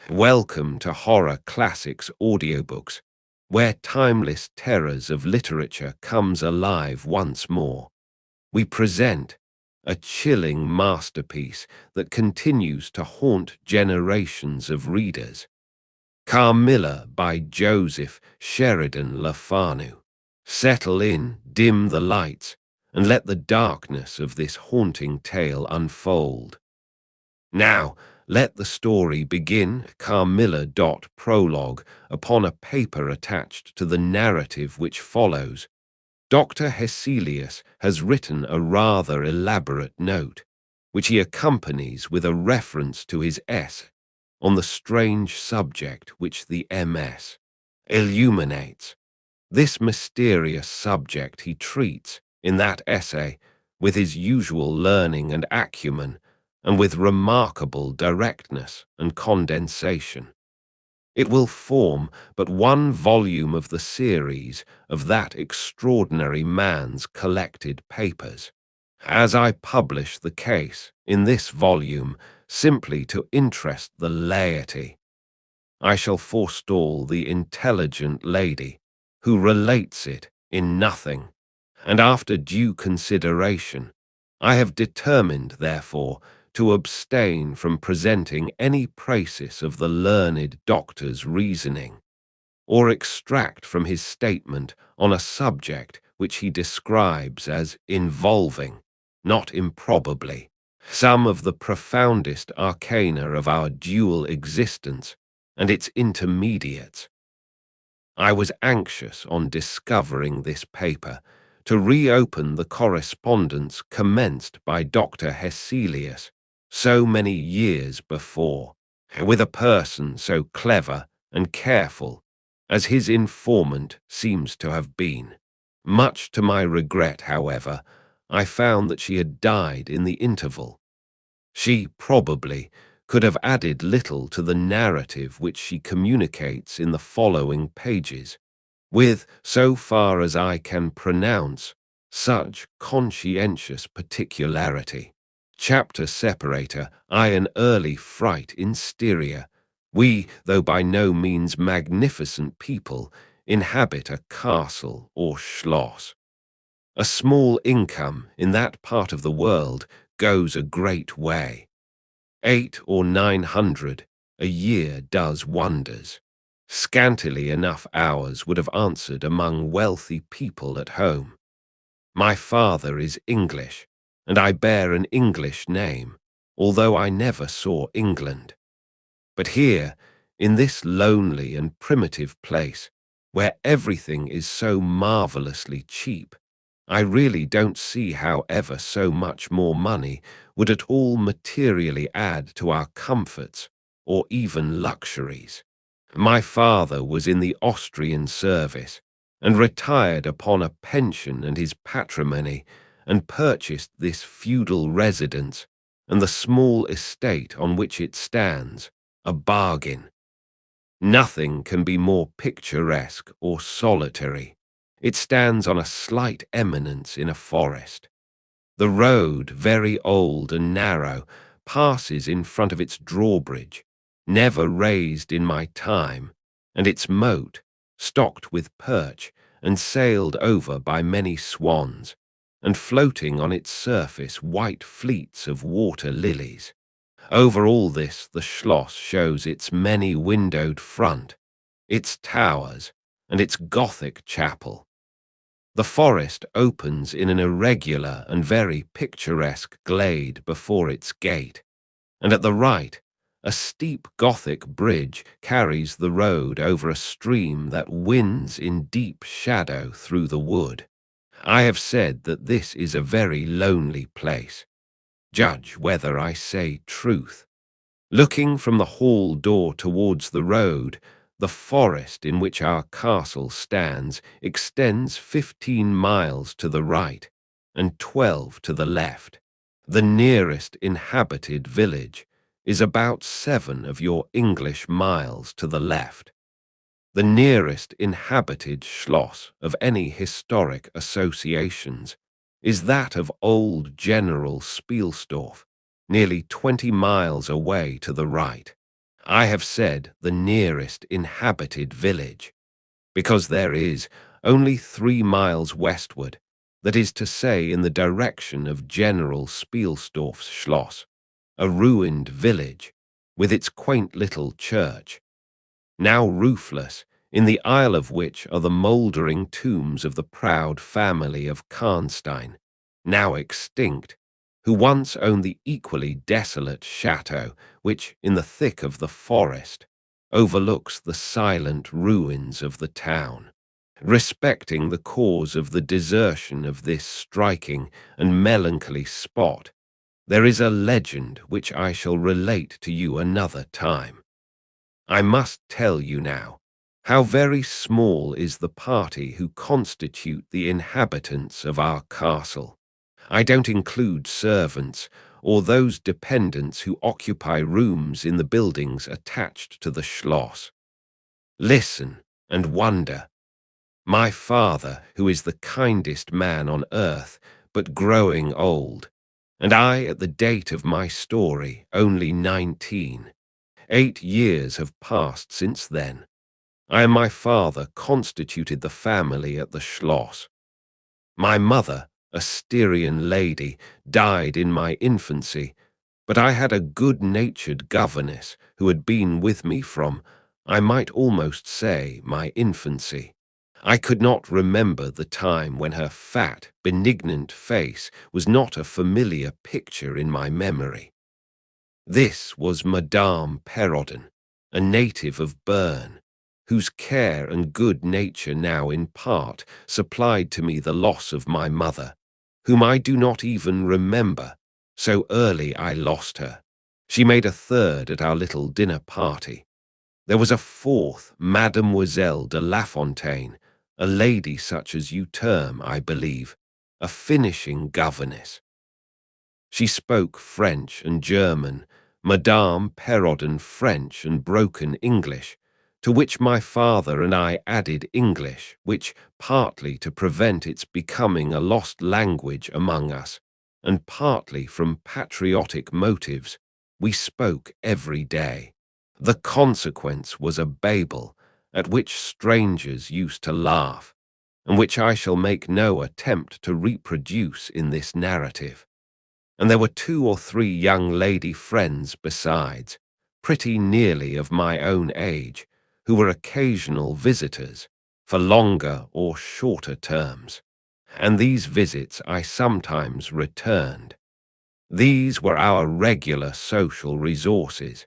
Welcome to Horror Classics Audiobooks, where timeless terrors of literature comes alive once more. We present a chilling masterpiece that continues to haunt generations of readers. Carmilla by Joseph Sheridan Le Fanu. Settle in, dim the lights, and let the darkness of this haunting tale unfold. Now, let the story begin. Carmilla. Prologue. Upon a paper attached to the narrative which follows, Dr. Hesselius has written a rather elaborate note, which he accompanies with a reference to his essay on the strange subject which the MS illuminates. This mysterious subject he treats, in that essay, with his usual learning and acumen, and with remarkable directness and condensation. It will form but one volume of the series of that extraordinary man's collected papers. As I publish the case in this volume simply to interest the laity, I shall forestall the intelligent lady who relates it in nothing, and after due consideration, I have determined, therefore, to abstain from presenting any praise of the learned doctor's reasoning, or extract from his statement on a subject which he describes as involving, not improbably, some of the profoundest arcana of our dual existence and its intermediates. I was anxious on discovering this paper to reopen the correspondence commenced by Dr. Hesselius so many years before, with a person so clever and careful as his informant seems to have been. Much to my regret, however, I found that she had died in the interval. She probably could have added little to the narrative which she communicates in the following pages, with, so far as I can pronounce, such conscientious particularity. Chapter separator. I an early fright in Styria. We, though by no means magnificent people, inhabit a castle or schloss. A small income in that part of the world goes a great way. 800 or 900 a year does wonders. Scantily enough hours would have answered among wealthy people at home. My father is English, and I bear an English name, although I never saw England. But here, in this lonely and primitive place, where everything is so marvelously cheap, I really don't see how ever so much more money would at all materially add to our comforts or even luxuries. My father was in the Austrian service and retired upon a pension and his patrimony, and purchased this feudal residence and the small estate on which it stands, a bargain. Nothing can be more picturesque or solitary. It stands on a slight eminence in a forest. The road, very old and narrow, passes in front of its drawbridge, never raised in my time, and its moat, stocked with perch and sailed over by many swans, and floating on its surface white fleets of water lilies. Over all this the schloss shows its many-windowed front, its towers, and its Gothic chapel. The forest opens in an irregular and very picturesque glade before its gate, and at the right, a steep Gothic bridge carries the road over a stream that winds in deep shadow through the wood. I have said that this is a very lonely place. Judge whether I say truth. Looking from the hall door towards the road, the forest in which our castle stands extends 15 miles to the right and 12 to the left. The nearest inhabited village is about 7 of your English miles to the left. The nearest inhabited schloss of any historic associations is that of old General Spielsdorf, nearly 20 miles away to the right. I have said the nearest inhabited village, because there is only 3 miles westward, that is to say in the direction of General Spielsdorf's Schloss, a ruined village, with its quaint little church, now roofless, in the aisle of which are the mouldering tombs of the proud family of Karnstein, now extinct, who once owned the equally desolate chateau which, in the thick of the forest, overlooks the silent ruins of the town. Respecting the cause of the desertion of this striking and melancholy spot, there is a legend which I shall relate to you another time. I must tell you now how very small is the party who constitute the inhabitants of our castle. I don't include servants or those dependents who occupy rooms in the buildings attached to the Schloss. Listen and wonder. My father, who is the kindest man on earth, but growing old, and I, at the date of my story, only 19. 8 years have passed since then. I and my father constituted the family at the Schloss. My mother, a Styrian lady, died in my infancy, but I had a good-natured governess who had been with me from, I might almost say, my infancy. I could not remember the time when her fat, benignant face was not a familiar picture in my memory. This was Madame Perrodon, a native of Bern, whose care and good nature now in part supplied to me the loss of my mother, whom I do not even remember, so early I lost her. She made a third at our little dinner party. There was a fourth, Mademoiselle de Lafontaine, a lady such as you term, I believe, a finishing governess. She spoke French and German, Madame Perrodon French and broken English, to which my father and I added English, which, partly to prevent its becoming a lost language among us, and partly from patriotic motives, we spoke every day. The consequence was a Babel, at which strangers used to laugh, and which I shall make no attempt to reproduce in this narrative. And there were 2 or 3 young lady friends besides, pretty nearly of my own age, who were occasional visitors, for longer or shorter terms, and these visits I sometimes returned. These were our regular social resources,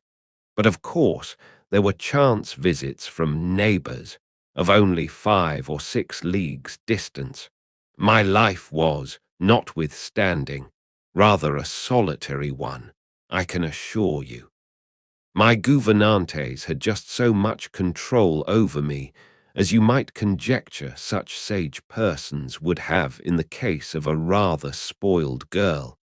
but of course there were chance visits from neighbours of only 5 or 6 leagues distance. My life was, notwithstanding, rather a solitary one, I can assure you. My gouvernantes had just so much control over me as you might conjecture such sage persons would have in the case of a rather spoiled girl,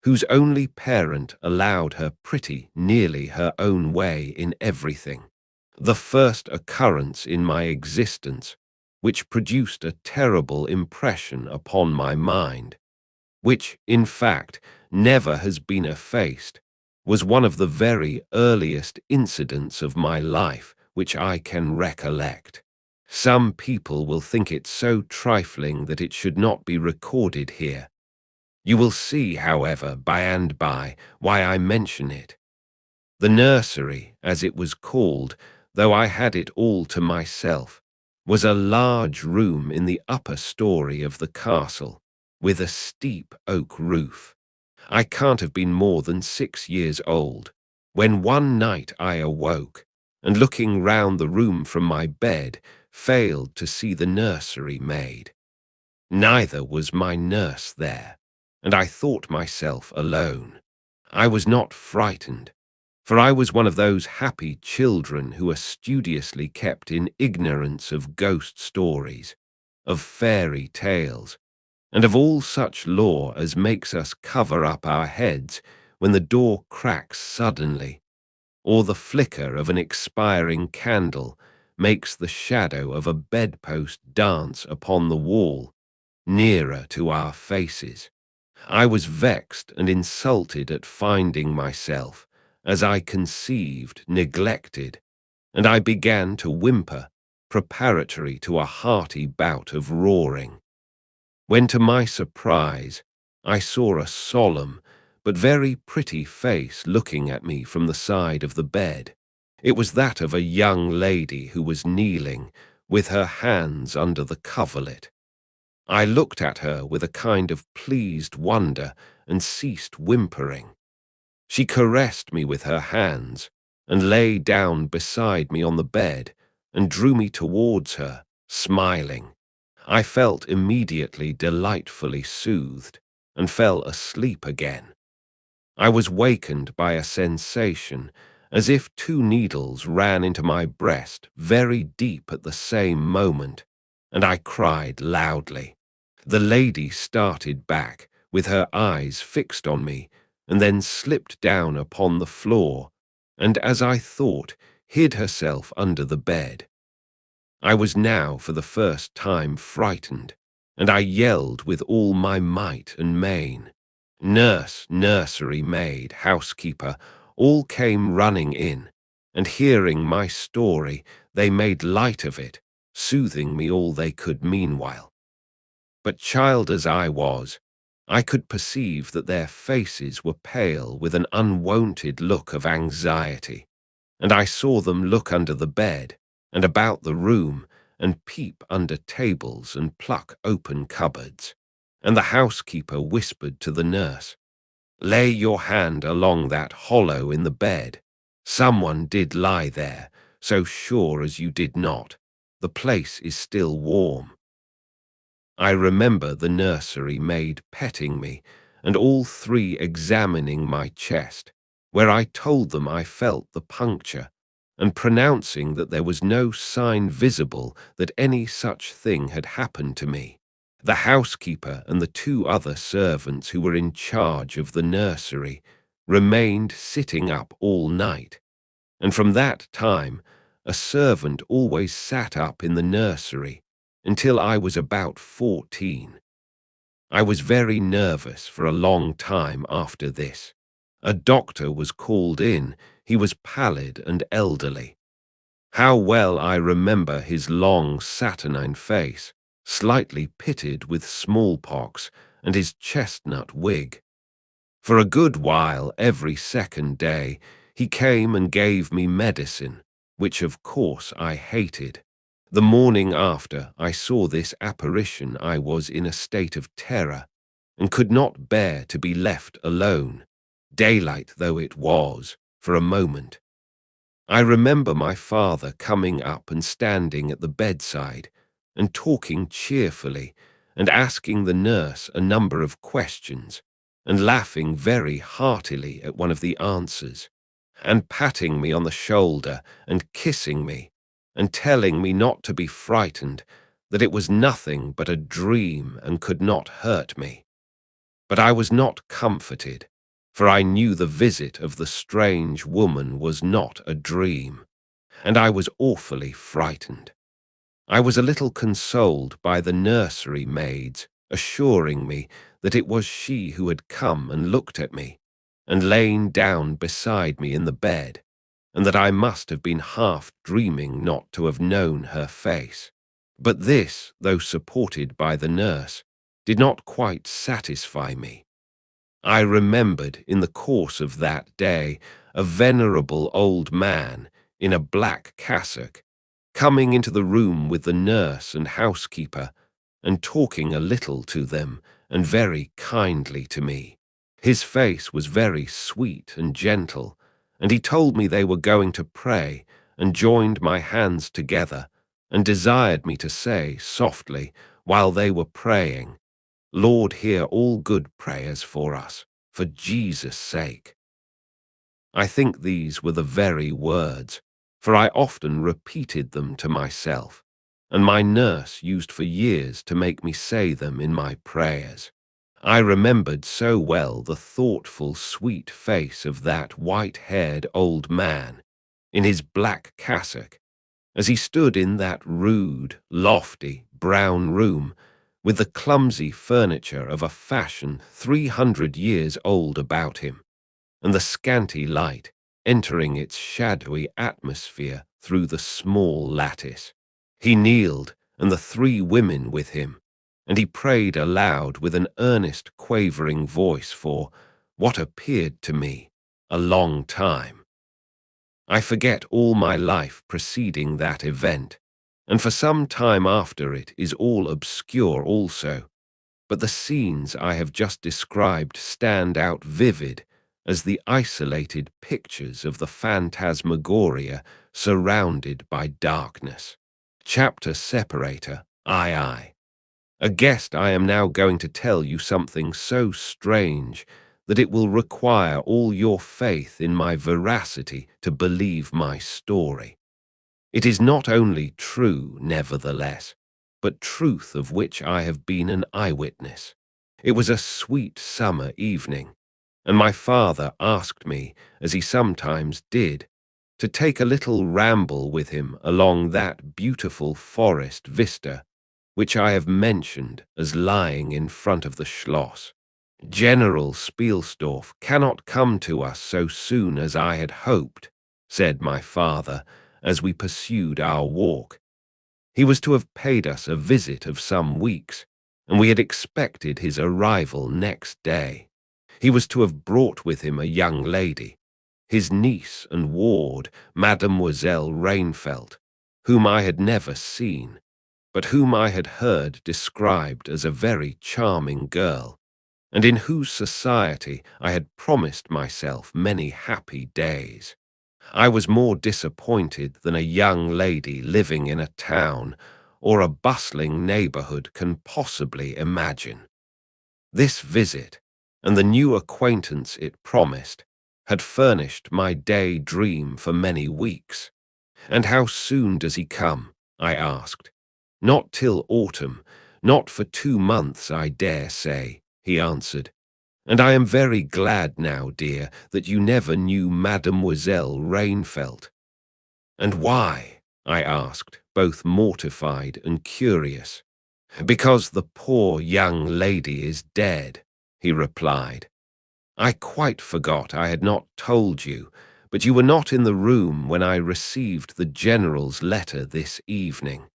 whose only parent allowed her pretty nearly her own way in everything. The first occurrence in my existence, which produced a terrible impression upon my mind, which, in fact, never has been effaced, was one of the very earliest incidents of my life which I can recollect. Some people will think it so trifling that it should not be recorded here. You will see, however, by and by, why I mention it. The nursery, as it was called, though I had it all to myself, was a large room in the upper story of the castle, with a steep oak roof. I can't have been more than 6 years old, when one night I awoke, and looking round the room from my bed, failed to see the nursery maid. Neither was my nurse there, and I thought myself alone. I was not frightened, for I was one of those happy children who are studiously kept in ignorance of ghost stories, of fairy tales, and of all such lore as makes us cover up our heads when the door cracks suddenly, or the flicker of an expiring candle makes the shadow of a bedpost dance upon the wall, nearer to our faces. I was vexed and insulted at finding myself, as I conceived, neglected, and I began to whimper, preparatory to a hearty bout of roaring, when to my surprise I saw a solemn but very pretty face looking at me from the side of the bed. It was that of a young lady who was kneeling, with her hands under the coverlet. I looked at her with a kind of pleased wonder and ceased whimpering. She caressed me with her hands and lay down beside me on the bed and drew me towards her, smiling. I felt immediately delightfully soothed and fell asleep again. I was wakened by a sensation as if two needles ran into my breast very deep at the same moment, and I cried loudly. The lady started back, with her eyes fixed on me, and then slipped down upon the floor, and, as I thought, hid herself under the bed. I was now for the first time frightened, and I yelled with all my might and main. Nurse, nursery maid, housekeeper, all came running in, and hearing my story, they made light of it, soothing me all they could meanwhile. But child as I was, I could perceive that their faces were pale with an unwonted look of anxiety, and I saw them look under the bed and about the room and peep under tables and pluck open cupboards. And the housekeeper whispered to the nurse, "Lay your hand along that hollow in the bed. Someone did lie there, so sure as you did not. The place is still warm." I remember the nursery maid petting me, and all three examining my chest, where I told them I felt the puncture, and pronouncing that there was no sign visible that any such thing had happened to me. The housekeeper and the two other servants who were in charge of the nursery remained sitting up all night, and from that time a servant always sat up in the nursery until I was about 14. I was very nervous for a long time after this. A doctor was called in. He was pallid and elderly. How well I remember his long saturnine face, slightly pitted with smallpox, and his chestnut wig. For a good while every second day he came and gave me medicine, which of course I hated. The morning after I saw this apparition I was in a state of terror, and could not bear to be left alone, daylight though it was, for a moment. I remember my father coming up and standing at the bedside, and talking cheerfully, and asking the nurse a number of questions, and laughing very heartily at one of the answers, and patting me on the shoulder and kissing me, and telling me not to be frightened, that it was nothing but a dream and could not hurt me. But I was not comforted, for I knew the visit of the strange woman was not a dream, and I was awfully frightened. I was a little consoled by the nursery maids assuring me that it was she who had come and looked at me, and lain down beside me in the bed, and that I must have been half dreaming not to have known her face. But this, though supported by the nurse, did not quite satisfy me. I remembered in the course of that day a venerable old man in a black cassock coming into the room with the nurse and housekeeper and talking a little to them and very kindly to me. His face was very sweet and gentle, and he told me they were going to pray, and joined my hands together and desired me to say softly while they were praying, "Lord, hear all good prayers for us, for Jesus' sake." I think these were the very words, for I often repeated them to myself, and my nurse used for years to make me say them in my prayers. I remembered so well the thoughtful, sweet face of that white-haired old man in his black cassock, as he stood in that rude, lofty, brown room, with the clumsy furniture of a fashion 300 years old about him, and the scanty light entering its shadowy atmosphere through the small lattice. He kneeled, and the three women with him, and he prayed aloud with an earnest, quavering voice for what appeared to me a long time. I forget all my life preceding that event, and for some time after it is all obscure also, but the scenes I have just described stand out vivid as the isolated pictures of the phantasmagoria surrounded by darkness. Chapter Separator, II. A guest, I am now going to tell you something so strange that it will require all your faith in my veracity to believe my story. It is not only true, nevertheless, but truth of which I have been an eyewitness. It was a sweet summer evening, and my father asked me, as he sometimes did, to take a little ramble with him along that beautiful forest vista which I have mentioned as lying in front of the Schloss. General Spielsdorf cannot come to us so soon as I had hoped, said my father, as we pursued our walk. He was to have paid us a visit of some weeks, and we had expected his arrival next day. He was to have brought with him a young lady, his niece and ward, Mademoiselle Rainfelt, whom I had never seen, but whom I had heard described as a very charming girl, and in whose society I had promised myself many happy days. I was more disappointed than a young lady living in a town or a bustling neighborhood can possibly imagine. This visit, and the new acquaintance it promised, had furnished my day dream for many weeks. And how soon does he come? I asked. Not till autumn, not for 2 months, I dare say, he answered. And I am very glad now, dear, that you never knew Mademoiselle Rainfelt. And why? I asked, both mortified and curious. Because the poor young lady is dead, he replied. I quite forgot I had not told you, but you were not in the room when I received the General's letter this evening.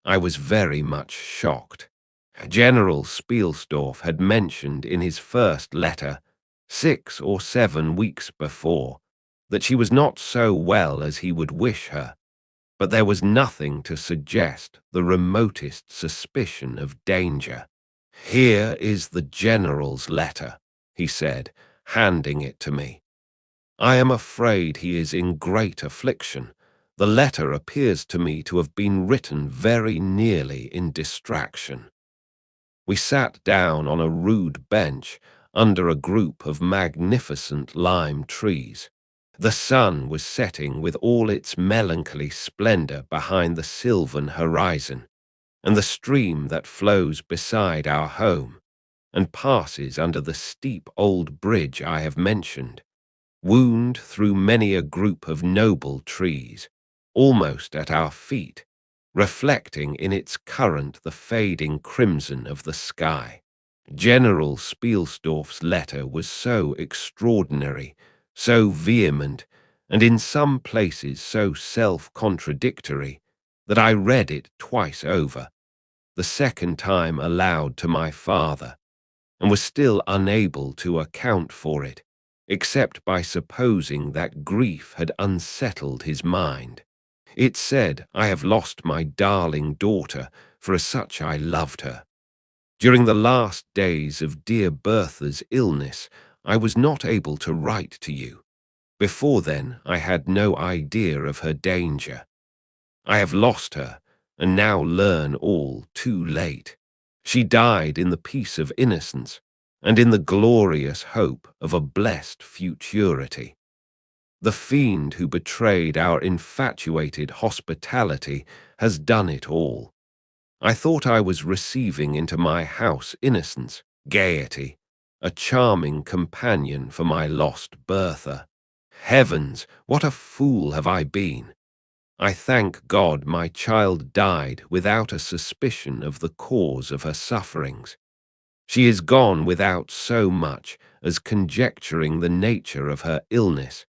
I was very much shocked. General Spielsdorf had mentioned in his first letter, 6 or 7 weeks before, that she was not so well as he would wish her, but there was nothing to suggest the remotest suspicion of danger. Here is the General's letter, he said, handing it to me. I am afraid he is in great affliction. The letter appears to me to have been written very nearly in distraction. We sat down on a rude bench under a group of magnificent lime trees. The sun was setting with all its melancholy splendor behind the sylvan horizon, and the stream that flows beside our home and passes under the steep old bridge I have mentioned, wound through many a group of noble trees, almost at our feet, reflecting in its current the fading crimson of the sky. General Spielsdorf's letter was so extraordinary, so vehement, and in some places so self-contradictory, that I read it twice over, the second time aloud to my father, and was still unable to account for it, except by supposing that grief had unsettled his mind. It said, I have lost my darling daughter, for as such I loved her. During the last days of dear Bertha's illness, I was not able to write to you. Before then, I had no idea of her danger. I have lost her, and now learn all too late. She died in the peace of innocence, and in the glorious hope of a blessed futurity. The fiend who betrayed our infatuated hospitality has done it all. I thought I was receiving into my house innocence, gaiety, a charming companion for my lost Bertha. Heavens, what a fool have I been! I thank God my child died without a suspicion of the cause of her sufferings. She is gone without so much as conjecturing the nature of her illness,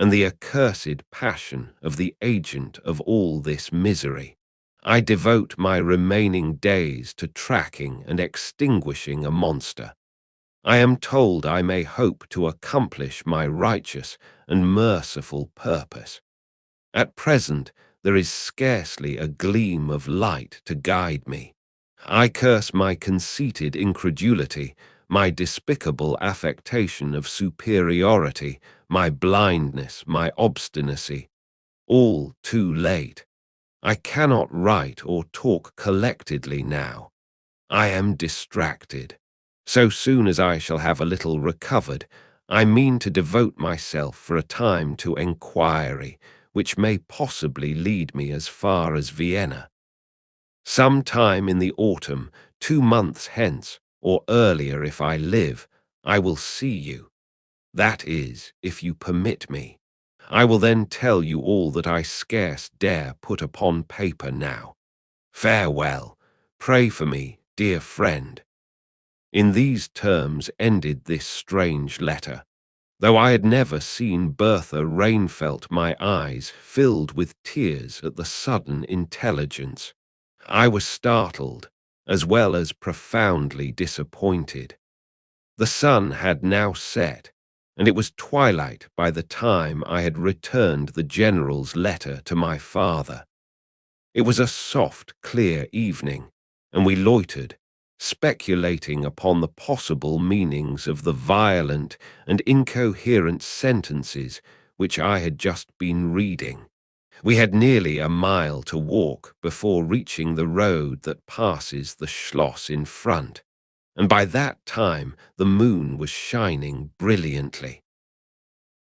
and the accursed passion of the agent of all this misery. I devote my remaining days to tracking and extinguishing a monster. I am told I may hope to accomplish my righteous and merciful purpose. At present, there is scarcely a gleam of light to guide me. I curse my conceited incredulity, my despicable affectation of superiority, my blindness, my obstinacy. All too late. I cannot write or talk collectedly now. I am distracted. So soon as I shall have a little recovered, I mean to devote myself for a time to enquiry, which may possibly lead me as far as Vienna. Some time in the autumn, 2 months hence, or earlier if I live, I will see you. That is, if you permit me. I will then tell you all that I scarce dare put upon paper now. Farewell. Pray for me, dear friend. In these terms ended this strange letter. Though I had never seen Bertha Rainfelt, my eyes filled with tears at the sudden intelligence. I was startled, as well as profoundly disappointed. The sun had now set, and it was twilight by the time I had returned the general's letter to my father. It was a soft, clear evening, and we loitered, speculating upon the possible meanings of the violent and incoherent sentences which I had just been reading. We had nearly a mile to walk before reaching the road that passes the Schloss in front, and by that time the moon was shining brilliantly.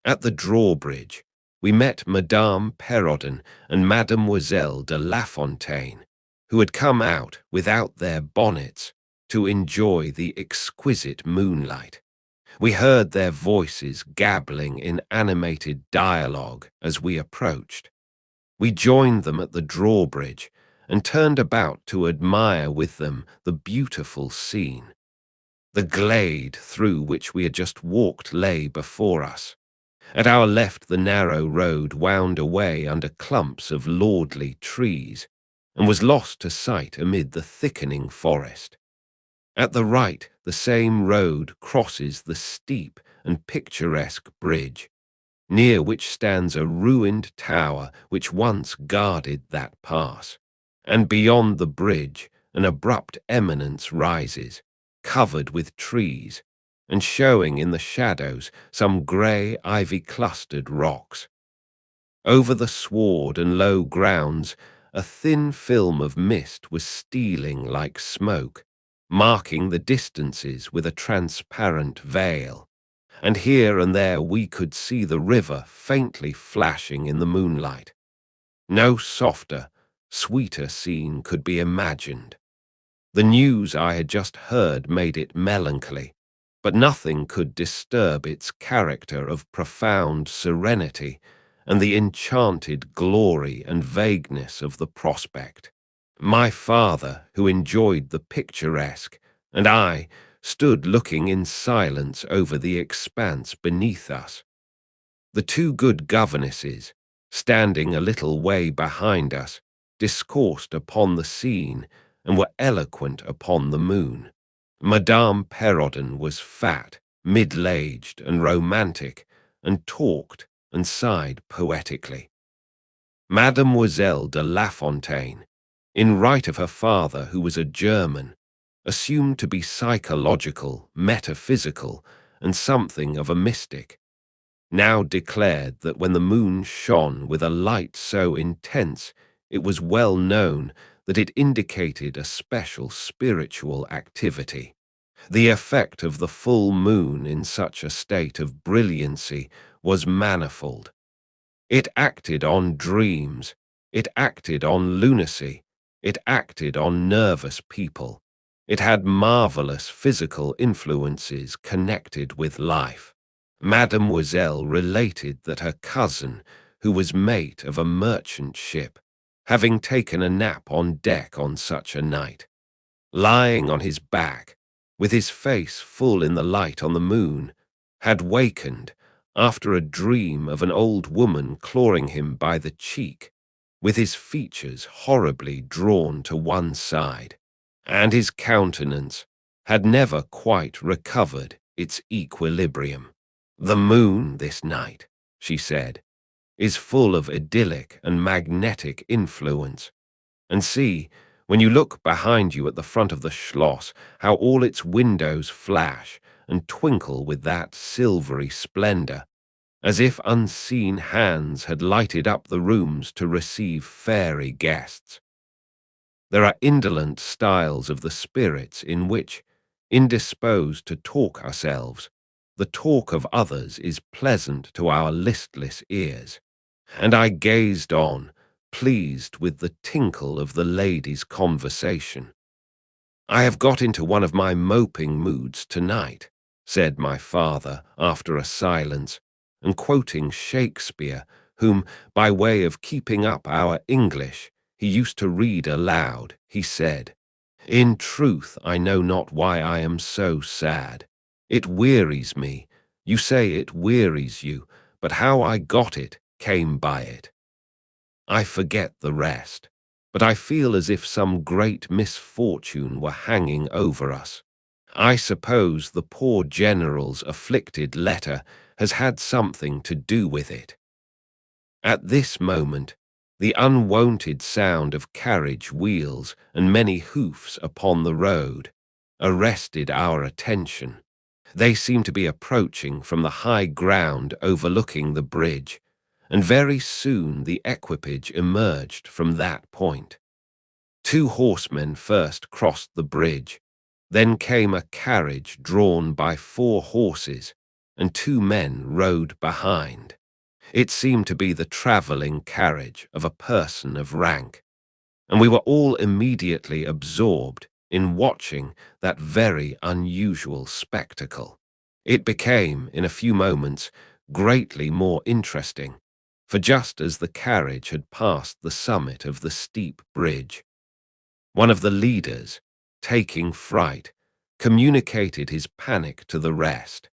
At the drawbridge, we met Madame Perrodon and Mademoiselle de Lafontaine, who had come out without their bonnets to enjoy the exquisite moonlight. We heard their voices gabbling in animated dialogue as we approached. We joined them at the drawbridge and turned about to admire with them the beautiful scene. The glade through which we had just walked lay before us. At our left the narrow road wound away under clumps of lordly trees, and was lost to sight amid the thickening forest. At the right the same road crosses the steep and picturesque bridge, near which stands a ruined tower which once guarded that pass, and beyond the bridge an abrupt eminence rises, covered with trees, and showing in the shadows some grey ivy-clustered rocks. Over the sward and low grounds a thin film of mist was stealing like smoke, marking the distances with a transparent veil, and here and there we could see the river faintly flashing in the moonlight. No softer, sweeter scene could be imagined. The news I had just heard made it melancholy, but nothing could disturb its character of profound serenity and the enchanted glory and vagueness of the prospect. My father, who enjoyed the picturesque, and I stood looking in silence over the expanse beneath us. The two good governesses, standing a little way behind us, discoursed upon the scene and were eloquent upon the moon. Madame Perrodon was fat, middle-aged, and romantic, and talked and sighed poetically. Mademoiselle de Lafontaine, in right of her father, who was a German, assumed to be psychological, metaphysical, and something of a mystic, now declared that when the moon shone with a light so intense, it was well known that it indicated a special spiritual activity. The effect of the full moon in such a state of brilliancy was manifold. It acted on dreams, it acted on lunacy, it acted on nervous people. It had marvelous physical influences connected with life. Mademoiselle related that her cousin, who was mate of a merchant ship, having taken a nap on deck on such a night, lying on his back, with his face full in the light on the moon, had wakened, after a dream of an old woman clawing him by the cheek, with his features horribly drawn to one side, and his countenance had never quite recovered its equilibrium. "The moon this night," she said, "is full of idyllic and magnetic influence. And see, when you look behind you at the front of the Schloss, how all its windows flash and twinkle with that silvery splendor, as if unseen hands had lighted up the rooms to receive fairy guests. There are indolent styles of the spirits in which, indisposed to talk ourselves, the talk of others is pleasant to our listless ears. And I gazed on, pleased with the tinkle of the ladies' conversation. "I have got into one of my moping moods tonight," said my father after a silence, and quoting Shakespeare, whom, by way of keeping up our English, he used to read aloud, he said, "In truth, I know not why I am so sad. It wearies me. You say it wearies you, but how I got it came by it. I forget the rest, but I feel as if some great misfortune were hanging over us. I suppose the poor general's afflicted letter has had something to do with it." At this moment, the unwonted sound of carriage wheels and many hoofs upon the road arrested our attention. They seemed to be approaching from the high ground overlooking the bridge, and very soon the equipage emerged from that point. Two horsemen first crossed the bridge, then came a carriage drawn by 4 horses, and 2 men rode behind. It seemed to be the travelling carriage of a person of rank, and we were all immediately absorbed in watching that very unusual spectacle. It became, in a few moments, greatly more interesting, for just as the carriage had passed the summit of the steep bridge, one of the leaders, taking fright, communicated his panic to the rest,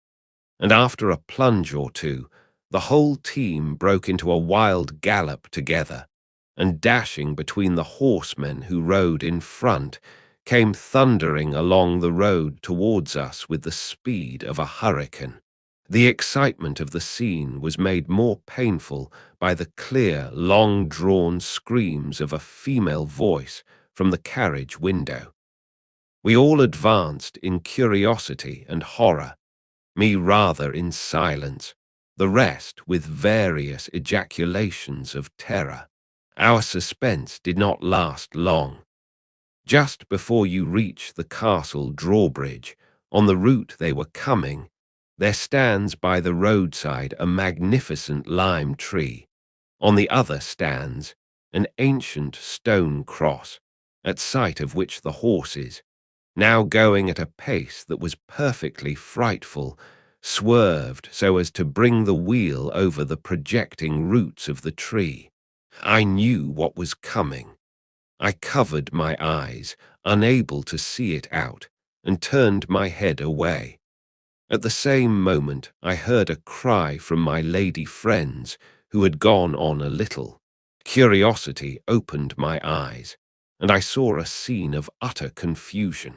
and after a plunge or two, the whole team broke into a wild gallop together, and dashing between the horsemen who rode in front, came thundering along the road towards us with the speed of a hurricane. The excitement of the scene was made more painful by the clear, long-drawn screams of a female voice from the carriage window. We all advanced in curiosity and horror, me rather in silence, the rest with various ejaculations of terror. Our suspense did not last long. Just before you reach the castle drawbridge, on the route they were coming, there stands by the roadside a magnificent lime tree. On the other stands an ancient stone cross, at sight of which the horses, now going at a pace that was perfectly frightful, swerved so as to bring the wheel over the projecting roots of the tree. I knew what was coming. I covered my eyes, unable to see it out, and turned my head away. At the same moment I heard a cry from my lady friends, who had gone on a little. Curiosity opened my eyes, and I saw a scene of utter confusion.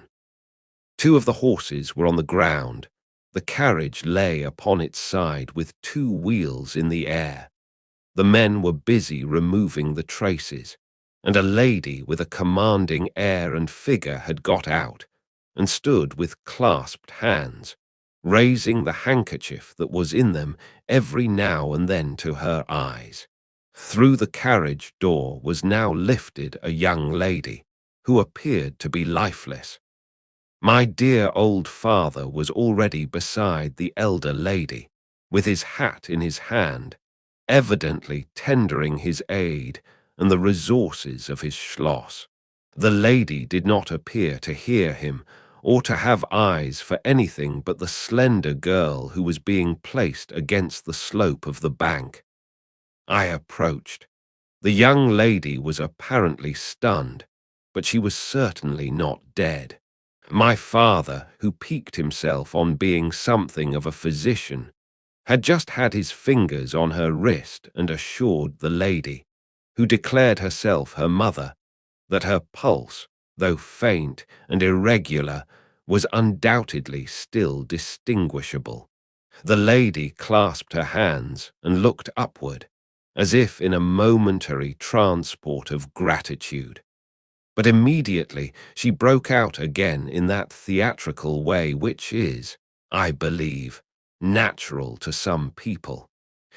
2 of the horses were on the ground. The carriage lay upon its side with 2 wheels in the air. The men were busy removing the traces, and a lady with a commanding air and figure had got out, and stood with clasped hands, raising the handkerchief that was in them every now and then to her eyes. Through the carriage door was now lifted a young lady, who appeared to be lifeless. My dear old father was already beside the elder lady, with his hat in his hand, evidently tendering his aid and the resources of his Schloss. The lady did not appear to hear him, or to have eyes for anything but the slender girl who was being placed against the slope of the bank. I approached. The young lady was apparently stunned, but she was certainly not dead. My father, who piqued himself on being something of a physician, had just had his fingers on her wrist and assured the lady, who declared herself her mother, that her pulse, though faint and irregular, was undoubtedly still distinguishable. The lady clasped her hands and looked upward, as if in a momentary transport of gratitude. But immediately she broke out again in that theatrical way which is, I believe, natural to some people.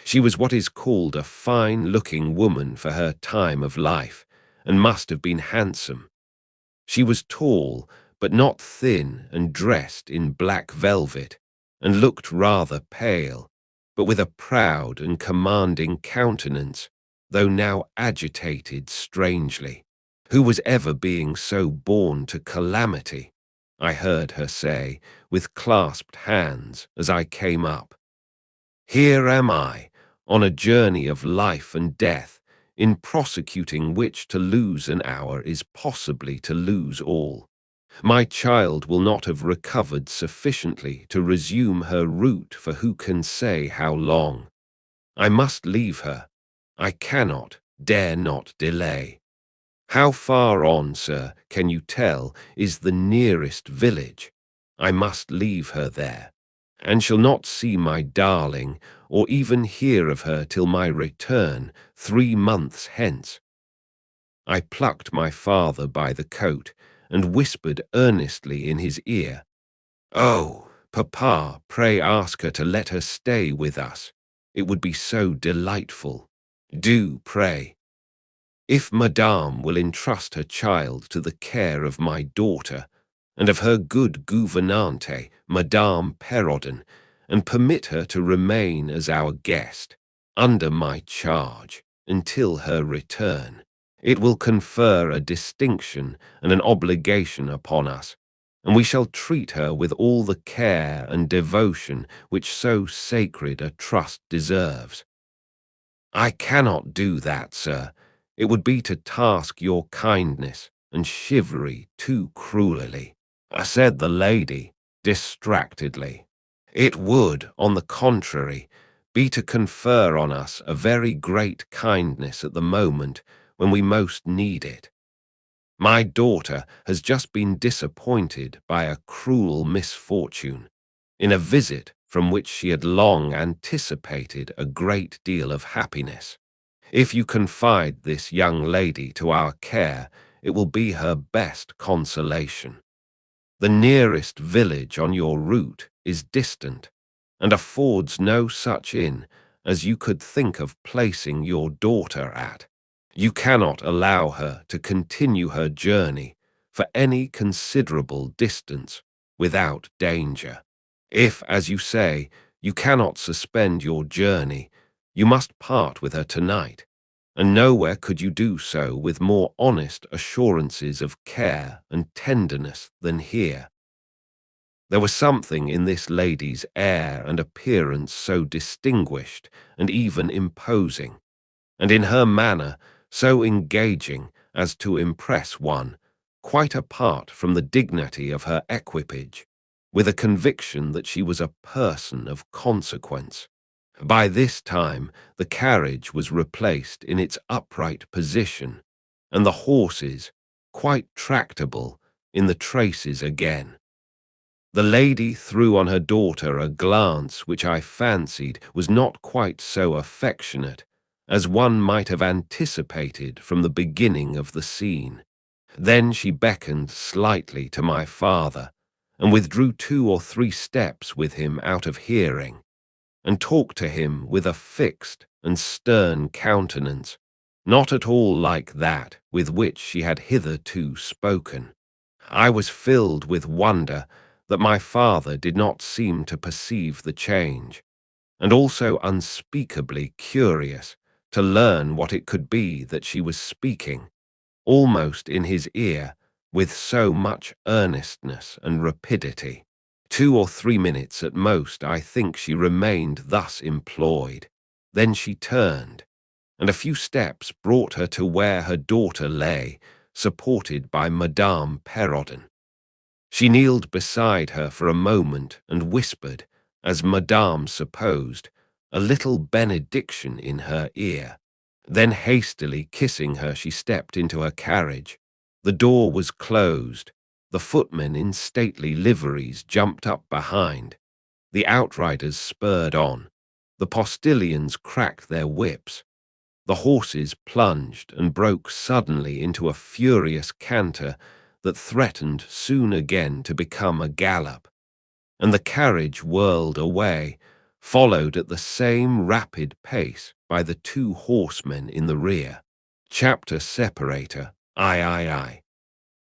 She was what is called a fine-looking woman for her time of life, and must have been handsome. She was tall, but not thin, and dressed in black velvet, and looked rather pale, but with a proud and commanding countenance, though now agitated strangely. Who was ever being so born to calamity? I heard her say, with clasped hands, as I came up. Here am I, on a journey of life and death, in prosecuting which to lose an hour is possibly to lose all. My child will not have recovered sufficiently to resume her route for who can say how long. I must leave her. I cannot, dare not delay. How far on, sir, can you tell, is the nearest village? I must leave her there, and shall not see my darling, or even hear of her till my return, 3 months hence. I plucked my father by the coat, and whispered earnestly in his ear, "Oh, papa, pray ask her to let her stay with us. It would be so delightful. Do, pray. If Madame will entrust her child to the care of my daughter, and of her good gouvernante, Madame Perrodon, and permit her to remain as our guest, under my charge, until her return, it will confer a distinction and an obligation upon us, and we shall treat her with all the care and devotion which so sacred a trust deserves." "I cannot do that, sir. It would be to task your kindness and chivalry too cruelly," said the lady, distractedly. "It would, on the contrary, be to confer on us a very great kindness at the moment when we most need it. My daughter has just been disappointed by a cruel misfortune, in a visit from which she had long anticipated a great deal of happiness. If you confide this young lady to our care, it will be her best consolation. The nearest village on your route is distant, and affords no such inn as you could think of placing your daughter at. You cannot allow her to continue her journey for any considerable distance without danger. If, as you say, you cannot suspend your journey, you must part with her tonight, and nowhere could you do so with more honest assurances of care and tenderness than here." There was something in this lady's air and appearance so distinguished and even imposing, and in her manner so engaging as to impress one, quite apart from the dignity of her equipage, with a conviction that she was a person of consequence. By this time the carriage was replaced in its upright position, and the horses, quite tractable, in the traces again. The lady threw on her daughter a glance which I fancied was not quite so affectionate as one might have anticipated from the beginning of the scene. Then she beckoned slightly to my father, and withdrew 2 or 3 steps with him out of hearing, and talked to him with a fixed and stern countenance, not at all like that with which she had hitherto spoken. I was filled with wonder that my father did not seem to perceive the change, and also unspeakably curious to learn what it could be that she was speaking, almost in his ear, with so much earnestness and rapidity. 2 or 3 minutes at most I think she remained thus employed. Then she turned, and a few steps brought her to where her daughter lay, supported by Madame Perrodon. She kneeled beside her for a moment and whispered, as Madame supposed, a little benediction in her ear. Then hastily kissing her, she stepped into her carriage. The door was closed. The footmen in stately liveries jumped up behind. The outriders spurred on. The postilions cracked their whips. The horses plunged and broke suddenly into a furious canter that threatened soon again to become a gallop. And the carriage whirled away, followed at the same rapid pace by the two horsemen in the rear. Chapter separator, I.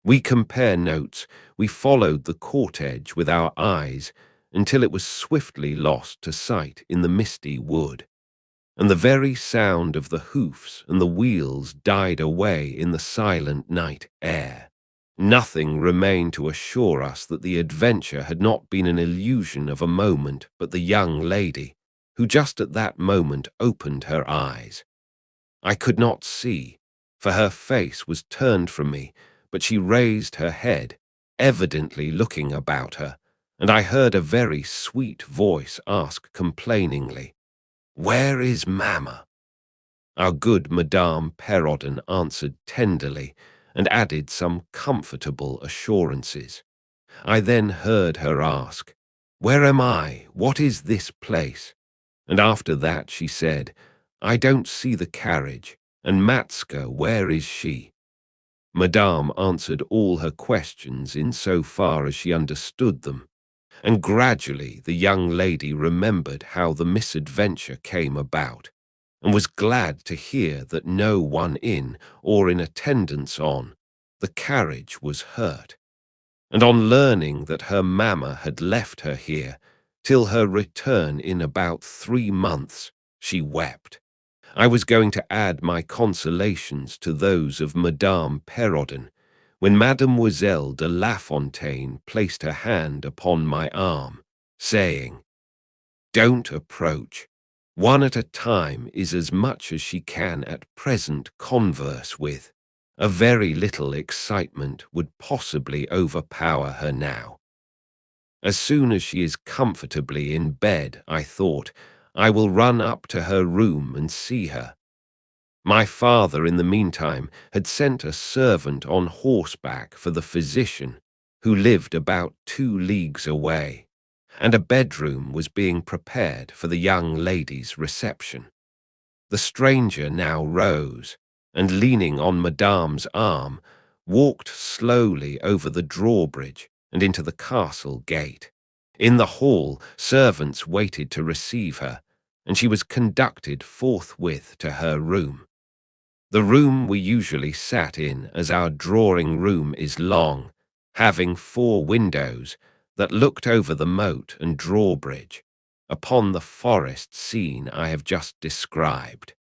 We compare notes. We followed the cortege with our eyes until it was swiftly lost to sight in the misty wood, and the very sound of the hoofs and the wheels died away in the silent night air. Nothing remained to assure us that the adventure had not been an illusion of a moment but the young lady, who just at that moment opened her eyes. I could not see, for her face was turned from me, but she raised her head, evidently looking about her, and I heard a very sweet voice ask complainingly, "Where is Mamma?" Our good Madame Perrodon answered tenderly, and added some comfortable assurances. I then heard her ask, "Where am I? What is this place?" And after that she said, "I don't see the carriage, and Matska, where is she?" Madame answered all her questions in so far as she understood them, and gradually the young lady remembered how the misadventure came about, and was glad to hear that no one in or in attendance on the carriage was hurt. And on learning that her mamma had left her here till her return in about 3 months, she wept. I was going to add my consolations to those of Madame Perrodon, when Mademoiselle de La Fontaine placed her hand upon my arm, saying, "Don't approach. One at a time is as much as she can at present converse with. A very little excitement would possibly overpower her now. As soon as she is comfortably in bed, I thought, I will run up to her room and see her." My father, in the meantime, had sent a servant on horseback for the physician, who lived about 2 leagues away, and a bedroom was being prepared for the young lady's reception. The stranger now rose, and leaning on Madame's arm, walked slowly over the drawbridge and into the castle gate. In the hall, servants waited to receive her, and she was conducted forthwith to her room. The room we usually sat in, as our drawing-room is long, having 4 windows that looked over the moat and drawbridge, upon the forest scene I have just described.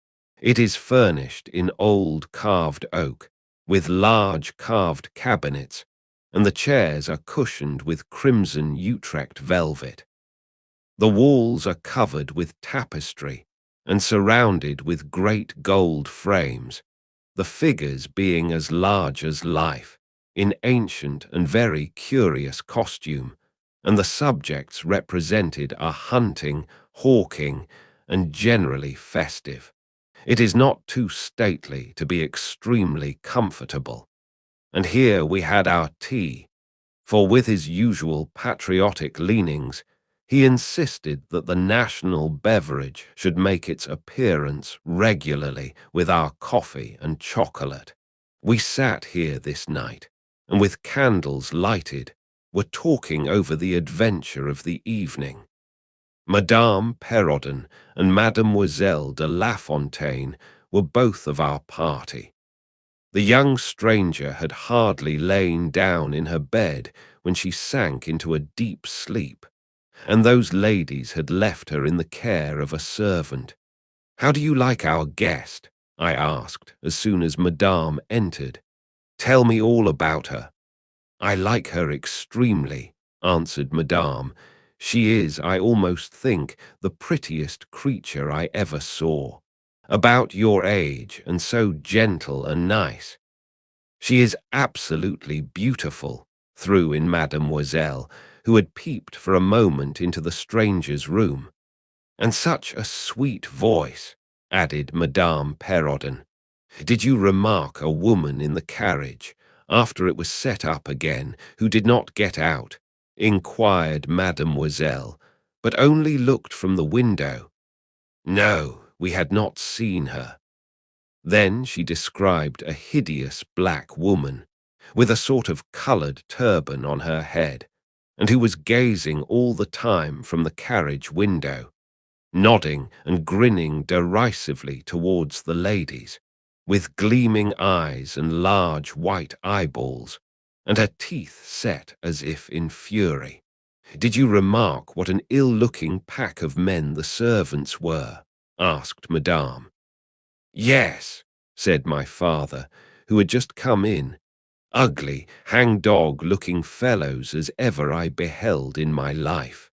It is furnished in old carved oak, with large carved cabinets, and the chairs are cushioned with crimson Utrecht velvet. The walls are covered with tapestry, and surrounded with great gold frames, the figures being as large as life, in ancient and very curious costume, and the subjects represented are hunting, hawking, and generally festive. It is not too stately to be extremely comfortable. And here we had our tea, for with his usual patriotic leanings, he insisted that the national beverage should make its appearance regularly with our coffee and chocolate. We sat here this night, and with candles lighted, were talking over the adventure of the evening. Madame Perrodon and Mademoiselle de La Fontaine were both of our party. The young stranger had hardly lain down in her bed when she sank into a deep sleep, and those ladies had left her in the care of a servant. "How do you like our guest?" I asked as soon as Madame entered. "Tell me all about her." "I like her extremely," answered Madame. "She is, I almost think, the prettiest creature I ever saw. About your age, and so gentle and nice." "She is absolutely beautiful," threw in Mademoiselle, who had peeped for a moment into the stranger's room. And such a sweet voice, added Madame Perrodon. Did you remark a woman in the carriage, after it was set up again, who did not get out? Inquired Mademoiselle, but only looked from the window. No, we had not seen her. Then she described a hideous black woman, with a sort of coloured turban on her head, and who was gazing all the time from the carriage window, nodding and grinning derisively towards the ladies, with gleaming eyes and large white eyeballs, and her teeth set as if in fury. Did you remark what an ill-looking pack of men the servants were? Asked Madame. Yes, said my father, who had just come in. Ugly, hang-dog-looking fellows as ever I beheld in my life.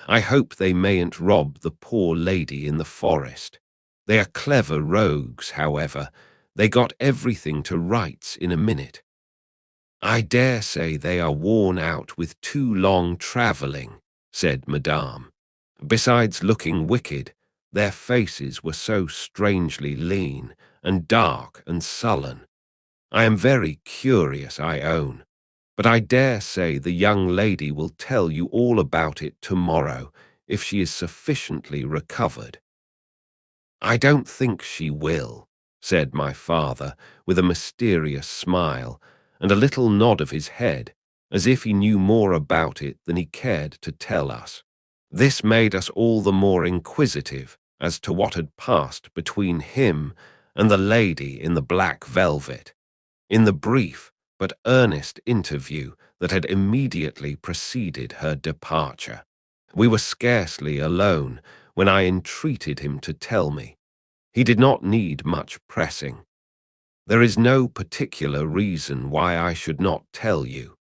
I hope they mayn't rob the poor lady in the forest. They are clever rogues, however. They got everything to rights in a minute. I dare say they are worn out with too long travelling, said Madame. Besides looking wicked, their faces were so strangely lean and dark and sullen. I am very curious, I own, but I dare say the young lady will tell you all about it tomorrow, if she is sufficiently recovered. I don't think she will, said my father, with a mysterious smile, and a little nod of his head, as if he knew more about it than he cared to tell us. This made us all the more inquisitive as to what had passed between him and the lady in the black velvet, in the brief but earnest interview that had immediately preceded her departure. We were scarcely alone when I entreated him to tell me. He did not need much pressing. There is no particular reason why I should not tell you.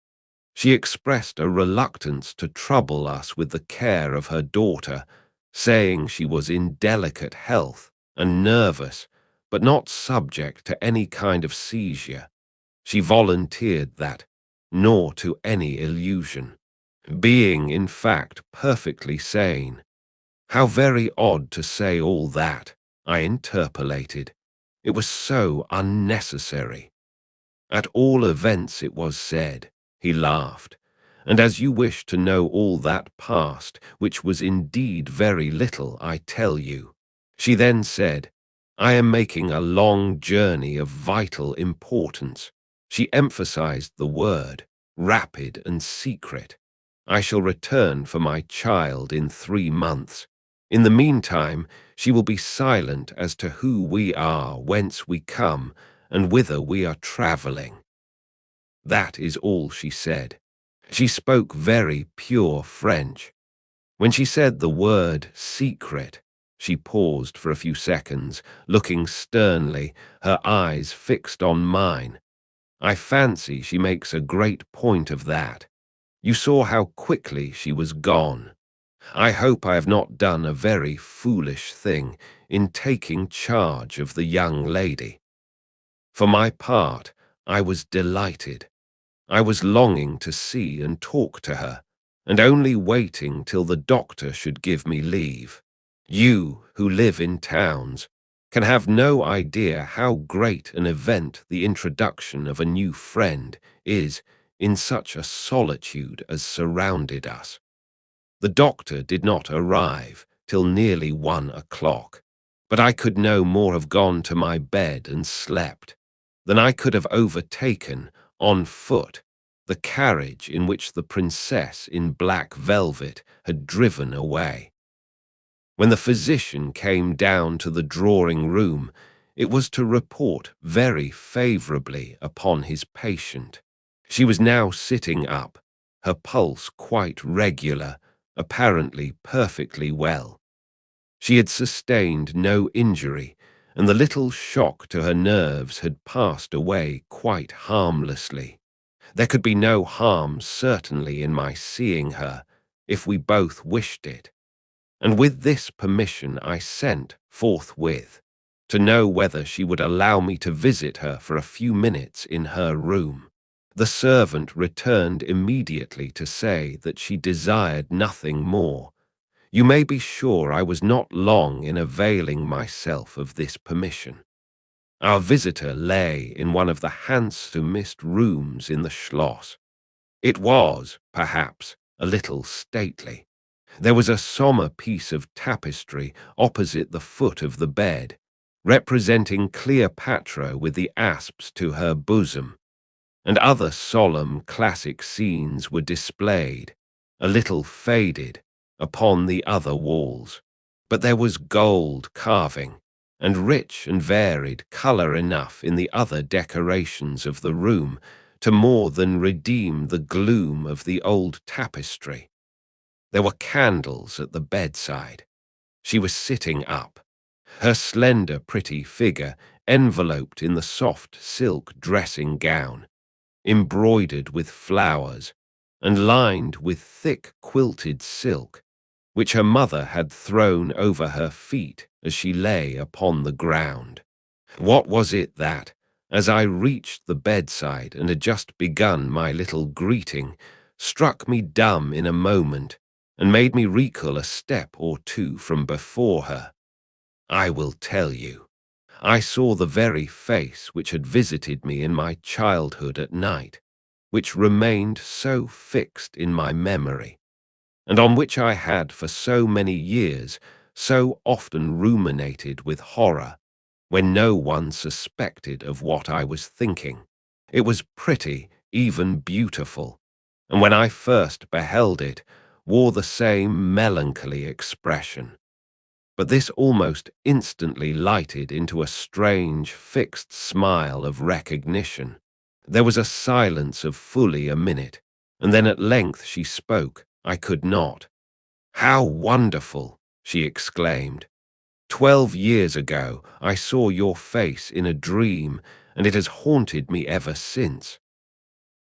She expressed a reluctance to trouble us with the care of her daughter, saying she was in delicate health and nervous, but not subject to any kind of seizure. She volunteered that, nor to any illusion, being in fact perfectly sane. How very odd to say all that, I interpolated. It was so unnecessary. At all events it was said, he laughed, and as you wish to know all that passed, which was indeed very little, I tell you. She then said, I am making a long journey of vital importance. She emphasized the word, rapid and secret. I shall return for my child in 3 months. In the meantime, she will be silent as to who we are, whence we come, and whither we are travelling. That is all she said. She spoke very pure French. When she said the word secret, she paused for a few seconds, looking sternly, her eyes fixed on mine. I fancy she makes a great point of that. You saw how quickly she was gone. I hope I have not done a very foolish thing in taking charge of the young lady. For my part, I was delighted. I was longing to see and talk to her, and only waiting till the doctor should give me leave. You, who live in towns, can have no idea how great an event the introduction of a new friend is in such a solitude as surrounded us. The doctor did not arrive till nearly 1 o'clock, but I could no more have gone to my bed and slept than I could have overtaken, on foot, the carriage in which the princess in black velvet had driven away. When the physician came down to the drawing-room, it was to report very favourably upon his patient. She was now sitting up, her pulse quite regular, apparently perfectly well. She had sustained no injury, and the little shock to her nerves had passed away quite harmlessly. There could be no harm, certainly, in my seeing her, if we both wished it. And with this permission I sent forthwith, to know whether she would allow me to visit her for a few minutes in her room. The servant returned immediately to say that she desired nothing more. You may be sure I was not long in availing myself of this permission. Our visitor lay in one of the handsomest rooms in the Schloss. It was, perhaps, a little stately. There was a sombre piece of tapestry opposite the foot of the bed, representing Cleopatra with the asps to her bosom, and other solemn classic scenes were displayed, a little faded, upon the other walls. But there was gold carving, and rich and varied colour enough in the other decorations of the room to more than redeem the gloom of the old tapestry. There were candles at the bedside. She was sitting up, her slender, pretty figure enveloped in the soft silk dressing gown, embroidered with flowers and lined with thick quilted silk, which her mother had thrown over her feet as she lay upon the ground. What was it that, as I reached the bedside and had just begun my little greeting, struck me dumb in a moment and made me recoil a step or two from before her? I will tell you. I saw the very face which had visited me in my childhood at night, which remained so fixed in my memory, and on which I had for so many years so often ruminated with horror, when no one suspected of what I was thinking. It was pretty, even beautiful, and when I first beheld it, wore the same melancholy expression. But this almost instantly lighted into a strange, fixed smile of recognition. There was a silence of fully a minute, and then at length she spoke. I could not. "How wonderful!" she exclaimed. "12 years ago I saw your face in a dream, and it has haunted me ever since."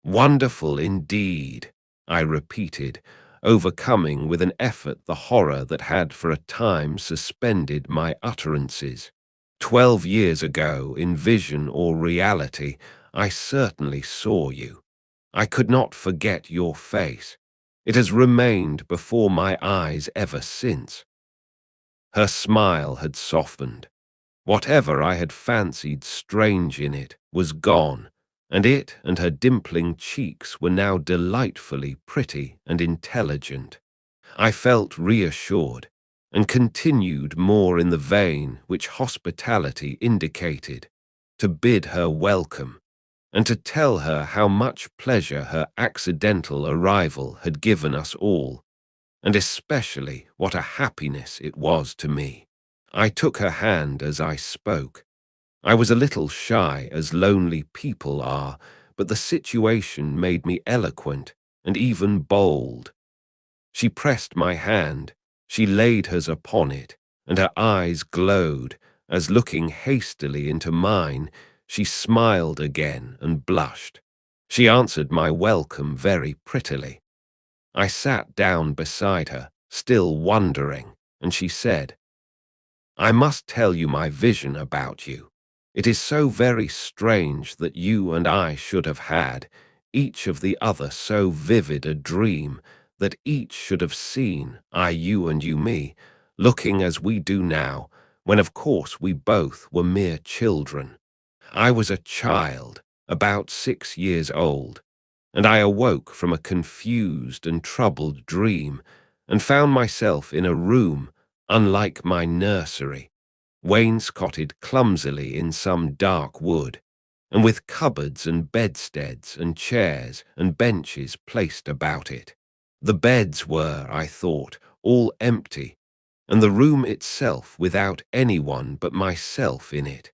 "Wonderful indeed," I repeated, overcoming with an effort the horror that had for a time suspended my utterances. 12 years ago, in vision or reality, I certainly saw you. I could not forget your face. It has remained before my eyes ever since. Her smile had softened. Whatever I had fancied strange in it was gone, and it and her dimpling cheeks were now delightfully pretty and intelligent. I felt reassured, and continued more in the vein which hospitality indicated, to bid her welcome, and to tell her how much pleasure her accidental arrival had given us all, and especially what a happiness it was to me. I took her hand as I spoke. I was a little shy, as lonely people are, but the situation made me eloquent and even bold. She pressed my hand, she laid hers upon it, and her eyes glowed as, looking hastily into mine, she smiled again and blushed. She answered my welcome very prettily. I sat down beside her, still wondering, and she said, "I must tell you my vision about you. It is so very strange that you and I should have had, each of the other, so vivid a dream, that each should have seen, I you and you me, looking as we do now, when of course we both were mere children. I was a child, about 6 years old, and I awoke from a confused and troubled dream, and found myself in a room unlike my nursery, wainscoted clumsily in some dark wood, and with cupboards and bedsteads and chairs and benches placed about it. The beds were, I thought, all empty, and the room itself without anyone but myself in it.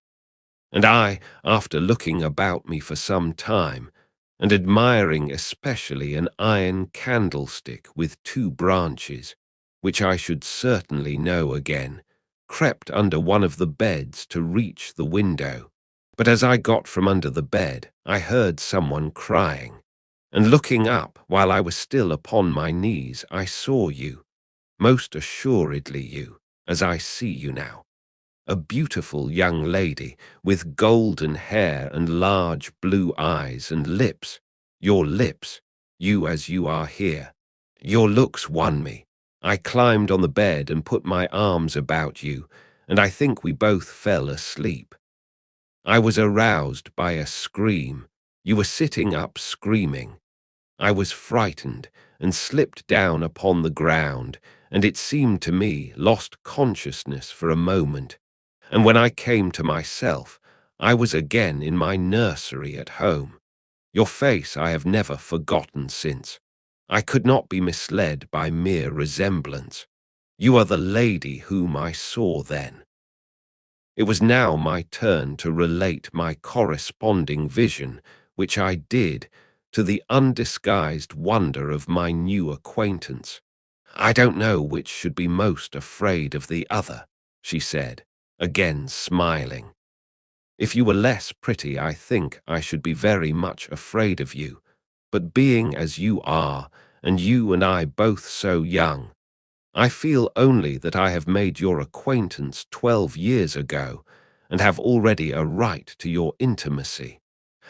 And I, after looking about me for some time, and admiring especially an iron candlestick with 2 branches, which I should certainly know again, crept under one of the beds to reach the window. But as I got from under the bed, I heard someone crying, and looking up while I was still upon my knees, I saw you, most assuredly you, as I see you now. A beautiful young lady, with golden hair and large blue eyes and lips. Your lips, you as you are here. Your looks won me. I climbed on the bed and put my arms about you, and I think we both fell asleep. I was aroused by a scream. You were sitting up screaming. I was frightened and slipped down upon the ground, and it seemed to me lost consciousness for a moment. And when I came to myself, I was again in my nursery at home. Your face I have never forgotten since. I could not be misled by mere resemblance. You are the lady whom I saw then. It was now my turn to relate my corresponding vision, which I did, to the undisguised wonder of my new acquaintance. I don't know which should be most afraid of the other, she said, again smiling. If you were less pretty, I think I should be very much afraid of you, but being as you are, and you and I both so young, I feel only that I have made your acquaintance 12 years ago, and have already a right to your intimacy.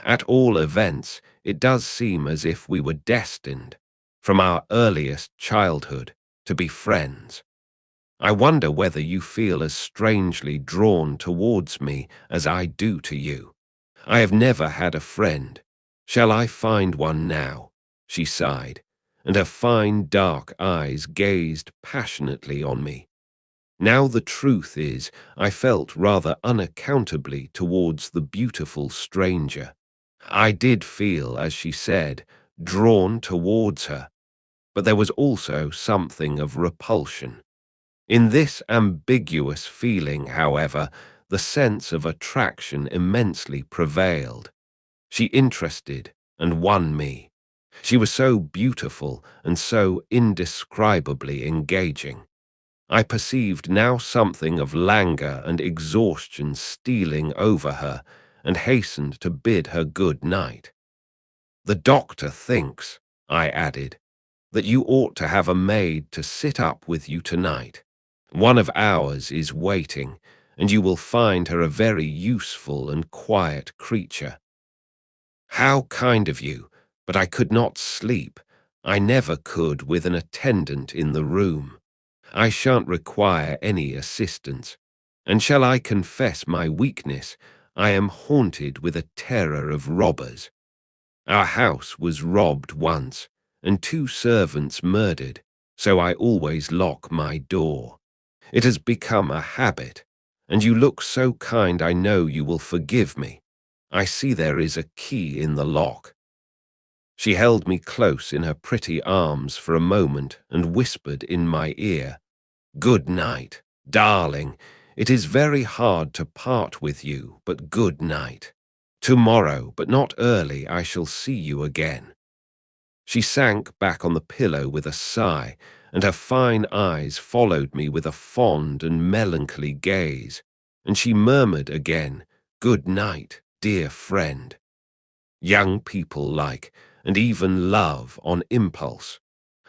At all events, it does seem as if we were destined, from our earliest childhood, to be friends. I wonder whether you feel as strangely drawn towards me as I do to you. I have never had a friend. Shall I find one now? She sighed, and her fine dark eyes gazed passionately on me. Now the truth is, I felt rather unaccountably towards the beautiful stranger. I did feel, as she said, drawn towards her, but there was also something of repulsion. In this ambiguous feeling, however, the sense of attraction immensely prevailed. She interested and won me. She was so beautiful and so indescribably engaging. I perceived now something of languor and exhaustion stealing over her, and hastened to bid her good night. The doctor thinks, I added, that you ought to have a maid to sit up with you tonight. One of ours is waiting, and you will find her a very useful and quiet creature. How kind of you, but I could not sleep. I never could with an attendant in the room. I shan't require any assistance. And shall I confess my weakness? I am haunted with a terror of robbers. Our house was robbed once, and 2 servants murdered, so I always lock my door. It has become a habit, and you look so kind I know you will forgive me. I see there is a key in the lock. She held me close in her pretty arms for a moment and whispered in my ear, "Good night, darling. It is very hard to part with you, but good night. Tomorrow, but not early, I shall see you again." She sank back on the pillow with a sigh, and her fine eyes followed me with a fond and melancholy gaze, and she murmured again, "Good night, dear friend." Young people like, and even love on impulse.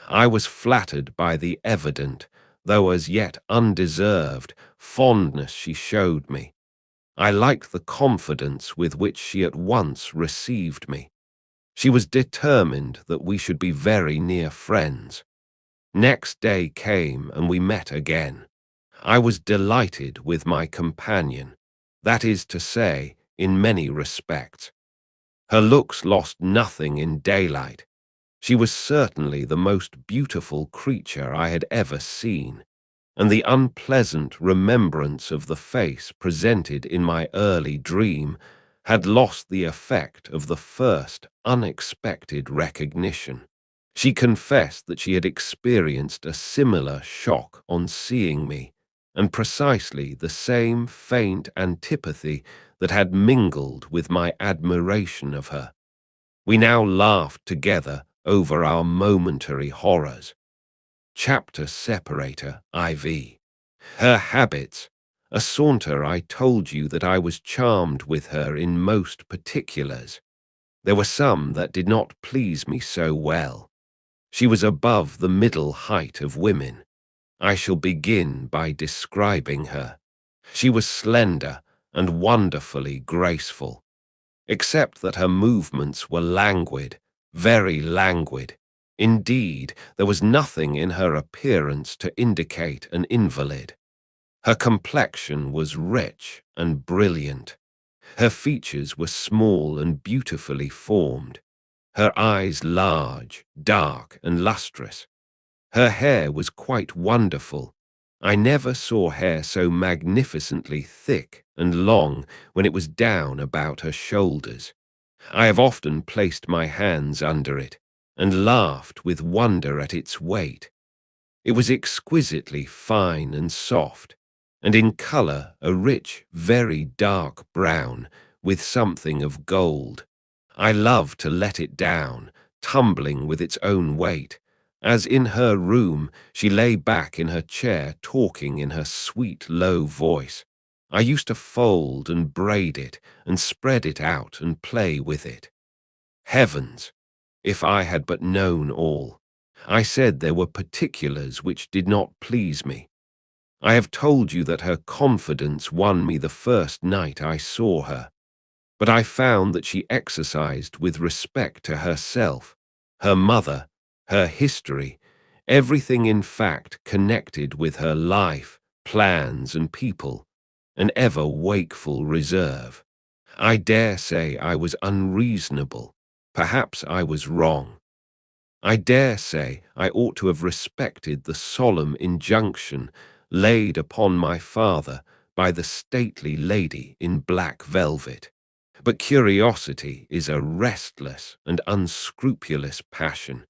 I was flattered by the evident, though as yet undeserved, fondness she showed me. I liked the confidence with which she at once received me. She was determined that we should be very near friends. Next day came and we met again. I was delighted with my companion, that is to say, in many respects. Her looks lost nothing in daylight. She was certainly the most beautiful creature I had ever seen, and the unpleasant remembrance of the face presented in my early dream had lost the effect of the first unexpected recognition. She confessed that she had experienced a similar shock on seeing me, and precisely the same faint antipathy that had mingled with my admiration of her. We now laughed together over our momentary horrors. Chapter separator, IV. Her habits. A saunter. I told you that I was charmed with her in most particulars. There were some that did not please me so well. She was above the middle height of women. I shall begin by describing her. She was slender and wonderfully graceful, except that her movements were languid, very languid. Indeed, there was nothing in her appearance to indicate an invalid. Her complexion was rich and brilliant. Her features were small and beautifully formed. Her eyes large, dark, and lustrous. Her hair was quite wonderful. I never saw hair so magnificently thick and long when it was down about her shoulders. I have often placed my hands under it and laughed with wonder at its weight. It was exquisitely fine and soft, and in colour a rich, very dark brown with something of gold. I loved to let it down, tumbling with its own weight, as in her room she lay back in her chair talking in her sweet low voice. I used to fold and braid it and spread it out and play with it. Heavens! If I had but known all! I said there were particulars which did not please me. I have told you that her confidence won me the first night I saw her, but I found that she exercised with respect to herself, her mother, her history, everything in fact connected with her life, plans and people, an ever wakeful reserve. I dare say I was unreasonable. Perhaps I was wrong. I dare say I ought to have respected the solemn injunction laid upon my father by the stately lady in black velvet. But curiosity is a restless and unscrupulous passion,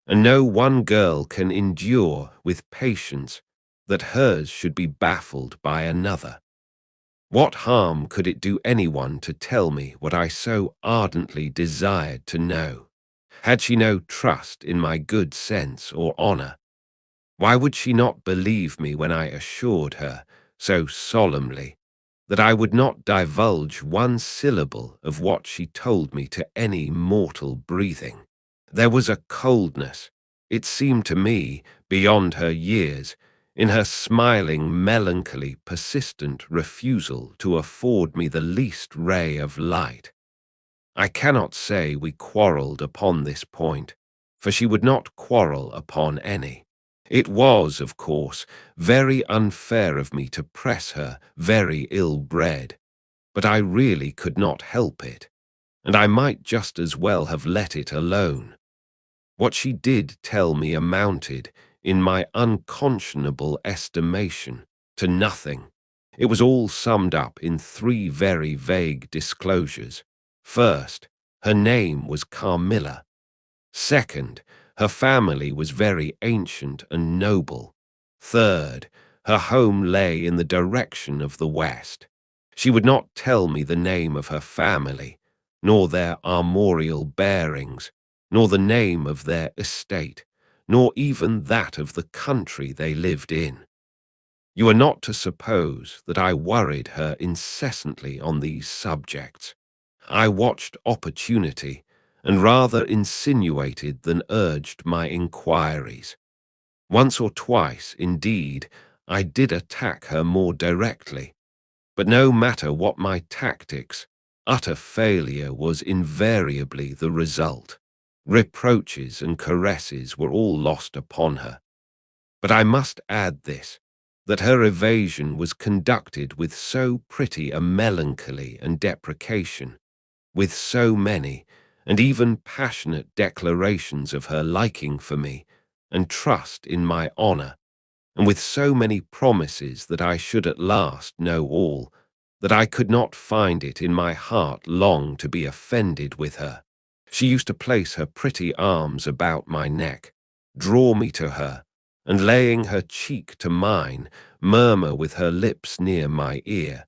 and no one girl can endure with patience that hers should be baffled by another. What harm could it do anyone to tell me what I so ardently desired to know? Had she no trust in my good sense or honour? Why would she not believe me when I assured her, so solemnly, that I would not divulge one syllable of what she told me to any mortal breathing? There was a coldness, it seemed to me, beyond her years, in her smiling, melancholy, persistent refusal to afford me the least ray of light. I cannot say we quarrelled upon this point, for she would not quarrel upon any. It was, of course, very unfair of me to press her, very ill-bred, but I really could not help it, and I might just as well have let it alone. What she did tell me amounted, in my unconscionable estimation, to nothing. It was all summed up in three very vague disclosures. First, her name was Carmilla. Second, her family was very ancient and noble. Third, her home lay in the direction of the west. She would not tell me the name of her family, nor their armorial bearings, nor the name of their estate, nor even that of the country they lived in. You are not to suppose that I worried her incessantly on these subjects. I watched opportunity, and rather insinuated than urged my inquiries. Once or twice, indeed, I did attack her more directly, but no matter what my tactics, utter failure was invariably the result. Reproaches and caresses were all lost upon her. But I must add this, that her evasion was conducted with so pretty a melancholy and deprecation, with so many, and even passionate declarations of her liking for me, and trust in my honour, and with so many promises that I should at last know all, that I could not find it in my heart long to be offended with her. She used to place her pretty arms about my neck, draw me to her, and laying her cheek to mine, murmur with her lips near my ear,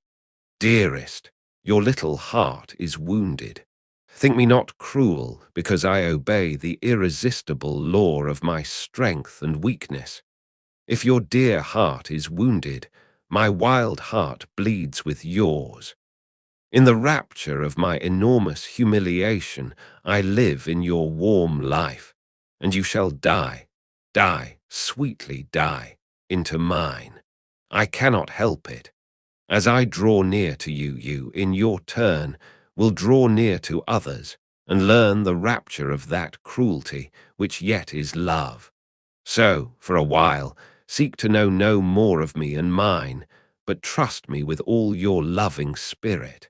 "Dearest, your little heart is wounded. Think me not cruel because I obey the irresistible law of my strength and weakness. If your dear heart is wounded, my wild heart bleeds with yours. In the rapture of my enormous humiliation, I live in your warm life, and you shall die, sweetly die, into mine. I cannot help it. As I draw near to you, you, in your turn, will draw near to others, and learn the rapture of that cruelty which yet is love. So, for a while, seek to know no more of me and mine, but trust me with all your loving spirit."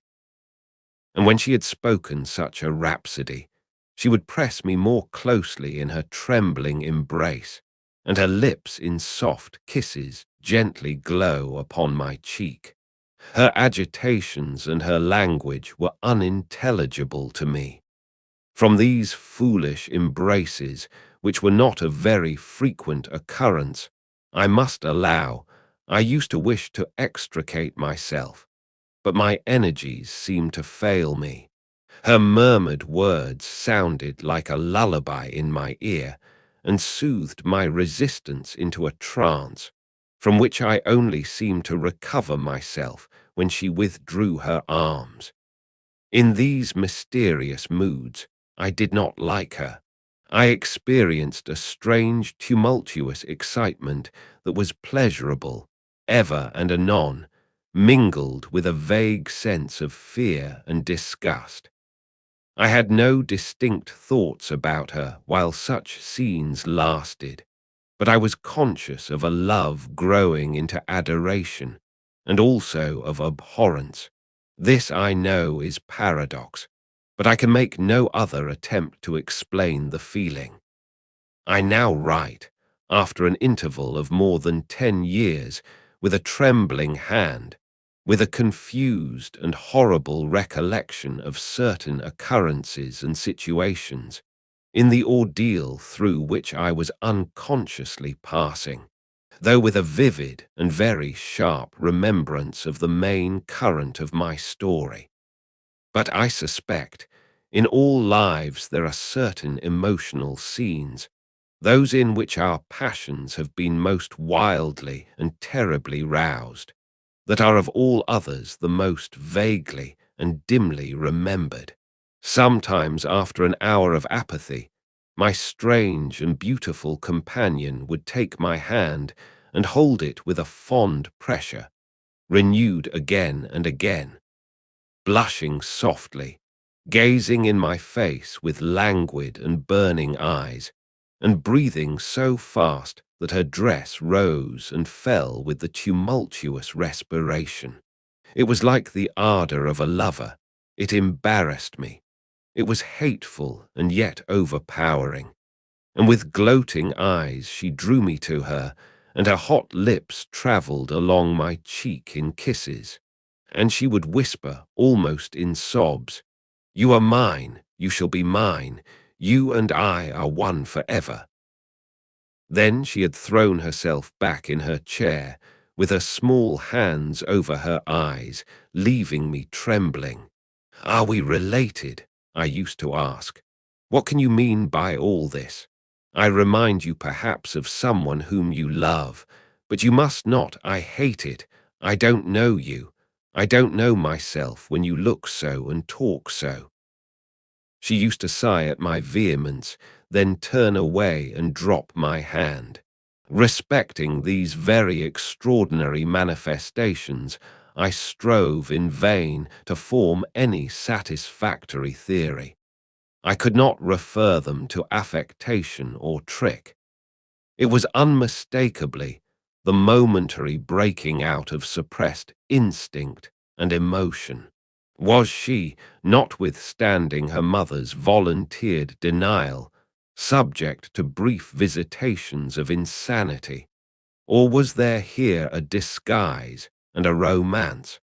And when she had spoken such a rhapsody, she would press me more closely in her trembling embrace, and her lips in soft kisses gently glow upon my cheek. Her agitations and her language were unintelligible to me. From these foolish embraces, which were not of very frequent occurrence, I must allow, I used to wish to extricate myself, but my energies seemed to fail me. Her murmured words sounded like a lullaby in my ear, and soothed my resistance into a trance, from which I only seemed to recover myself when she withdrew her arms. In these mysterious moods, I did not like her. I experienced a strange, tumultuous excitement that was pleasurable, ever and anon, mingled with a vague sense of fear and disgust. I had no distinct thoughts about her while such scenes lasted, but I was conscious of a love growing into adoration, and also of abhorrence. This I know is paradox, but I can make no other attempt to explain the feeling. I now write, after an interval of more than 10 years, with a trembling hand, with a confused and horrible recollection of certain occurrences and situations, in the ordeal through which I was unconsciously passing, though with a vivid and very sharp remembrance of the main current of my story. But I suspect, in all lives there are certain emotional scenes, those in which our passions have been most wildly and terribly roused, that are of all others the most vaguely and dimly remembered. Sometimes after an hour of apathy, my strange and beautiful companion would take my hand and hold it with a fond pressure, renewed again and again, blushing softly, gazing in my face with languid and burning eyes, and breathing so fast that her dress rose and fell with the tumultuous respiration. It was like the ardor of a lover. It embarrassed me. It was hateful and yet overpowering. And with gloating eyes she drew me to her, and her hot lips travelled along my cheek in kisses. And she would whisper, almost in sobs, "You are mine, you shall be mine, you and I are one forever." Then she had thrown herself back in her chair, with her small hands over her eyes, leaving me trembling. "Are we related?" I used to ask. "What can you mean by all this? I remind you perhaps of someone whom you love, but you must not. I hate it. I don't know you. I don't know myself when you look so and talk so." She used to sigh at my vehemence, then turn away and drop my hand. Respecting these very extraordinary manifestations, I strove in vain to form any satisfactory theory. I could not refer them to affectation or trick. It was unmistakably the momentary breaking out of suppressed instinct and emotion. Was she, notwithstanding her mother's volunteered denial, subject to brief visitations of insanity, or was there here a disguise and a romance?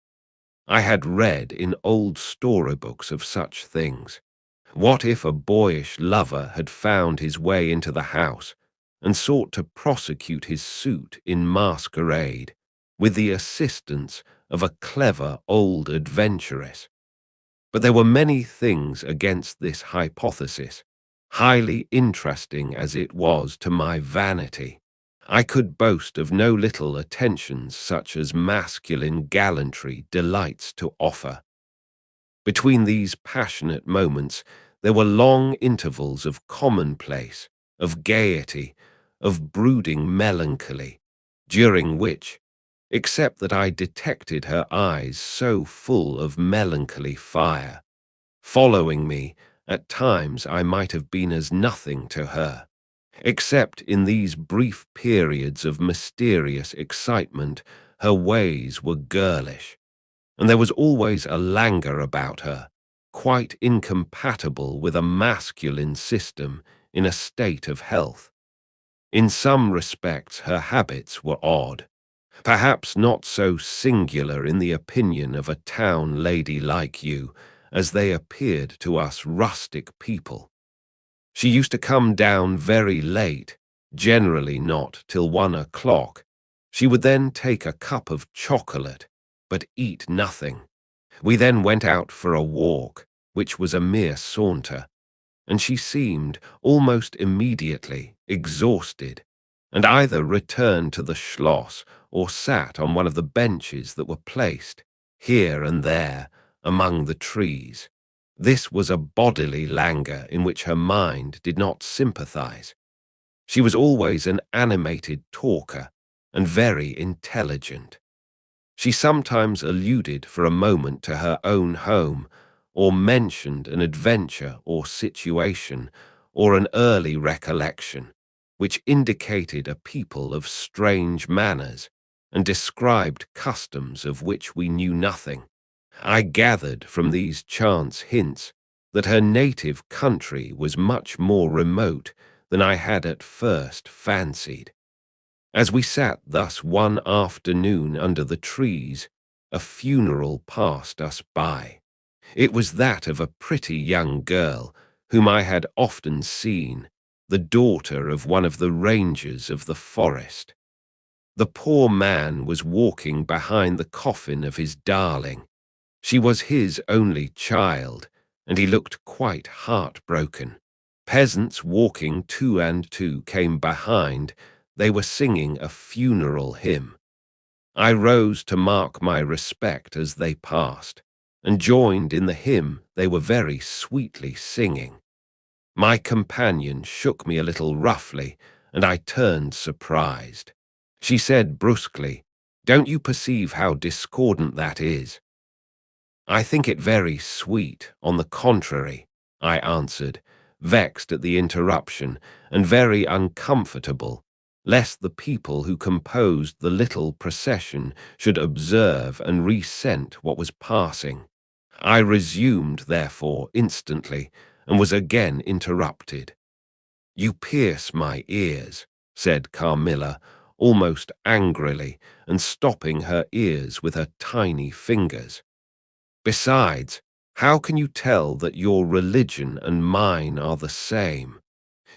I had read in old storybooks of such things. What if a boyish lover had found his way into the house and sought to prosecute his suit in masquerade, with the assistance of a clever old adventuress? But there were many things against this hypothesis, highly interesting as it was to my vanity. I could boast of no little attentions such as masculine gallantry delights to offer. Between these passionate moments, there were long intervals of commonplace, of gaiety, of brooding melancholy, during which, except that I detected her eyes so full of melancholy fire, following me At times I might have been as nothing to her, except in these brief periods of mysterious excitement her ways were girlish, and there was always a languor about her, quite incompatible with a masculine system in a state of health. In some respects her habits were odd, perhaps not so singular in the opinion of a town lady like you as they appeared to us rustic people. She used to come down very late, generally not till 1 o'clock. She would then take a cup of chocolate, but eat nothing. We then went out for a walk, which was a mere saunter, and she seemed, almost immediately, exhausted, and either returned to the Schloss or sat on one of the benches that were placed, here and there, among the trees. This was a bodily languor in which her mind did not sympathize. She was always an animated talker, and very intelligent. She sometimes alluded for a moment to her own home, or mentioned an adventure or situation, or an early recollection, which indicated a people of strange manners, and described customs of which we knew nothing. I gathered from these chance hints that her native country was much more remote than I had at first fancied. As we sat thus one afternoon under the trees, a funeral passed us by. It was that of a pretty young girl whom I had often seen, the daughter of one of the rangers of the forest. The poor man was walking behind the coffin of his darling. She was his only child, and he looked quite heartbroken. Peasants walking two and two came behind. They were singing a funeral hymn. I rose to mark my respect as they passed, and joined in the hymn they were very sweetly singing. My companion shook me a little roughly, and I turned surprised. She said brusquely, "Don't you perceive how discordant that is?" "I think it very sweet, on the contrary," I answered, vexed at the interruption, and very uncomfortable, lest the people who composed the little procession should observe and resent what was passing. I resumed, therefore, instantly, and was again interrupted. "You pierce my ears," said Carmilla, almost angrily, and stopping her ears with her tiny fingers. "Besides, how can you tell that your religion and mine are the same?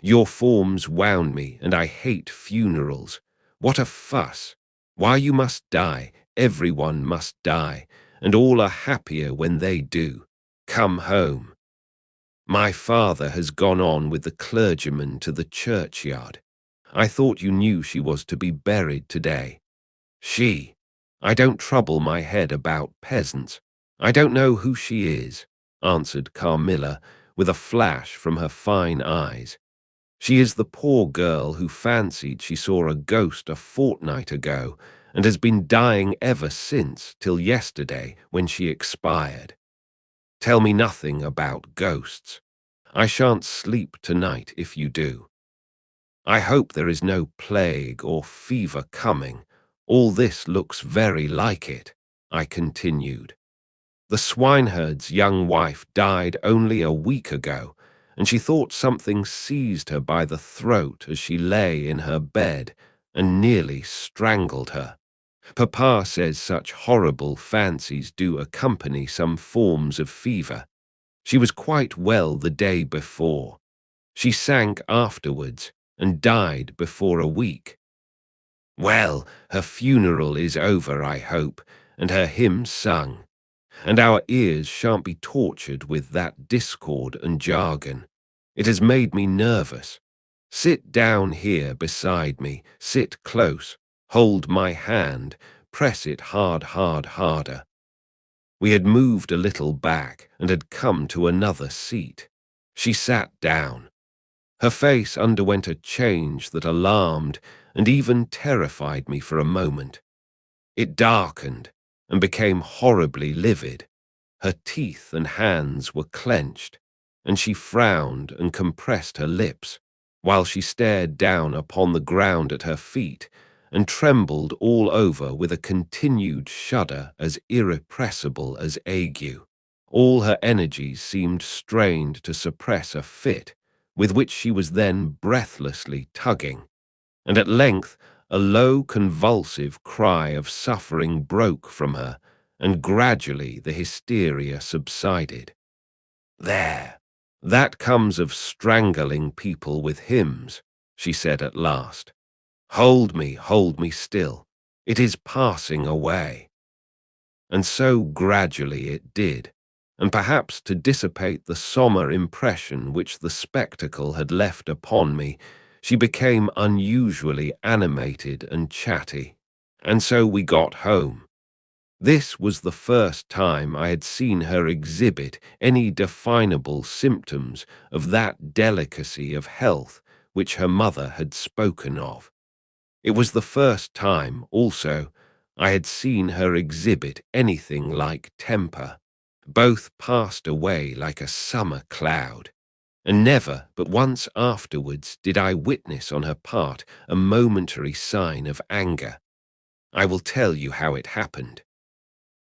Your forms wound me, and I hate funerals. What a fuss! Why, you must die, everyone must die, and all are happier when they do. Come home." "My father has gone on with the clergyman to the churchyard. I thought you knew she was to be buried today." "She? I don't trouble my head about peasants. I don't know who she is," answered Carmilla, with a flash from her fine eyes. "She is the poor girl who fancied she saw a ghost a fortnight ago, and has been dying ever since till yesterday when she expired. Tell me nothing about ghosts. I shan't sleep tonight if you do. I hope there is no plague or fever coming. All this looks very like it," I continued. "The swineherd's young wife died only a week ago, and she thought something seized her by the throat as she lay in her bed and nearly strangled her. Papa says such horrible fancies do accompany some forms of fever. She was quite well the day before. She sank afterwards and died before a week. Well, her funeral is over, I hope, and her hymn sung, and our ears shan't be tortured with that discord and jargon. It has made me nervous. Sit down here beside me, sit close, hold my hand, press it harder. We had moved a little back and had come to another seat. She sat down. Her face underwent a change that alarmed and even terrified me for a moment. It darkened and became horribly livid. Her teeth and hands were clenched. and she frowned and compressed her lips, while she stared down upon the ground at her feet and trembled all over with a continued shudder as irrepressible as ague. All her energies seemed strained to suppress a fit, with which she was then breathlessly tugging, and at length a low convulsive cry of suffering broke from her, and gradually the hysteria subsided. "There, that comes of strangling people with hymns," she said at last. hold me still. It is passing away." And so gradually it did, and perhaps to dissipate the sombre impression which the spectacle had left upon me, she became unusually animated and chatty. And so we got home. This was the first time I had seen her exhibit any definable symptoms of that delicacy of health which her mother had spoken of. It was the first time, also, I had seen her exhibit anything like temper. Both passed away like a summer cloud, and never but once afterwards did I witness on her part a momentary sign of anger. I will tell you how it happened.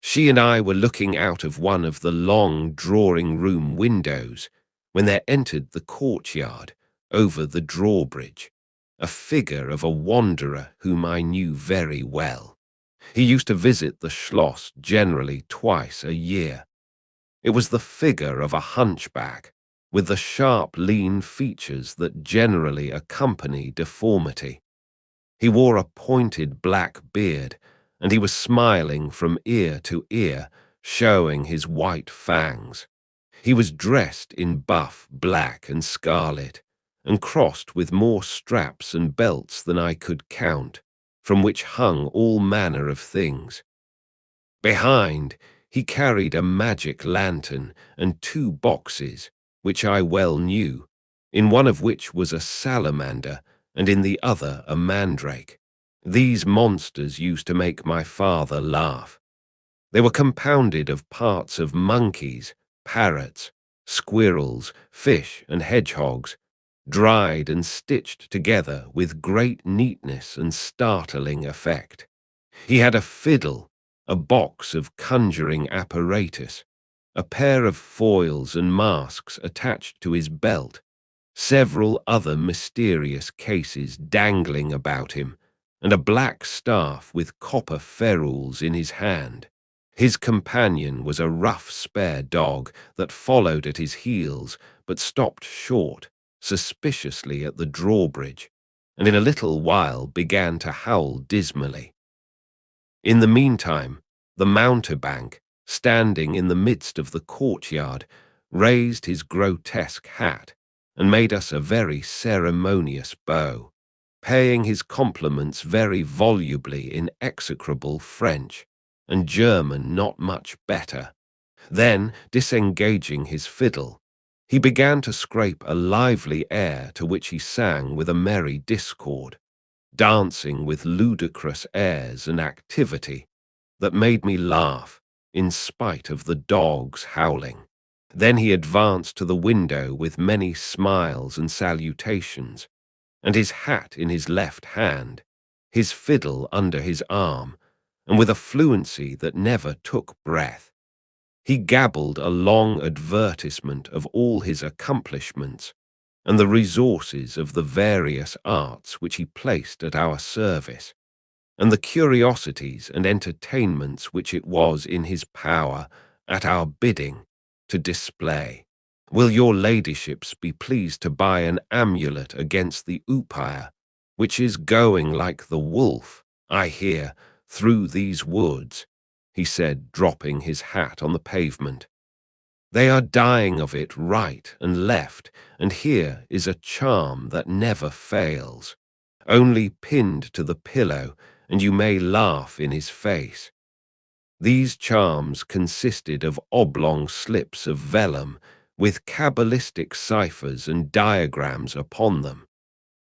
She and I were looking out of one of the long drawing-room windows when there entered the courtyard, over the drawbridge, a figure of a wanderer whom I knew very well. He used to visit the Schloss generally twice a year. It was the figure of a hunchback, with the sharp, lean features that generally accompany deformity. He wore a pointed black beard, and he was smiling from ear to ear, showing his white fangs. He was dressed in buff, black, and scarlet, and crossed with more straps and belts than I could count, from which hung all manner of things. Behind, he carried a magic lantern and 2 boxes, which I well knew, in one of which was a salamander, and in the other a mandrake. These monsters used to make my father laugh. They were compounded of parts of monkeys, parrots, squirrels, fish, and hedgehogs, dried and stitched together with great neatness and startling effect. He had a fiddle, a box of conjuring apparatus, a pair of foils and masks attached to his belt, several other mysterious cases dangling about him, and a black staff with copper ferrules in his hand. His companion was a rough spare dog that followed at his heels, but stopped short, suspiciously at the drawbridge, and in a little while began to howl dismally. In the meantime, the mountebank, standing in the midst of the courtyard, raised his grotesque hat and made us a very ceremonious bow, paying his compliments very volubly in execrable French, and German not much better. Then, disengaging his fiddle, he began to scrape a lively air to which he sang with a merry discord, dancing with ludicrous airs and activity that made me laugh in spite of the dogs howling. Then he advanced to the window with many smiles and salutations, and his hat in his left hand, his fiddle under his arm, and with a fluency that never took breath. He gabbled a long advertisement of all his accomplishments and the resources of the various arts which he placed at our service, and the curiosities and entertainments which it was in his power, at our bidding, to display. "Will your ladyships be pleased to buy an amulet against the upire, which is going like the wolf, I hear, through these woods?" he said, dropping his hat on the pavement. "They are dying of it right and left, and here is a charm that never fails, only pinned to the pillow, and you may laugh in his face." These charms consisted of oblong slips of vellum with cabalistic ciphers and diagrams upon them.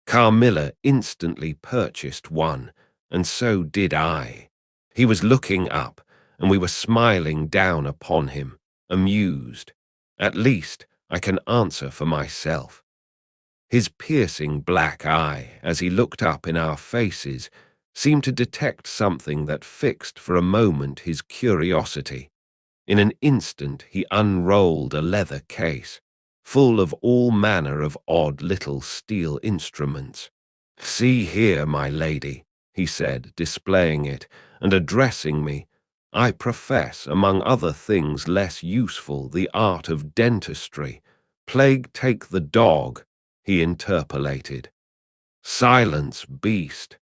Carmilla instantly purchased one, and so did I. He was looking up, and we were smiling down upon him, amused. At least, I can answer for myself." His piercing black eye, as he looked up in our faces, seemed to detect something that fixed for a moment his curiosity. In an instant he unrolled a leather case, full of all manner of odd little steel instruments. "See here, my lady," he said, displaying it, and addressing me. "I profess, among other things less useful, the art of dentistry. Plague take the dog," he interpolated. "Silence, beast.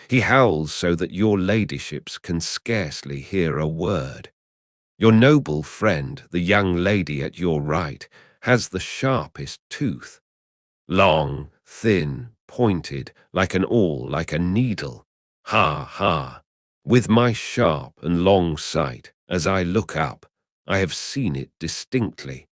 He howls so that your ladyships can scarcely hear a word. Your noble friend, the young lady at your right, has the sharpest tooth. Long, thin, pointed, like an awl, like a needle. Ha, ha. With my sharp and long sight, as I look up, I have seen it distinctly.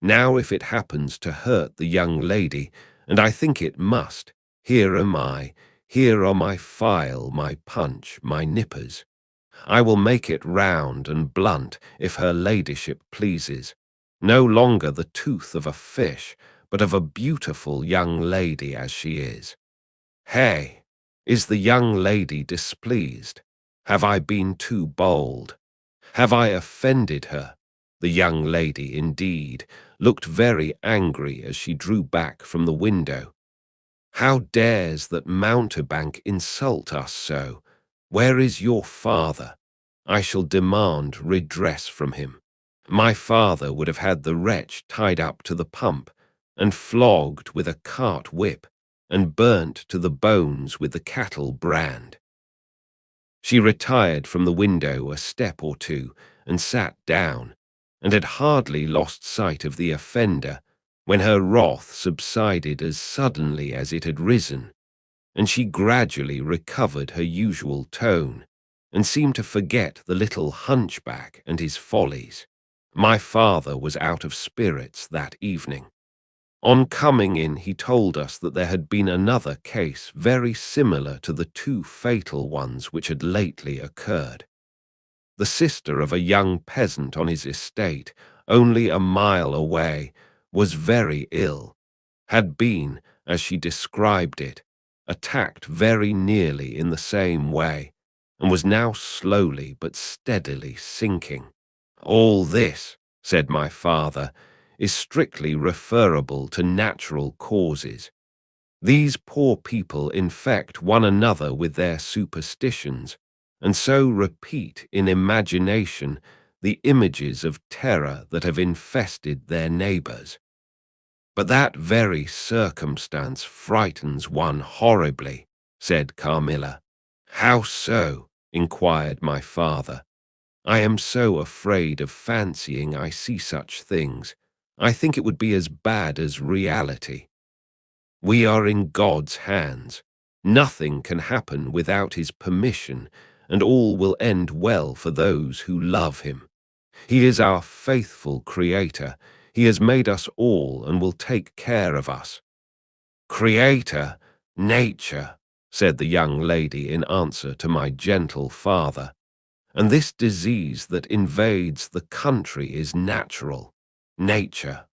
Now if it happens to hurt the young lady, and I think it must, here am I, here are my file, my punch, my nippers. I will make it round and blunt, if her ladyship pleases. No longer the tooth of a fish, but of a beautiful young lady as she is. Hey, is the young lady displeased? Have I been too bold? Have I offended her?" The young lady, indeed, looked very angry as she drew back from the window. "How dares that mountebank insult us so? Where is your father? I shall demand redress from him. My father would have had the wretch tied up to the pump, and flogged with a cart whip, and burnt to the bones with the cattle brand." She retired from the window a step or two, and sat down, and had hardly lost sight of the offender, when her wrath subsided as suddenly as it had risen, and she gradually recovered her usual tone, and seemed to forget the little hunchback and his follies. My father was out of spirits that evening. On coming in, he told us that there had been another case very similar to the two fatal ones which had lately occurred. The sister of a young peasant on his estate, only a mile away, was very ill, had been, as she described it, attacked very nearly in the same way, and was now slowly but steadily sinking. "All this," said my father, "is strictly referable to natural causes. These poor people infect one another with their superstitions, and so repeat in imagination the images of terror that have infested their neighbors. But that very circumstance frightens one horribly," said Carmilla. "How so?" inquired my father. "I am so afraid of fancying I see such things. I think it would be as bad as reality. We are in God's hands. Nothing can happen without his permission, and all will end well for those who love him. He is our faithful Creator. He has made us all and will take care of us." "Creator, nature," said the young lady in answer to my gentle father. "And this disease that invades the country is natural. Nature.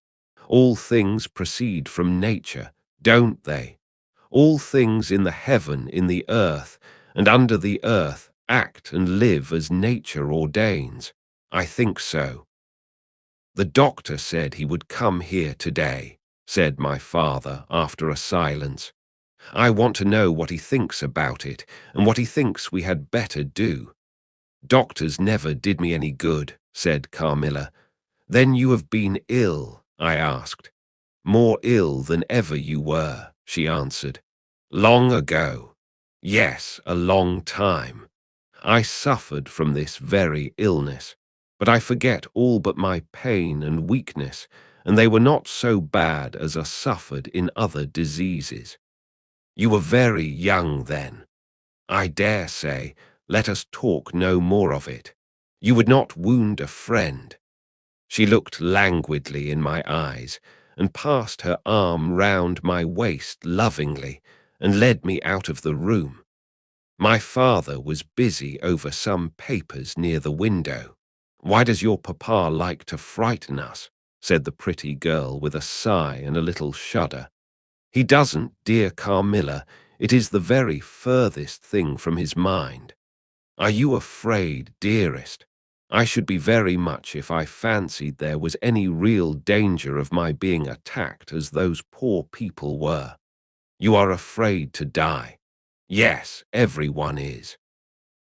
All things proceed from nature, don't they? All things in the heaven, in the earth, and under the earth act and live as nature ordains. I think so." "The doctor said he would come here today," said my father after a silence. "I want to know what he thinks about it, and what he thinks we had better do." "Doctors never did me any good," said Carmilla. "Then you have been ill?" I asked. "More ill than ever you were," she answered. "Long ago. Yes, a long time. I suffered from this very illness, but I forget all but my pain and weakness, and they were not so bad as are suffered in other diseases." "You were very young then." "I dare say. Let us talk no more of it. You would not wound a friend." She looked languidly in my eyes, and passed her arm round my waist lovingly, and led me out of the room. My father was busy over some papers near the window. "Why does your papa like to frighten us?" said the pretty girl with a sigh and a little shudder. He doesn't, dear Carmilla. It is the very furthest thing from his mind. Are you afraid, dearest? I should be very much if I fancied there was any real danger of my being attacked as those poor people were. You are afraid to die. Yes, everyone is.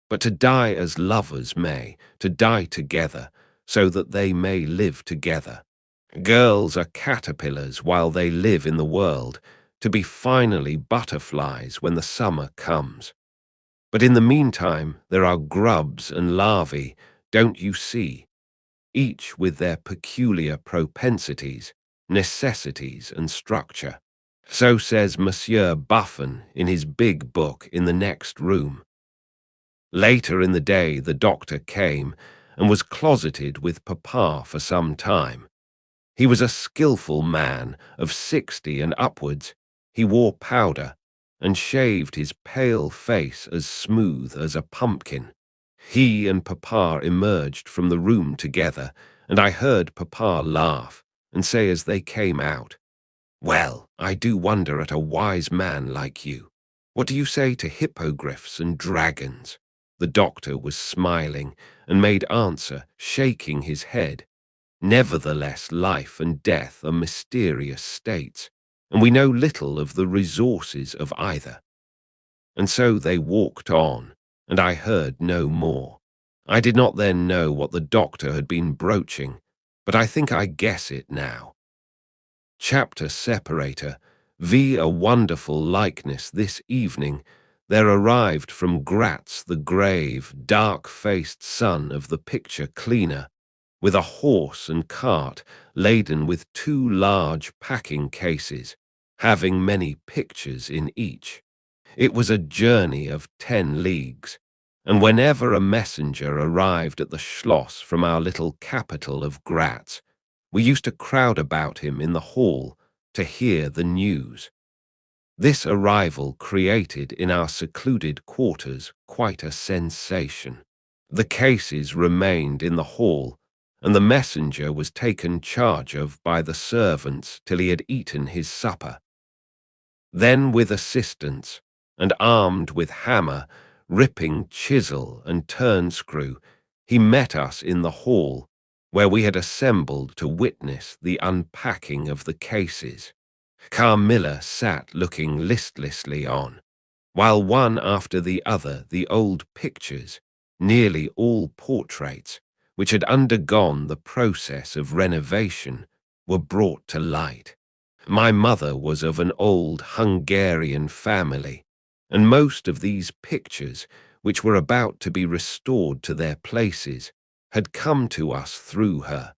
But to die as lovers may, to die together, so that they may live together. Girls are caterpillars while they live in the world, to be finally butterflies when the summer comes. But in the meantime there are grubs and larvae, don't you see? Each with their peculiar propensities, necessities and structure. So says Monsieur Buffon in his big book in the next room. Later in the day the doctor came and was closeted with Papa for some time. He was a skilful man of 60 and upwards. He wore powder and shaved his pale face as smooth as a pumpkin. He and Papa emerged from the room together, and I heard Papa laugh and say as they came out, "Well, I do wonder at a wise man like you. What do you say to hippogriffs and dragons?" The doctor was smiling and made answer, shaking his head. "Nevertheless, life and death are mysterious states, and we know little of the resources of either." And so they walked on, and I heard no more. I did not then know what the doctor had been broaching, but I think I guess it now. Chapter separator. A wonderful likeness this evening. There arrived from Gratz the grave, dark-faced son of the picture cleaner, with a horse and cart laden with 2 large packing cases, having many pictures in each. It was a journey of 10 leagues, and whenever a messenger arrived at the Schloss from our little capital of Gratz, we used to crowd about him in the hall to hear the news. This arrival created in our secluded quarters quite a sensation. The cases remained in the hall, and the messenger was taken charge of by the servants till he had eaten his supper. Then with assistants, and armed with hammer, ripping chisel and turnscrew, he met us in the hall, where we had assembled to witness the unpacking of the cases. Carmilla sat looking listlessly on, while one after the other the old pictures, nearly all portraits, which had undergone the process of renovation, were brought to light. My mother was of an old Hungarian family, and most of these pictures, which were about to be restored to their places, had come to us through her.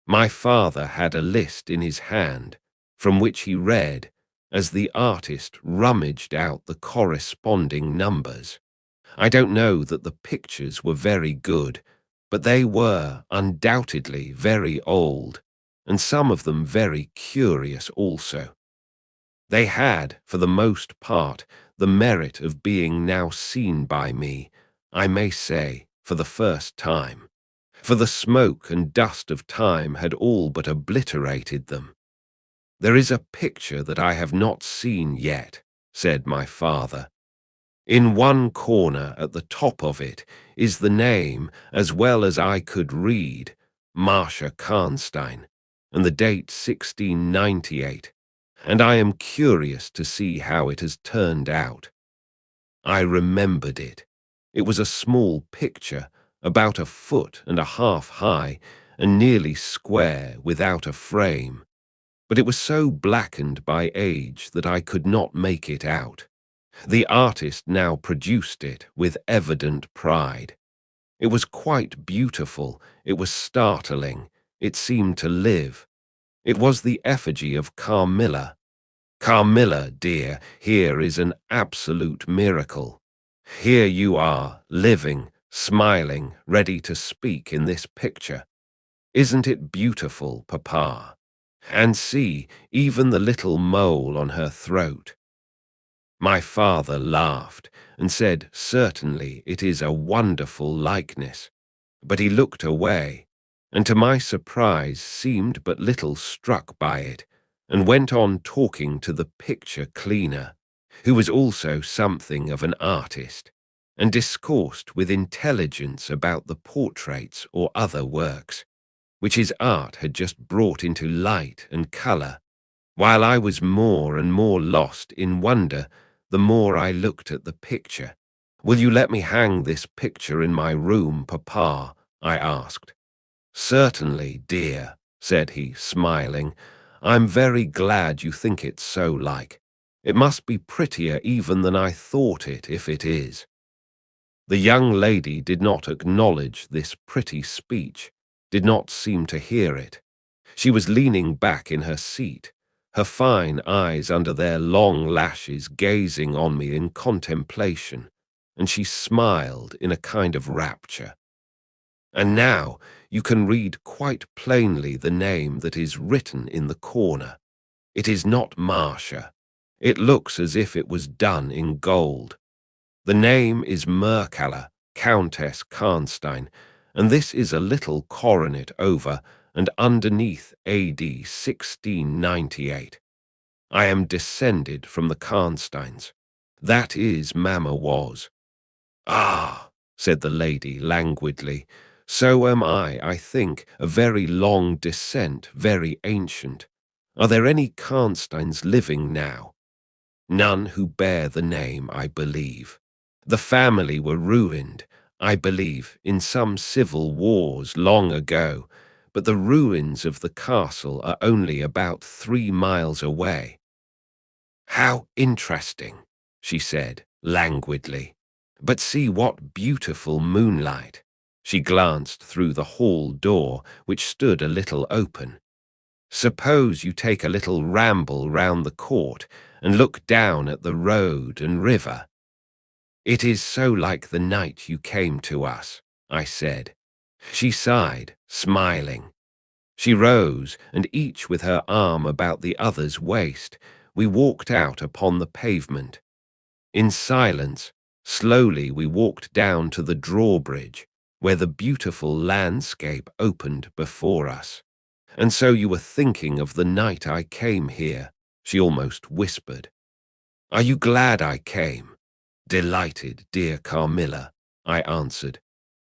My father had a list in his hand, from which he read, as the artist rummaged out the corresponding numbers. I don't know that the pictures were very good, but they were undoubtedly very old, and some of them very curious also. They had, for the most part, the merit of being now seen by me, I may say, for the first time, for the smoke and dust of time had all but obliterated them. "There is a picture that I have not seen yet," said my father. "In one corner at the top of it is the name, as well as I could read, Marcia Karnstein, and the date 1698, and I am curious to see how it has turned out." I remembered it. It was a small picture, about 1.5 feet high, and nearly square, without a frame, but it was so blackened by age that I could not make it out. The artist now produced it with evident pride. It was quite beautiful, it was startling, it seemed to live. It was the effigy of Carmilla. Carmilla, dear, here is an absolute miracle. Here you are, living, smiling, ready to speak in this picture. Isn't it beautiful, Papa? And see, even the little mole on her throat. My father laughed and said, "Certainly it is a wonderful likeness," but he looked away, and to my surprise seemed but little struck by it, and went on talking to the picture cleaner, who was also something of an artist, and discoursed with intelligence about the portraits or other works, which his art had just brought into light and colour, while I was more and more lost in wonder the more I looked at the picture. "Will you let me hang this picture in my room, Papa?" I asked. "Certainly, dear," said he, smiling. "I'm very glad you think it so like. It must be prettier even than I thought it, if it is." The young lady did not acknowledge this pretty speech, did not seem to hear it. She was leaning back in her seat, her fine eyes under their long lashes gazing on me in contemplation, and she smiled in a kind of rapture. "And now you can read quite plainly the name that is written in the corner. It is not Marcia. It looks as if it was done in gold. The name is Mircalla, Countess Karnstein, and this is a little coronet over and underneath AD 1698. I am descended from the Karnsteins. That is, Mamma was." "Ah," said the lady languidly, "so am I think, a very long descent, very ancient. Are there any Karnsteins living now?" "None who bear the name, I believe. The family were ruined, I believe, in some civil wars long ago, but the ruins of the castle are only about 3 miles away." "How interesting," she said languidly. "But see what beautiful moonlight." She glanced through the hall door, which stood a little open. "Suppose you take a little ramble round the court and look down at the road and river." "It is so like the night you came to us," I said. She sighed, smiling. She rose, and each with her arm about the other's waist, we walked out upon the pavement. In silence, slowly we walked down to the drawbridge, where the beautiful landscape opened before us. "And so you were thinking of the night I came here," she almost whispered. "Are you glad I came?" "Delighted, dear Carmilla," I answered.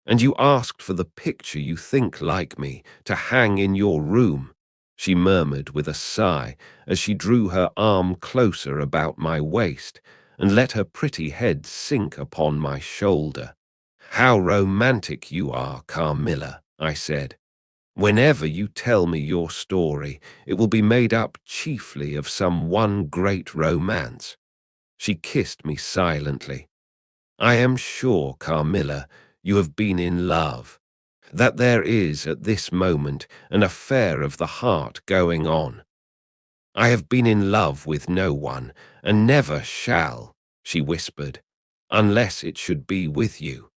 "And you asked for the picture you think like me to hang in your room," she murmured with a sigh as she drew her arm closer about my waist and let her pretty head sink upon my shoulder. "How romantic you are, Carmilla," I said. "Whenever you tell me your story, it will be made up chiefly of some one great romance." She kissed me silently. "I am sure, Carmilla, you have been in love, that there is at this moment an affair of the heart going on." "I have been in love with no one, and never shall," she whispered, "unless it should be with you."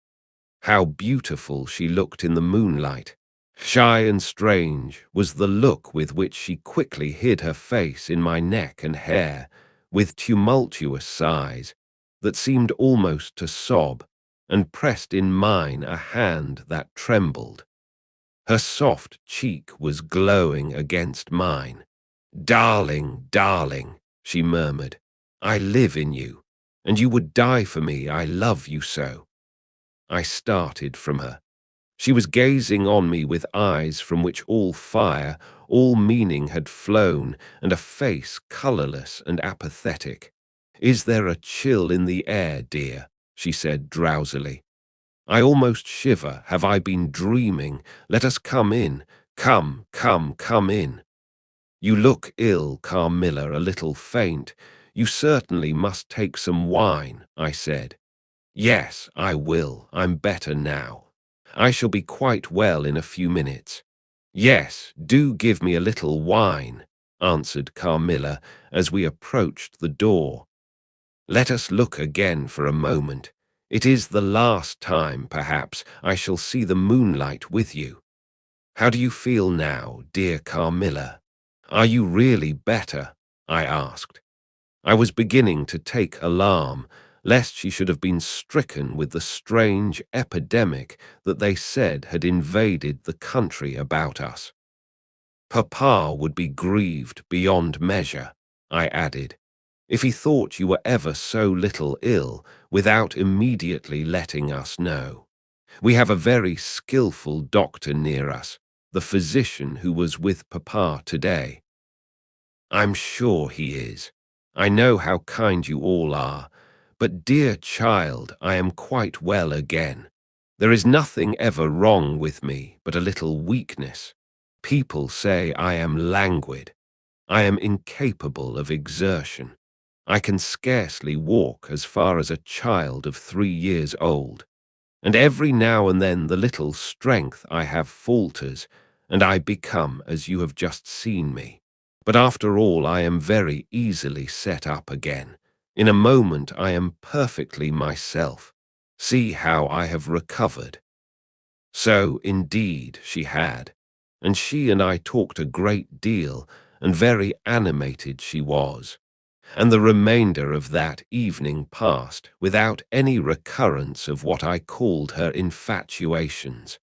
How beautiful she looked in the moonlight. Shy and strange was the look with which she quickly hid her face in my neck and hair, with tumultuous sighs that seemed almost to sob, and pressed in mine a hand that trembled. Her soft cheek was glowing against mine. "Darling, darling," she murmured, "I live in you, and you would die for me, I love you so." I started from her. She was gazing on me with eyes from which all fire, all meaning had flown, and a face colourless and apathetic. "Is there a chill in the air, dear?" she said drowsily. "I almost shiver. Have I been dreaming? Let us come in. Come, come, come in." "You look ill, Carmilla, a little faint. You certainly must take some wine," I said. "Yes, I will. I'm better now. I shall be quite well in a few minutes." "Yes, do give me a little wine," answered Carmilla as we approached the door. "Let us look again for a moment. It is the last time, perhaps, I shall see the moonlight with you. How do you feel now, dear Carmilla? Are you really better?" I asked. I was beginning to take alarm, lest she should have been stricken with the strange epidemic that they said had invaded the country about us. Papa would be grieved beyond measure, I added, if he thought you were ever so little ill without immediately letting us know. We have a very skillful doctor near us, the physician who was with Papa today. I'm sure he is. I know how kind you all are, but dear child, I am quite well again. There is nothing ever wrong with me but a little weakness. People say I am languid. I am incapable of exertion. I can scarcely walk as far as a child of 3 years old, and every now and then the little strength I have falters, and I become as you have just seen me. But after all, I am very easily set up again. In a moment I am perfectly myself. See how I have recovered. So, indeed, she had, and she and I talked a great deal, and very animated she was. And the remainder of that evening passed without any recurrence of what I called her infatuations.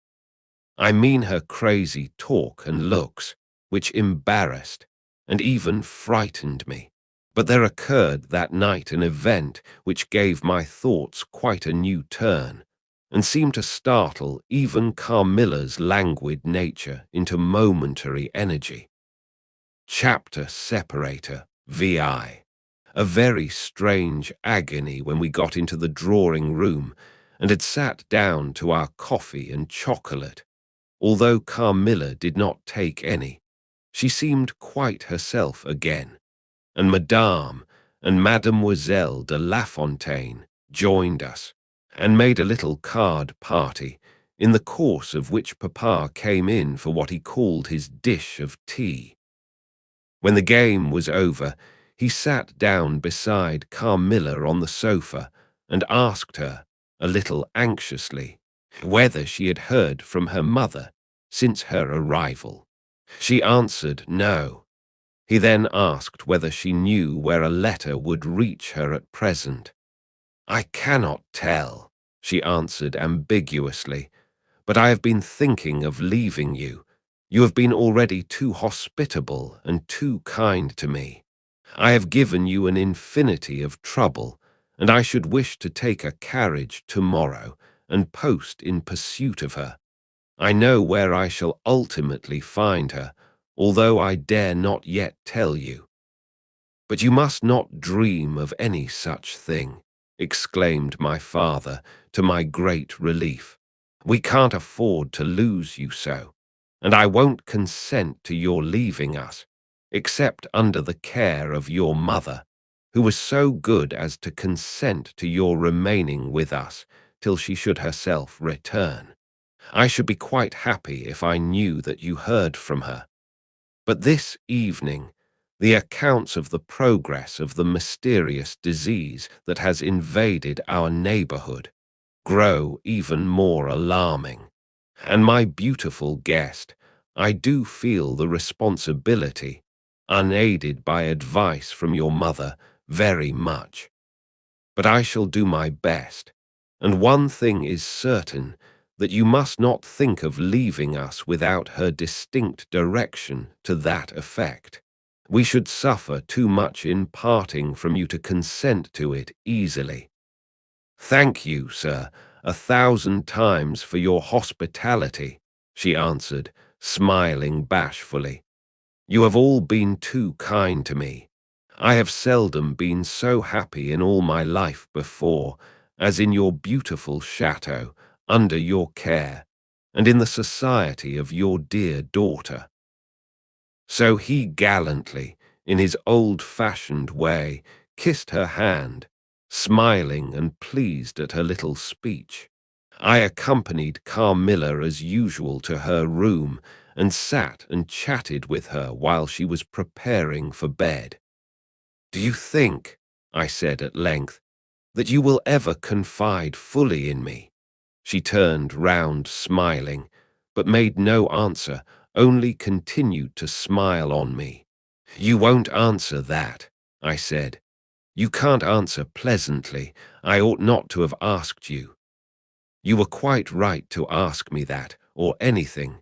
I mean her crazy talk and looks, which embarrassed and even frightened me. But there occurred that night an event which gave my thoughts quite a new turn, and seemed to startle even Carmilla's languid nature into momentary energy. Chapter separator, VI. A very strange agony when we got into the drawing-room and had sat down to our coffee and chocolate. Although Carmilla did not take any, she seemed quite herself again, and Madame and Mademoiselle de Lafontaine joined us, and made a little card party, in the course of which Papa came in for what he called his dish of tea. When the game was over, he sat down beside Carmilla on the sofa and asked her, a little anxiously, whether she had heard from her mother since her arrival. She answered no. He then asked whether she knew where a letter would reach her at present. I cannot tell, she answered ambiguously, but I have been thinking of leaving you. You have been already too hospitable and too kind to me. I have given you an infinity of trouble, and I should wish to take a carriage tomorrow and post in pursuit of her. I know where I shall ultimately find her, although I dare not yet tell you. But you must not dream of any such thing, exclaimed my father, to my great relief. We can't afford to lose you so, and I won't consent to your leaving us, except under the care of your mother, who was so good as to consent to your remaining with us till she should herself return. I should be quite happy if I knew that you heard from her. But this evening, the accounts of the progress of the mysterious disease that has invaded our neighborhood grow even more alarming. And my beautiful guest, I do feel the responsibility, unaided by advice from your mother, very much. But I shall do my best, and one thing is certain, that you must not think of leaving us without her distinct direction to that effect. We should suffer too much in parting from you to consent to it easily. Thank you, sir, 1,000 times for your hospitality, she answered, smiling bashfully. You have all been too kind to me. I have seldom been so happy in all my life before, as in your beautiful chateau, under your care, and in the society of your dear daughter. So he gallantly, in his old-fashioned way, kissed her hand, smiling and pleased at her little speech. I accompanied Carmilla as usual to her room, and sat and chatted with her while she was preparing for bed. "Do you think," I said at length, "that you will ever confide fully in me?" She turned round smiling, but made no answer, only continued to smile on me. "You won't answer that," I said. You can't answer pleasantly. I ought not to have asked you. You were quite right to ask me that, or anything.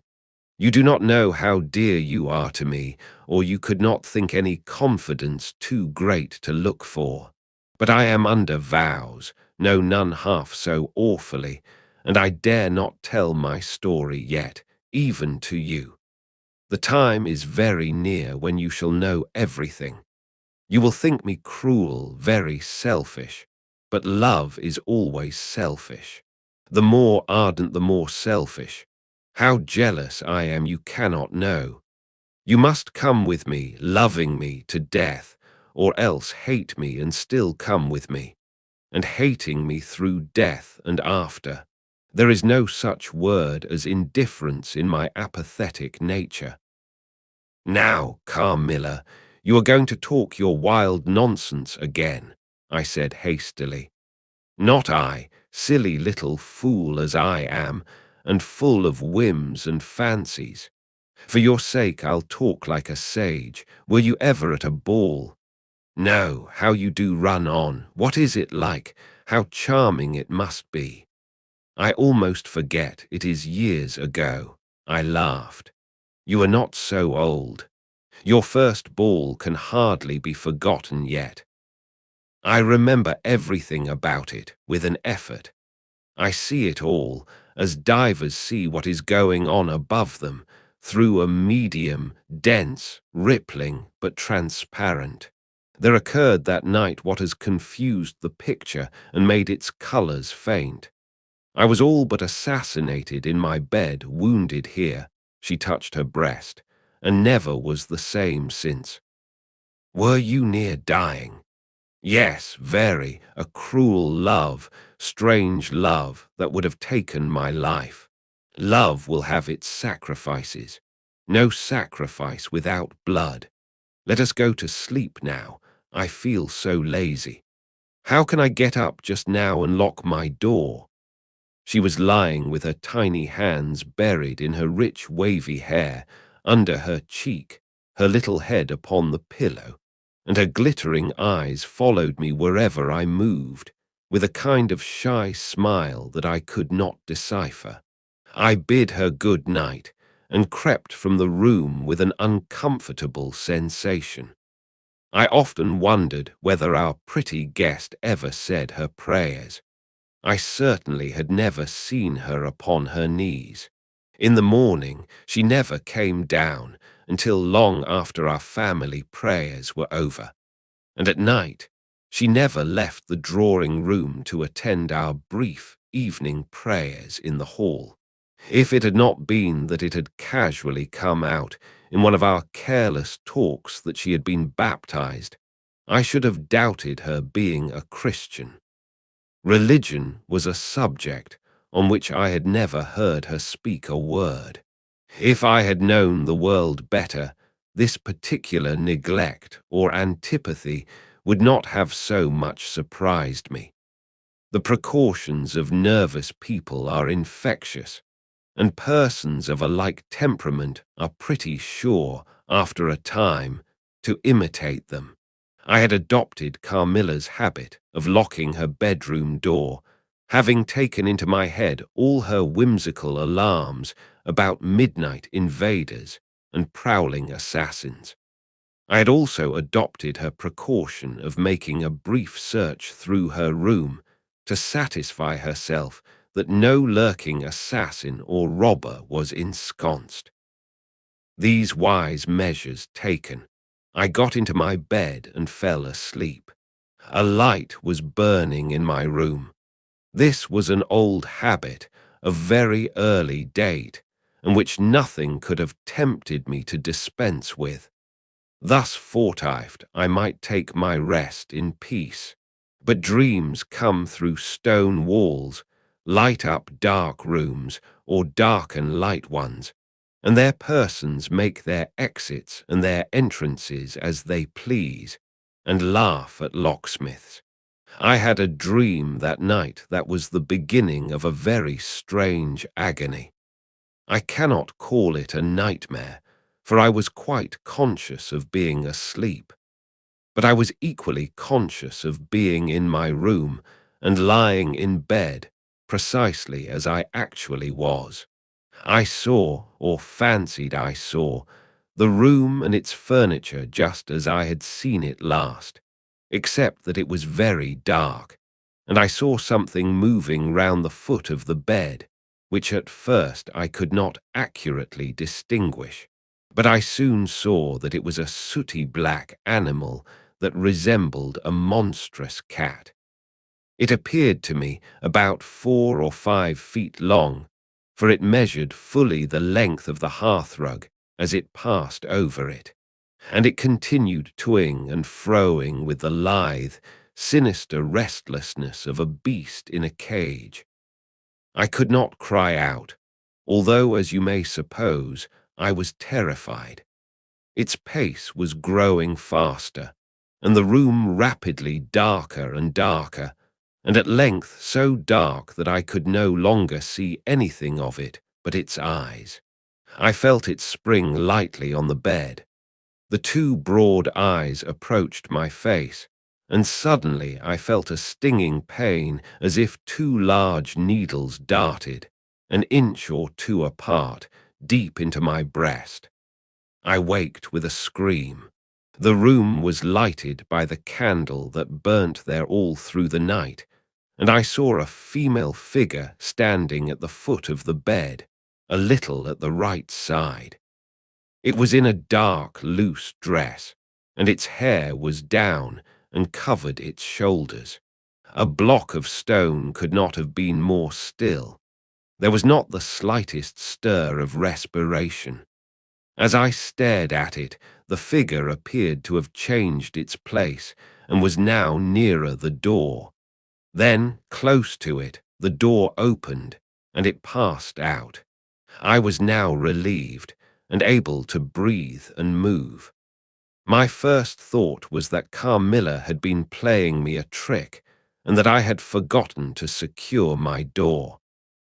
You do not know how dear you are to me, or you could not think any confidence too great to look for. But I am under vows, no, none half so awfully, and I dare not tell my story yet, even to you. The time is very near when you shall know everything. You will think me cruel, very selfish, but love is always selfish. The more ardent, the more selfish. How jealous I am you cannot know. You must come with me, loving me to death, or else hate me and still come with me, and hating me through death and after. There is no such word as indifference in my apathetic nature. Now, Carmilla, you are going to talk your wild nonsense again, I said hastily. Not I, silly little fool as I am, and full of whims and fancies. For your sake I'll talk like a sage. Were you ever at a ball? No, how you do run on. What is it like? How charming it must be. I almost forget it is years ago. I laughed. You are not so old. Your first ball can hardly be forgotten yet. I remember everything about it with an effort. I see it all, as divers see what is going on above them, through a medium, dense, rippling, but transparent. There occurred that night what has confused the picture and made its colours faint. I was all but assassinated in my bed, wounded here. She touched her breast, and never was the same since. Were you near dying? Yes, very, a cruel love, strange love that would have taken my life. Love will have its sacrifices. No sacrifice without blood. Let us go to sleep now. I feel so lazy. How can I get up just now and lock my door? She was lying with her tiny hands buried in her rich wavy hair, under her cheek, her little head upon the pillow, and her glittering eyes followed me wherever I moved, with a kind of shy smile that I could not decipher. I bid her good night, and crept from the room with an uncomfortable sensation. I often wondered whether our pretty guest ever said her prayers. I certainly had never seen her upon her knees. In the morning she never came down until long after our family prayers were over, and at night she never left the drawing-room to attend our brief evening prayers in the hall. If it had not been that it had casually come out in one of our careless talks that she had been baptized, I should have doubted her being a Christian. Religion was a subject on which I had never heard her speak a word. If I had known the world better, this particular neglect or antipathy would not have so much surprised me. The precautions of nervous people are infectious, and persons of a like temperament are pretty sure, after a time, to imitate them. I had adopted Carmilla's habit of locking her bedroom door, having taken into my head all her whimsical alarms about midnight invaders and prowling assassins. I had also adopted her precaution of making a brief search through her room to satisfy herself that no lurking assassin or robber was ensconced. These wise measures taken, I got into my bed and fell asleep. A light was burning in my room. This was an old habit of very early date, and which nothing could have tempted me to dispense with. Thus fortified, I might take my rest in peace. But dreams come through stone walls, light up dark rooms, or darken light ones, and their persons make their exits and their entrances as they please, and laugh at locksmiths. I had a dream that night that was the beginning of a very strange agony. I cannot call it a nightmare, for I was quite conscious of being asleep. but I was equally conscious of being in my room and lying in bed precisely as I actually was. I saw, or fancied I saw, the room and its furniture just as I had seen it last, except that it was very dark, and I saw something moving round the foot of the bed, which at first I could not accurately distinguish. But I soon saw that it was a sooty black animal that resembled a monstrous cat. It appeared to me about 4 or 5 feet long, for it measured fully the length of the hearthrug as it passed over it, and it continued toing and froing with the lithe, sinister restlessness of a beast in a cage. I could not cry out, although, as you may suppose, I was terrified. Its pace was growing faster, and the room rapidly darker and darker, and at length so dark that I could no longer see anything of it but its eyes. I felt it spring lightly on the bed. The two broad eyes approached my face, and suddenly I felt a stinging pain as if two large needles darted, an inch or two apart, deep into my breast. I waked with a scream. The room was lighted by the candle that burnt there all through the night, and I saw a female figure standing at the foot of the bed, a little at the right side. It was in a dark, loose dress, and its hair was down and covered its shoulders. A block of stone could not have been more still. There was not the slightest stir of respiration. As I stared at it, the figure appeared to have changed its place and was now nearer the door. Then, close to it, the door opened, and it passed out. I was now relieved and able to breathe and move. My first thought was that Carmilla had been playing me a trick and that I had forgotten to secure my door.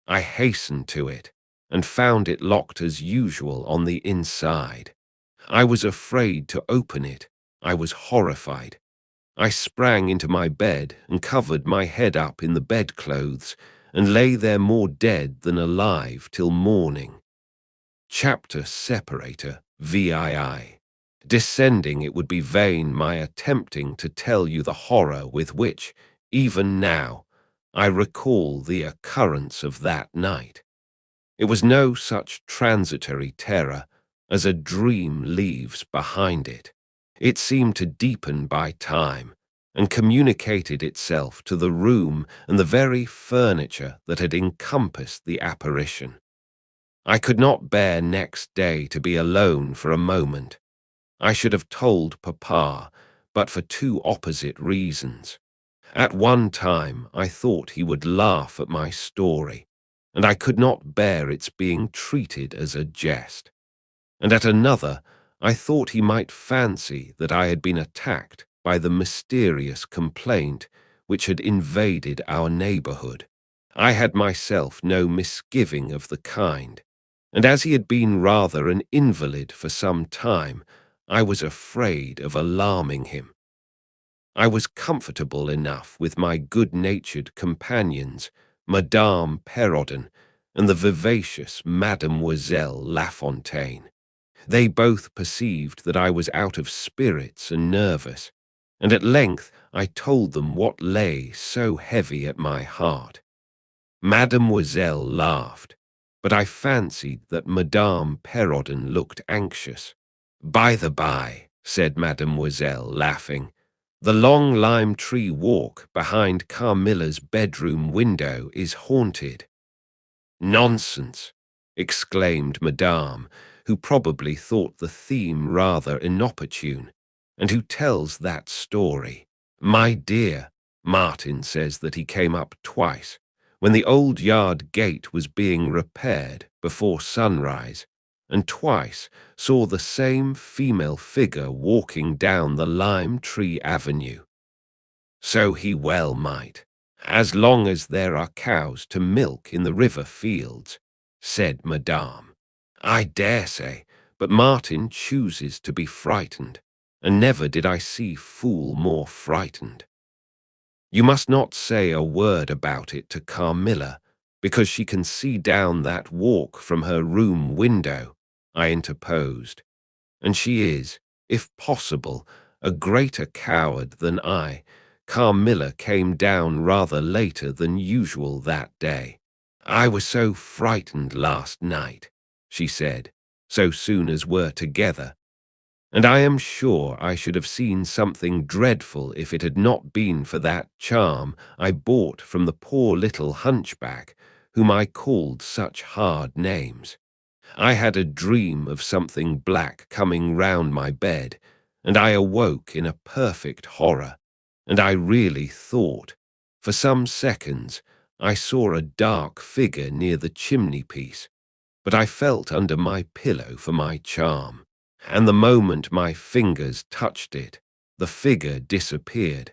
I hastened to it and found it locked as usual on the inside. I was afraid to open it. I was horrified. I sprang into my bed and covered my head up in the bedclothes and lay there more dead than alive till morning. Chapter separator, VII. Descending, it would be vain my attempting to tell you the horror with which, even now, I recall the occurrence of that night. It was no such transitory terror as a dream leaves behind it. It seemed to deepen by time, and communicated itself to the room and the very furniture that had encompassed the apparition. I could not bear next day to be alone for a moment. I should have told Papa, but for two opposite reasons. At one time I thought he would laugh at my story, and I could not bear its being treated as a jest. And at another, I thought he might fancy that I had been attacked by the mysterious complaint which had invaded our neighborhood. I had myself no misgiving of the kind, and as he had been rather an invalid for some time, I was afraid of alarming him. I was comfortable enough with my good-natured companions, Madame Perrodon and the vivacious Mademoiselle Lafontaine. They both perceived that I was out of spirits and nervous, and at length I told them what lay so heavy at my heart. Mademoiselle laughed, but I fancied that Madame Perrodon looked anxious. "By the by," said Mademoiselle, laughing, "the long lime tree walk behind Carmilla's bedroom window is haunted." "Nonsense!" exclaimed Madame, who probably thought the theme rather inopportune, and who tells that story. "My dear, Martin says that he came up twice, when the old yard gate was being repaired before sunrise, and twice saw the same female figure walking down the lime tree avenue." "So he well might, as long as there are cows to milk in the river fields," said Madame. "I dare say, but Martin chooses to be frightened. and never did I see fool more frightened. You must not say a word about it to Carmilla, because she can see down that walk from her room window, I interposed, and she is, if possible, a greater coward than I. Carmilla came down rather later than usual that day. I was so frightened last night, she said, so soon as we're together, and I am sure I should have seen something dreadful if it had not been for that charm I bought from the poor little hunchback, whom I called such hard names. I had a dream of something black coming round my bed, and I awoke in a perfect horror, and I really thought, for some seconds, I saw a dark figure near the chimney-piece, but I felt under my pillow for my charm, and the moment my fingers touched it, the figure disappeared,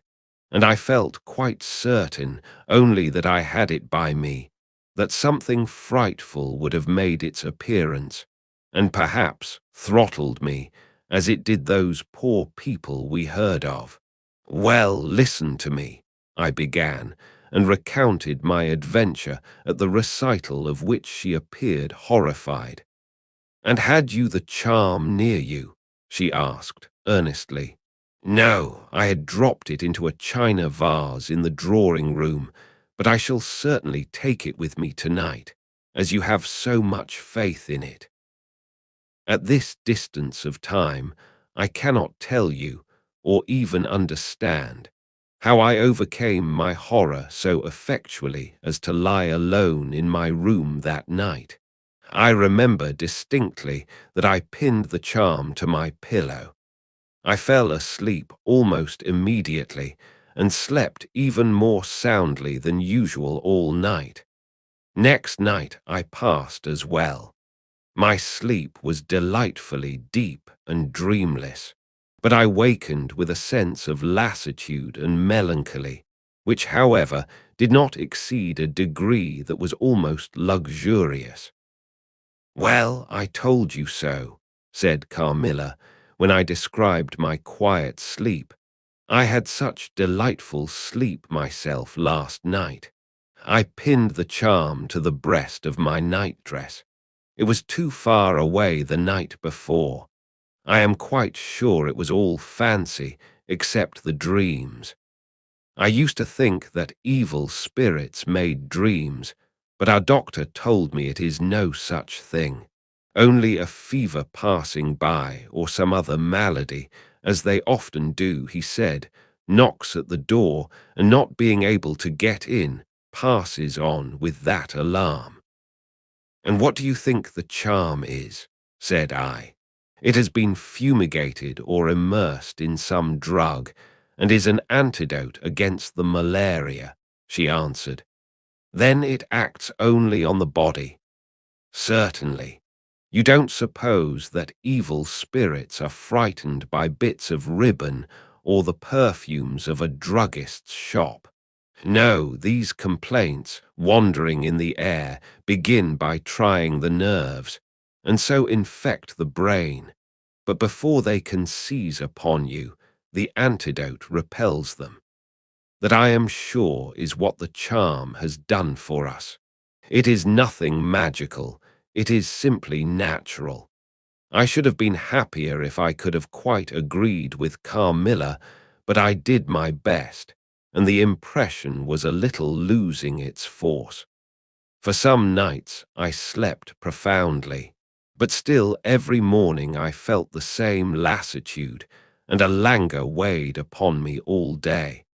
and I felt quite certain only that I had it by me, that something frightful would have made its appearance, and perhaps throttled me, as it did those poor people we heard of. Well, listen to me, I began, and recounted my adventure, at the recital of which she appeared horrified. And had you the charm near you? She asked, earnestly. No, I had dropped it into a china vase in the drawing-room, but I shall certainly take it with me tonight, as you have so much faith in it. At this distance of time, I cannot tell you, or even understand, how I overcame my horror so effectually as to lie alone in my room that night. I remember distinctly that I pinned the charm to my pillow. I fell asleep almost immediately, and slept even more soundly than usual all night. Next night I passed as well. My sleep was delightfully deep and dreamless, but I wakened with a sense of lassitude and melancholy, which, however, did not exceed a degree that was almost luxurious. Well, I told you so, said Carmilla, when I described my quiet sleep. I had such delightful sleep myself last night. I pinned the charm to the breast of my nightdress. It was too far away the night before. I am quite sure it was all fancy, except the dreams. I used to think that evil spirits made dreams, but our doctor told me it is no such thing. Only a fever passing by, or some other malady, as they often do, he said, knocks at the door, and not being able to get in, passes on with that alarm. And what do you think the charm is? Said I. It has been fumigated or immersed in some drug, and is an antidote against the malaria, she answered. Then it acts only on the body. Certainly. You don't suppose that evil spirits are frightened by bits of ribbon or the perfumes of a druggist's shop. No, these complaints, wandering in the air, begin by trying the nerves, and so infect the brain. But before they can seize upon you, the antidote repels them. That I am sure is what the charm has done for us. It is nothing magical, it is simply natural. I should have been happier if I could have quite agreed with Carmilla, but I did my best, and the impression was a little losing its force. For some nights I slept profoundly, but still every morning I felt the same lassitude, and a languor weighed upon me all day.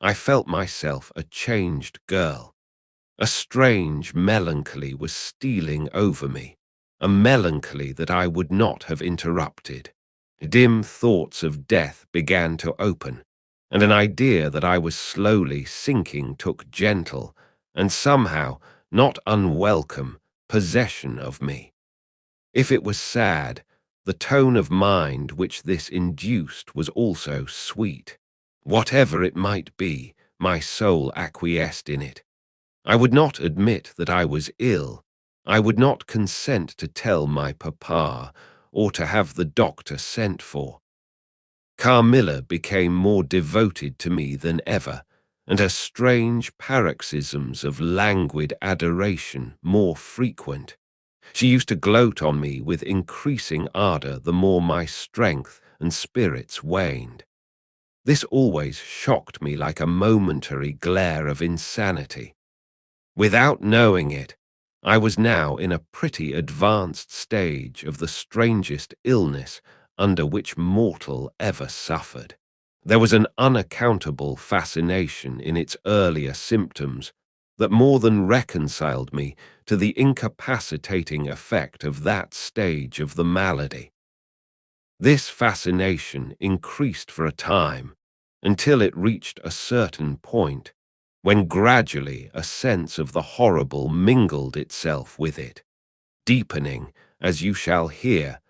I felt myself a changed girl. A strange melancholy was stealing over me, a melancholy that I would not have interrupted. Dim thoughts of death began to open, and an idea that I was slowly sinking took gentle, and somehow not unwelcome, possession of me. If it was sad, the tone of mind which this induced was also sweet. Whatever it might be, my soul acquiesced in it. I would not admit that I was ill. I would not consent to tell my papa, or to have the doctor sent for. Carmilla became more devoted to me than ever, and her strange paroxysms of languid adoration more frequent. She used to gloat on me with increasing ardor the more my strength and spirits waned. This always shocked me like a momentary glare of insanity. Without knowing it, I was now in a pretty advanced stage of the strangest illness under which mortal ever suffered. There was an unaccountable fascination in its earlier symptoms that more than reconciled me to the incapacitating effect of that stage of the malady. This fascination increased for a time until it reached a certain point when gradually a sense of the horrible mingled itself with it, deepening, as you shall hear,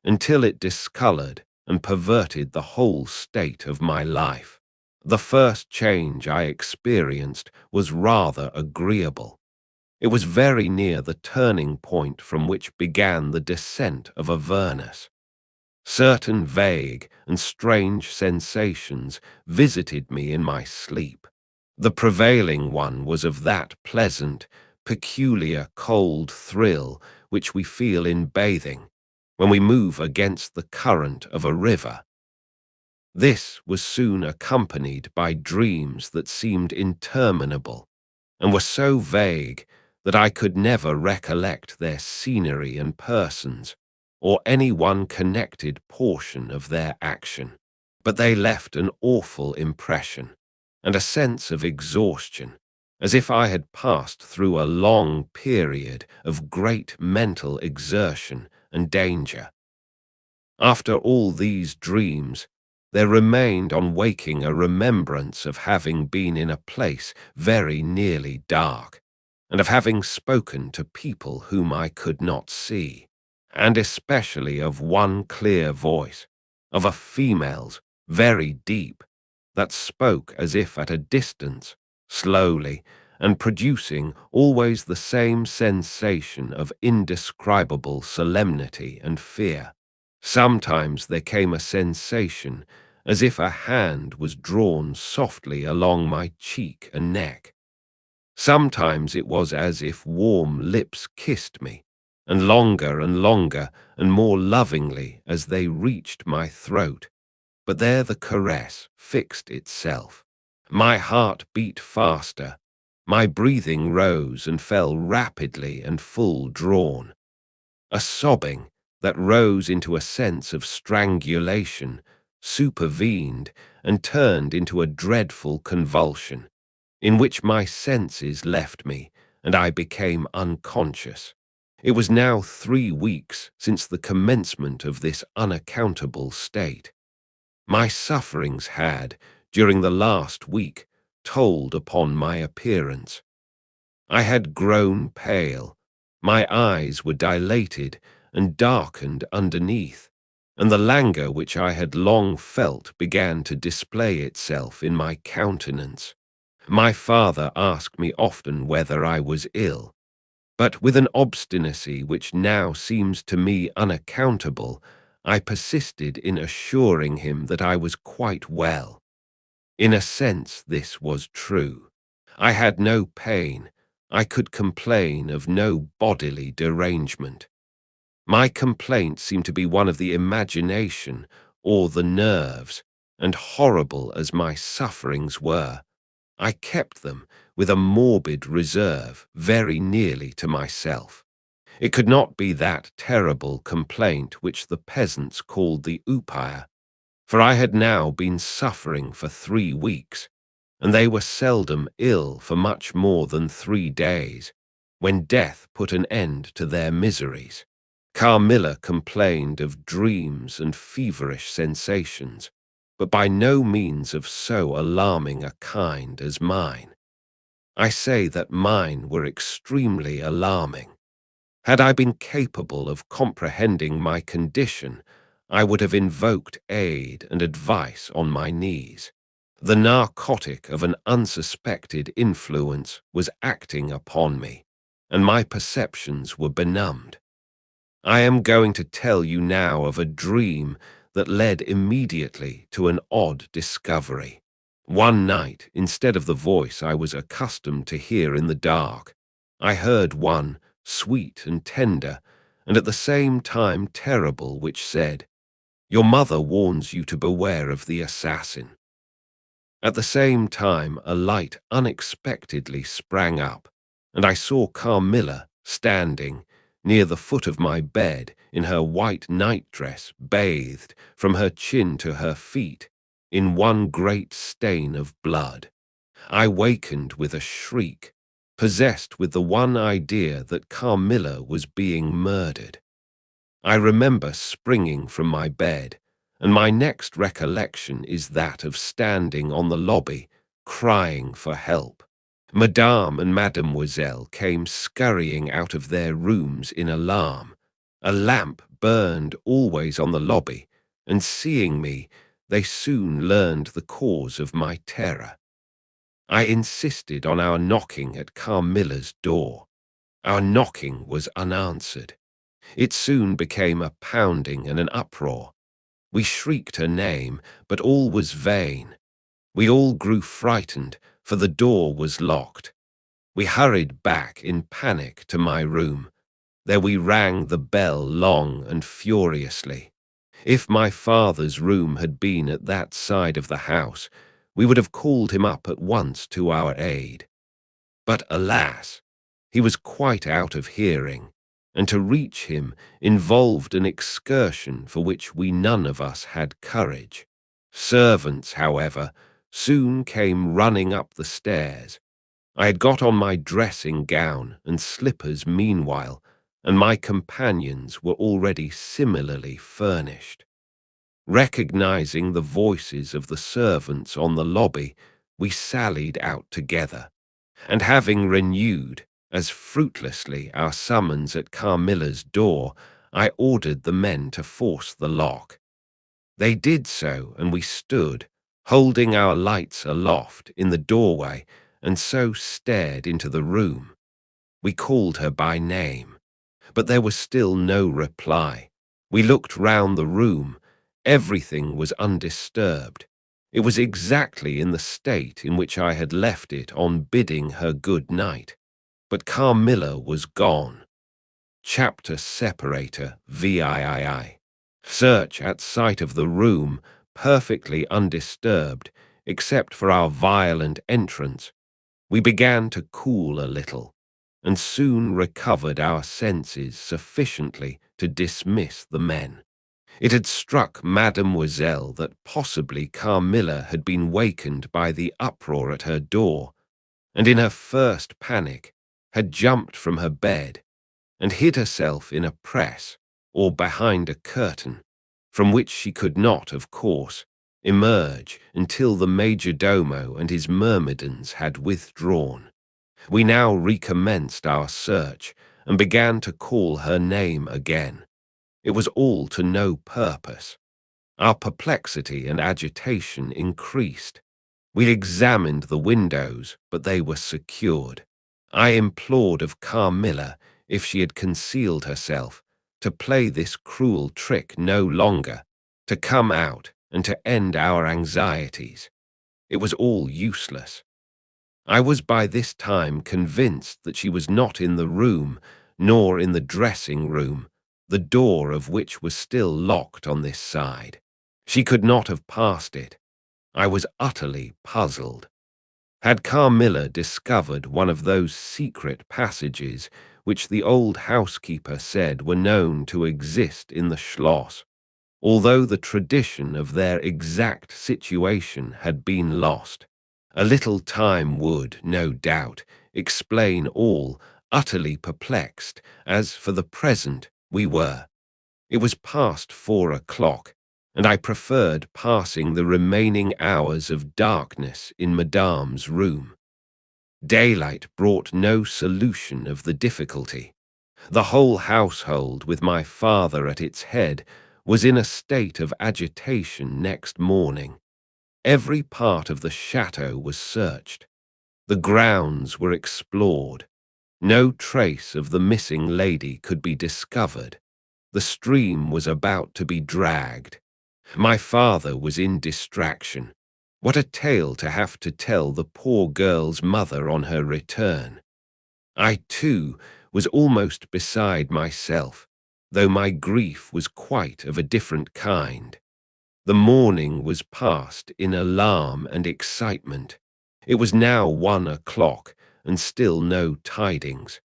until it discolored and perverted the whole state of my life. The first change I experienced was rather agreeable. It was very near the turning point from which began the descent of Avernus. Certain vague and strange sensations visited me in my sleep. The prevailing one was of that pleasant, peculiar cold thrill which we feel in bathing, when we move against the current of a river. This was soon accompanied by dreams that seemed interminable, and were so vague that I could never recollect their scenery and persons, or any one connected portion of their action. But they left an awful impression, and a sense of exhaustion, as if I had passed through a long period of great mental exertion and danger. After all these dreams, there remained on waking a remembrance of having been in a place very nearly dark, and of having spoken to people whom I could not see, and especially of one clear voice, of a female's, very deep, that spoke as if at a distance, slowly, and producing always the same sensation of indescribable solemnity and fear. Sometimes there came a sensation as if a hand was drawn softly along my cheek and neck. Sometimes it was as if warm lips kissed me, and longer and more lovingly as they reached my throat. But there the caress fixed itself. My heart beat faster. My breathing rose and fell rapidly and full drawn. A sobbing that rose into a sense of strangulation supervened and turned into a dreadful convulsion, in which my senses left me and I became unconscious. It was now 3 weeks since the commencement of this unaccountable state. My sufferings had, during the last week, told upon my appearance. I had grown pale, my eyes were dilated and darkened underneath, and the languor which I had long felt began to display itself in my countenance. My father asked me often whether I was ill, but with an obstinacy which now seems to me unaccountable, I persisted in assuring him that I was quite well. In a sense, this was true. I had no pain. I could complain of no bodily derangement. My complaint seemed to be one of the imagination or the nerves, and horrible as my sufferings were, I kept them with a morbid reserve very nearly to myself. It could not be that terrible complaint which the peasants called the upire, for I had now been suffering for 3 weeks, and they were seldom ill for much more than 3 days, when death put an end to their miseries. Carmilla complained of dreams and feverish sensations, but by no means of so alarming a kind as mine. I say that mine were extremely alarming. Had I been capable of comprehending my condition, I would have invoked aid and advice on my knees. The narcotic of an unsuspected influence was acting upon me, and my perceptions were benumbed. I am going to tell you now of a dream that led immediately to an odd discovery. One night, instead of the voice I was accustomed to hear in the dark, I heard one, sweet and tender, and at the same time terrible, which said, "Your mother warns you to beware of the assassin." At the same time, a light unexpectedly sprang up, and I saw Carmilla standing near the foot of my bed in her white nightdress, bathed from her chin to her feet in one great stain of blood. I wakened with a shriek, possessed with the one idea that Carmilla was being murdered. I remember springing from my bed, and my next recollection is that of standing on the lobby, crying for help. Madame and Mademoiselle came scurrying out of their rooms in alarm. A lamp burned always on the lobby, and seeing me, they soon learned the cause of my terror. I insisted on our knocking at Carmilla's door. Our knocking was unanswered. It soon became a pounding and an uproar. We shrieked her name, but all was vain. We all grew frightened, for the door was locked. We hurried back in panic to my room. There we rang the bell long and furiously. If my father's room had been at that side of the house, we would have called him up at once to our aid. But alas, he was quite out of hearing, and to reach him involved an excursion for which we none of us had courage. Servants, however, soon came running up the stairs. I had got on my dressing gown and slippers meanwhile, and my companions were already similarly furnished. Recognizing the voices of the servants on the lobby, we sallied out together, and having renewed, as fruitlessly, our summons at Carmilla's door, I ordered the men to force the lock. They did so, and we stood, holding our lights aloft in the doorway, and so stared into the room. We called her by name, but there was still no reply. We looked round the room. Everything was undisturbed. It was exactly in the state in which I had left it on bidding her good night. But Carmilla was gone. Chapter separator VIII. Search at sight of the room, perfectly undisturbed, except for our violent entrance. We began to cool a little, and soon recovered our senses sufficiently to dismiss the men. It had struck Mademoiselle that possibly Carmilla had been wakened by the uproar at her door, and in her first panic had jumped from her bed and hid herself in a press or behind a curtain, from which she could not, of course, emerge until the majordomo and his myrmidons had withdrawn. We now recommenced our search and began to call her name again. It was all to no purpose. Our perplexity and agitation increased. We examined the windows, but they were secured. I implored of Carmilla, if she had concealed herself, to play this cruel trick no longer, to come out and to end our anxieties. It was all useless. I was by this time convinced that she was not in the room, nor in the dressing room, the door of which was still locked on this side. She could not have passed it. I was utterly puzzled. Had Carmilla discovered one of those secret passages which the old housekeeper said were known to exist in the Schloss, although the tradition of their exact situation had been lost? A little time would, no doubt, explain all, utterly perplexed, as for the present we were. It was past 4 o'clock, and I preferred passing the remaining hours of darkness in Madame's room. Daylight brought no solution of the difficulty. The whole household, with my father at its head, was in a state of agitation next morning. Every part of the chateau was searched. The grounds were explored. No trace of the missing lady could be discovered. The stream was about to be dragged. My father was in distraction. What a tale to have to tell the poor girl's mother on her return. I, too, was almost beside myself, though my grief was quite of a different kind. The morning was passed in alarm and excitement. It was now 1 o'clock, and still no tidings.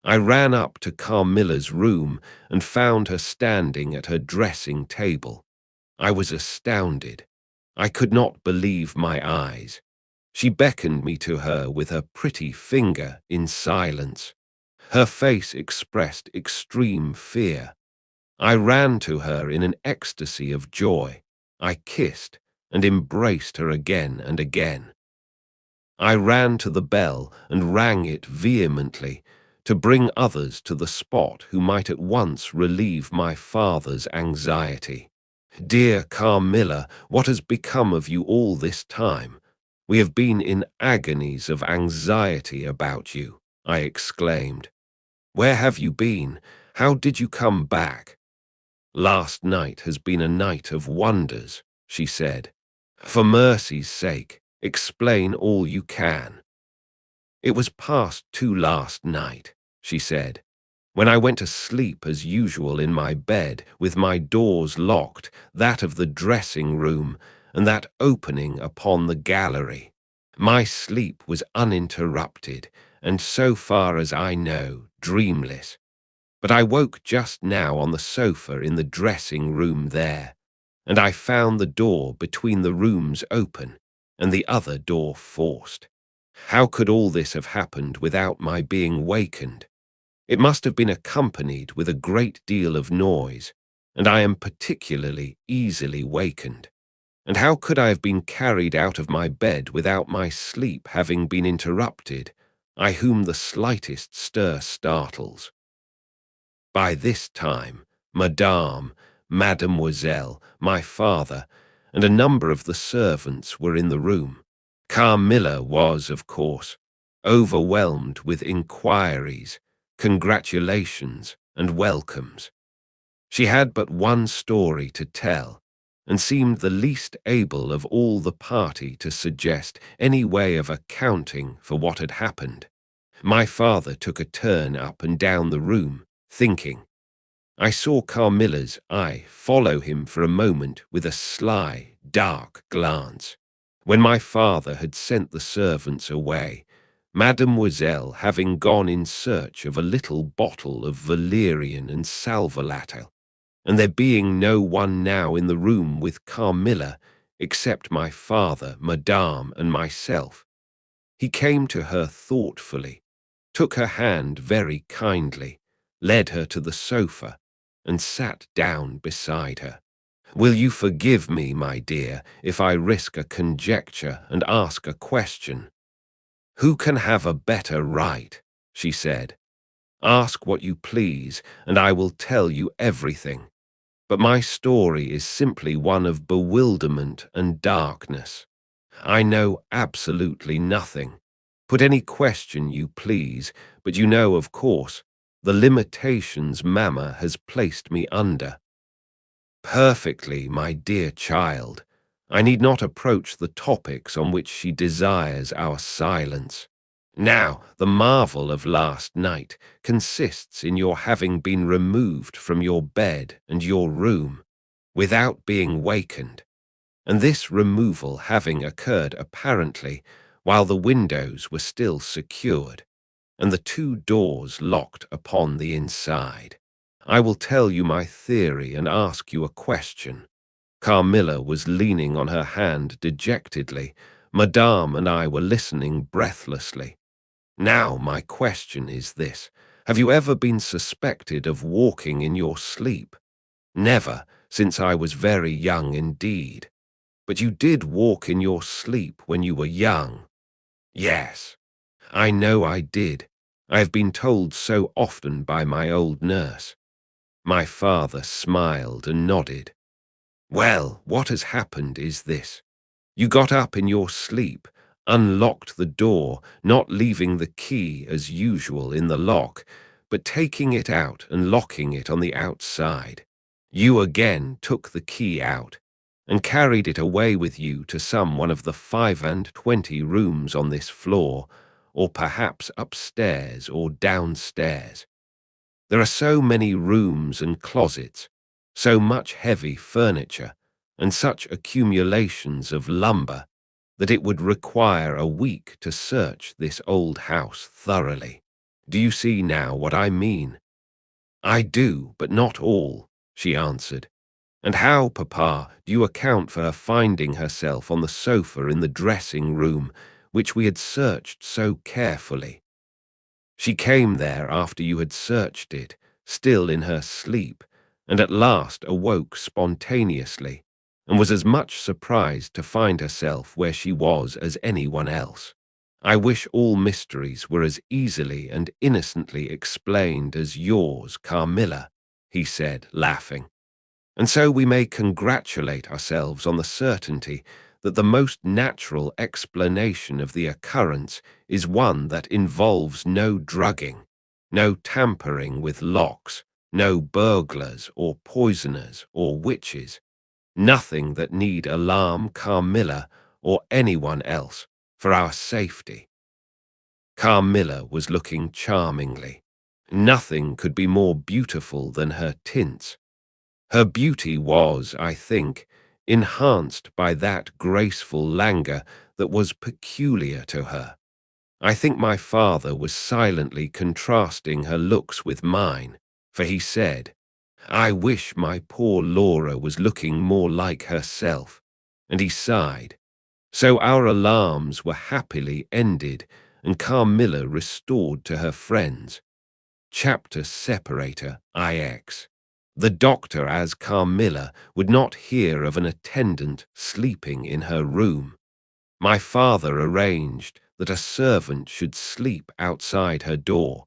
I ran up to Carmilla's room and found her standing at her dressing table. I was astounded. I could not believe my eyes. She beckoned me to her with her pretty finger in silence. Her face expressed extreme fear. I ran to her in an ecstasy of joy. I kissed and embraced her again and again. I ran to the bell and rang it vehemently to bring others to the spot who might at once relieve my father's anxiety. "Dear Carmilla, what has become of you all this time? We have been in agonies of anxiety about you," I exclaimed. "Where have you been? How did you come back?" "Last night has been a night of wonders," she said. "For mercy's sake, explain all you can." "It was past 2 last night," she said, "when I went to sleep as usual in my bed, with my doors locked, that of the dressing room, and that opening upon the gallery. My sleep was uninterrupted, and so far as I know, dreamless. But I woke just now on the sofa in the dressing room there, and I found the door between the rooms open, and the other door forced. How could all this have happened without my being wakened? It must have been accompanied with a great deal of noise, and I am particularly easily wakened. And how could I have been carried out of my bed without my sleep having been interrupted, I whom the slightest stir startles?" By this time, Mademoiselle, my father, and a number of the servants were in the room. Carmilla was, of course, overwhelmed with inquiries, congratulations, and welcomes. She had but one story to tell, and seemed the least able of all the party to suggest any way of accounting for what had happened. My father took a turn up and down the room, thinking. I saw Carmilla's eye follow him for a moment with a sly, dark glance. When my father had sent the servants away, Mademoiselle having gone in search of a little bottle of valerian and sal volatile, and there being no one now in the room with Carmilla except my father, Madame, and myself, he came to her thoughtfully, took her hand very kindly, led her to the sofa, and sat down beside her. "Will you forgive me, my dear, if I risk a conjecture and ask a question?" "Who can have a better right?" she said. "Ask what you please, and I will tell you everything. But my story is simply one of bewilderment and darkness. I know absolutely nothing. Put any question you please, but you know, of course, the limitations Mamma has placed me under." "Perfectly, my dear child. I need not approach the topics on which she desires our silence. Now, the marvel of last night consists in your having been removed from your bed and your room, without being wakened, and this removal having occurred apparently while the windows were still secured, and the 2 doors locked upon the inside. I will tell you my theory and ask you a question." Carmilla was leaning on her hand dejectedly. Madame and I were listening breathlessly. "Now, my question is this. Have you ever been suspected of walking in your sleep?" "Never, since I was very young indeed." "But you did walk in your sleep when you were young?" "Yes, I know I did. I have been told so often by my old nurse." My father smiled and nodded. "Well, what has happened is this. You got up in your sleep, unlocked the door, not leaving the key as usual in the lock, but taking it out and locking it on the outside. You again took the key out, and carried it away with you to some one of the 25 rooms on this floor, or perhaps upstairs or downstairs. There are so many rooms and closets, so much heavy furniture, and such accumulations of lumber that it would require a week to search this old house thoroughly. Do you see now what I mean? I do, but not all, she answered. And how, Papa, do you account for her finding herself on the sofa in the dressing room, which we had searched so carefully? She came there after you had searched it, still in her sleep, and at last awoke spontaneously, and was as much surprised to find herself where she was as anyone else. I wish all mysteries were as easily and innocently explained as yours, Carmilla, he said, laughing. And so we may congratulate ourselves on the certainty that the most natural explanation of the occurrence is one that involves no drugging, no tampering with locks, no burglars or poisoners or witches, nothing that need alarm Carmilla or anyone else for our safety. Carmilla was looking charmingly. Nothing could be more beautiful than her tints. Her beauty was, I think, enhanced by that graceful languor that was peculiar to her. I think my father was silently contrasting her looks with mine, for he said, "I wish my poor Laura was looking more like herself," and he sighed. So our alarms were happily ended, and Carmilla restored to her friends. Chapter Separator IX. The doctor, as Carmilla, would not hear of an attendant sleeping in her room. My father arranged that a servant should sleep outside her door,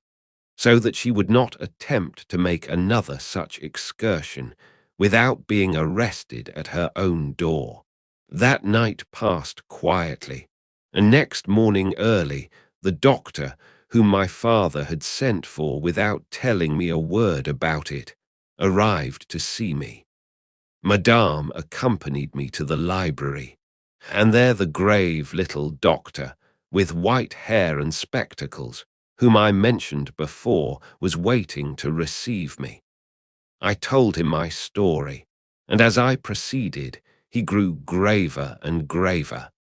so that she would not attempt to make another such excursion without being arrested at her own door. That night passed quietly, and next morning early, the doctor, whom my father had sent for without telling me a word about it, arrived to see me. Madame accompanied me to the library, and there the grave little doctor, with white hair and spectacles, whom I mentioned before, was waiting to receive me. I told him my story, and as I proceeded, he grew graver and graver.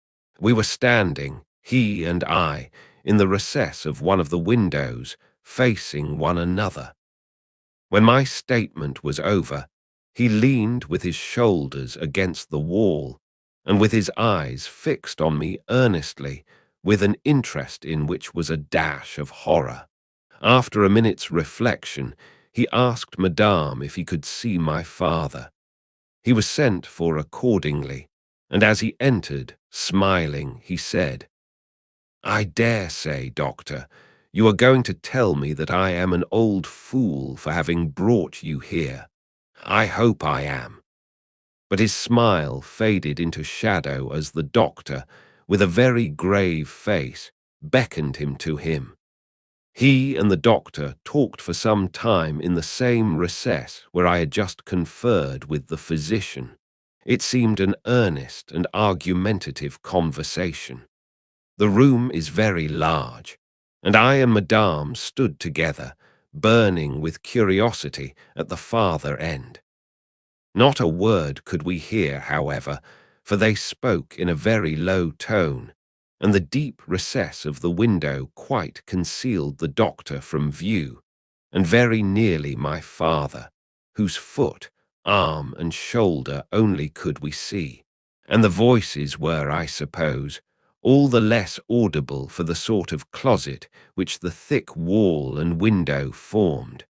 We were standing, he and I, in the recess of one of the windows, facing one another. When my statement was over, he leaned with his shoulders against the wall, and with his eyes fixed on me earnestly, with an interest in which was a dash of horror. After a minute's reflection, he asked Madame if he could see my father. He was sent for accordingly, and as he entered, smiling, he said, "I dare say, doctor, you are going to tell me that I am an old fool for having brought you here. I hope I am." But his smile faded into shadow as the doctor, with a very grave face, beckoned him to him. He and the doctor talked for some time in the same recess where I had just conferred with the physician. It seemed an earnest and argumentative conversation. The room is very large, and I and Madame stood together, burning with curiosity at the farther end. Not a word could we hear, however, for they spoke in a very low tone, and the deep recess of the window quite concealed the doctor from view, and very nearly my father, whose foot, arm, and shoulder only could we see, and the voices were, I suppose, all the less audible for the sort of closet which the thick wall and window formed.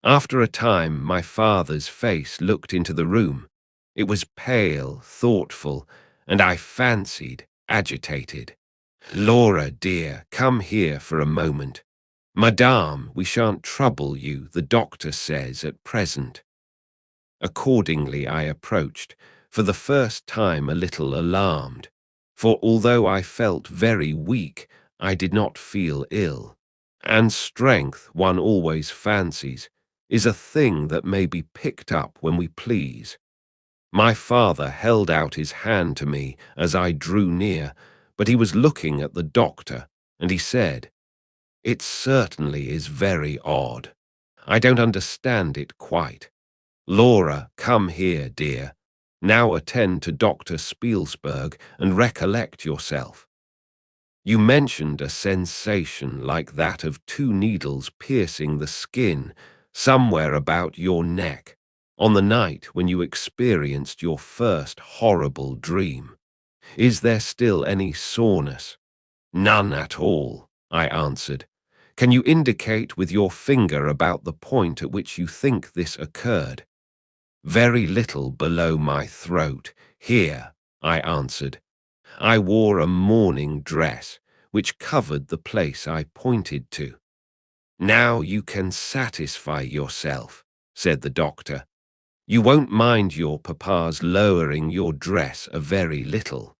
After a time, my father's face looked into the room. It was pale, thoughtful, and I fancied agitated. "Laura, dear, come here for a moment. Madame, we shan't trouble you, the doctor says, at present." Accordingly, I approached, for the first time a little alarmed, for although I felt very weak, I did not feel ill, and strength, one always fancies, is a thing that may be picked up when we please. My father held out his hand to me as I drew near, but he was looking at the doctor, and he said, "It certainly is very odd. I don't understand it quite. Laura, come here, dear. Now attend to Dr. Spielsberg and recollect yourself. You mentioned a sensation like that of two needles piercing the skin somewhere about your neck on the night when you experienced your first horrible dream. Is there still any soreness?" "None at all," I answered. "Can you indicate with your finger about the point at which you think this occurred?" "Very little below my throat. Here," I answered. I wore a mourning dress, which covered the place I pointed to. "Now you can satisfy yourself," said the doctor. "You won't mind your papa's lowering your dress a very little.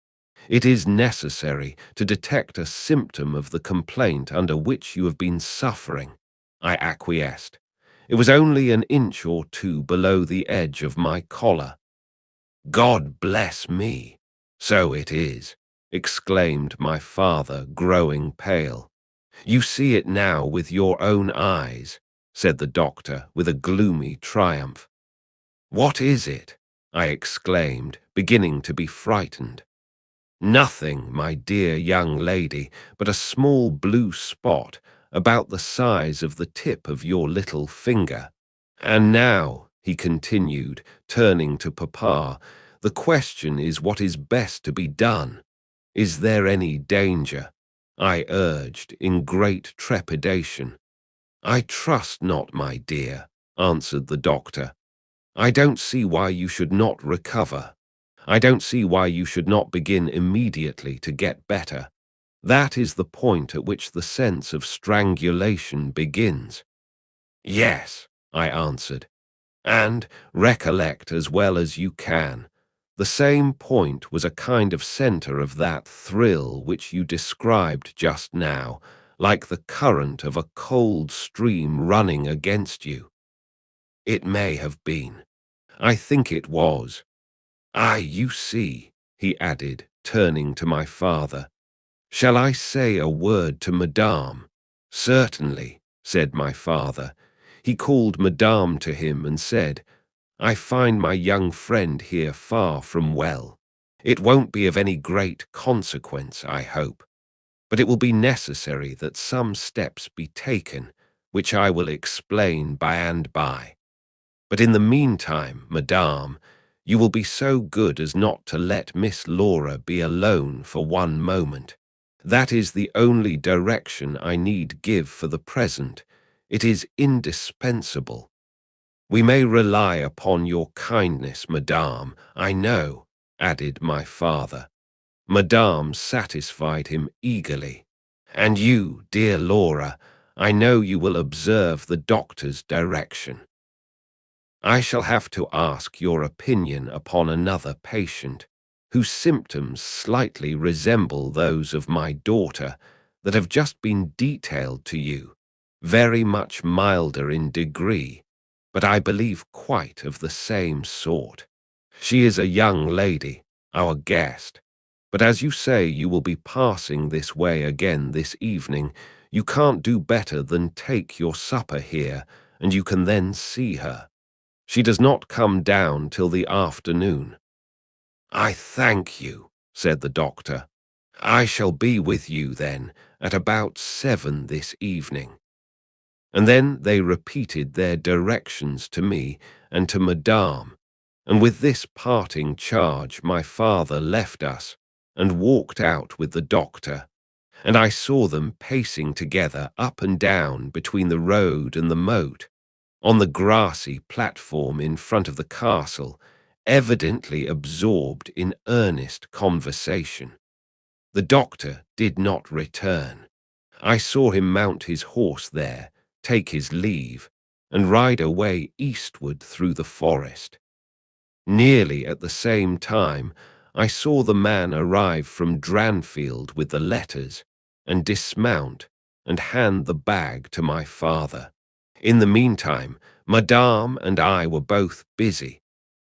It is necessary to detect a symptom of the complaint under which you have been suffering." I acquiesced. It was only an inch or two below the edge of my collar. "God bless me! So it is," exclaimed my father, growing pale. "You see it now with your own eyes," said the doctor with a gloomy triumph. "What is it?" I exclaimed, beginning to be frightened. "Nothing, my dear young lady, but a small blue spot about the size of the tip of your little finger. And now," he continued, turning to Papa, "the question is what is best to be done. Is there any danger?" I urged in great trepidation. "I trust not, my dear," answered the doctor. "I don't see why you should not recover. I don't see why you should not begin immediately to get better. That is the point at which the sense of strangulation begins." "Yes," I answered, "and recollect as well as you can. The same point was a kind of center of that thrill which you described just now, like the current of a cold stream running against you." "It may have been. I think it was. Ah, you see," he added, turning to my father. "Shall I say a word to Madame?" "Certainly," said my father. He called Madame to him and said, "I find my young friend here far from well. It won't be of any great consequence, I hope, but it will be necessary that some steps be taken, which I will explain by and by. But in the meantime, Madame, you will be so good as not to let Miss Laura be alone for one moment. That is the only direction I need give for the present. It is indispensable. We may rely upon your kindness, Madame, I know," added my father. Madame satisfied him eagerly. "And you, dear Laura, I know you will observe the doctor's direction. I shall have to ask your opinion upon another patient, whose symptoms slightly resemble those of my daughter that have just been detailed to you, very much milder in degree, but I believe quite of the same sort. She is a young lady, our guest, but as you say you will be passing this way again this evening, you can't do better than take your supper here, and you can then see her. She does not come down till the afternoon." "I thank you," said the doctor. "I shall be with you, then, at about 7 this evening." And then they repeated their directions to me and to Madame, and with this parting charge my father left us and walked out with the doctor, and I saw them pacing together up and down between the road and the moat, on the grassy platform in front of the castle, evidently absorbed in earnest conversation. The doctor did not return. I saw him mount his horse there, take his leave, and ride away eastward through the forest. Nearly at the same time, I saw the man arrive from Dranfield with the letters, and dismount and hand the bag to my father. In the meantime, Madame and I were both busy.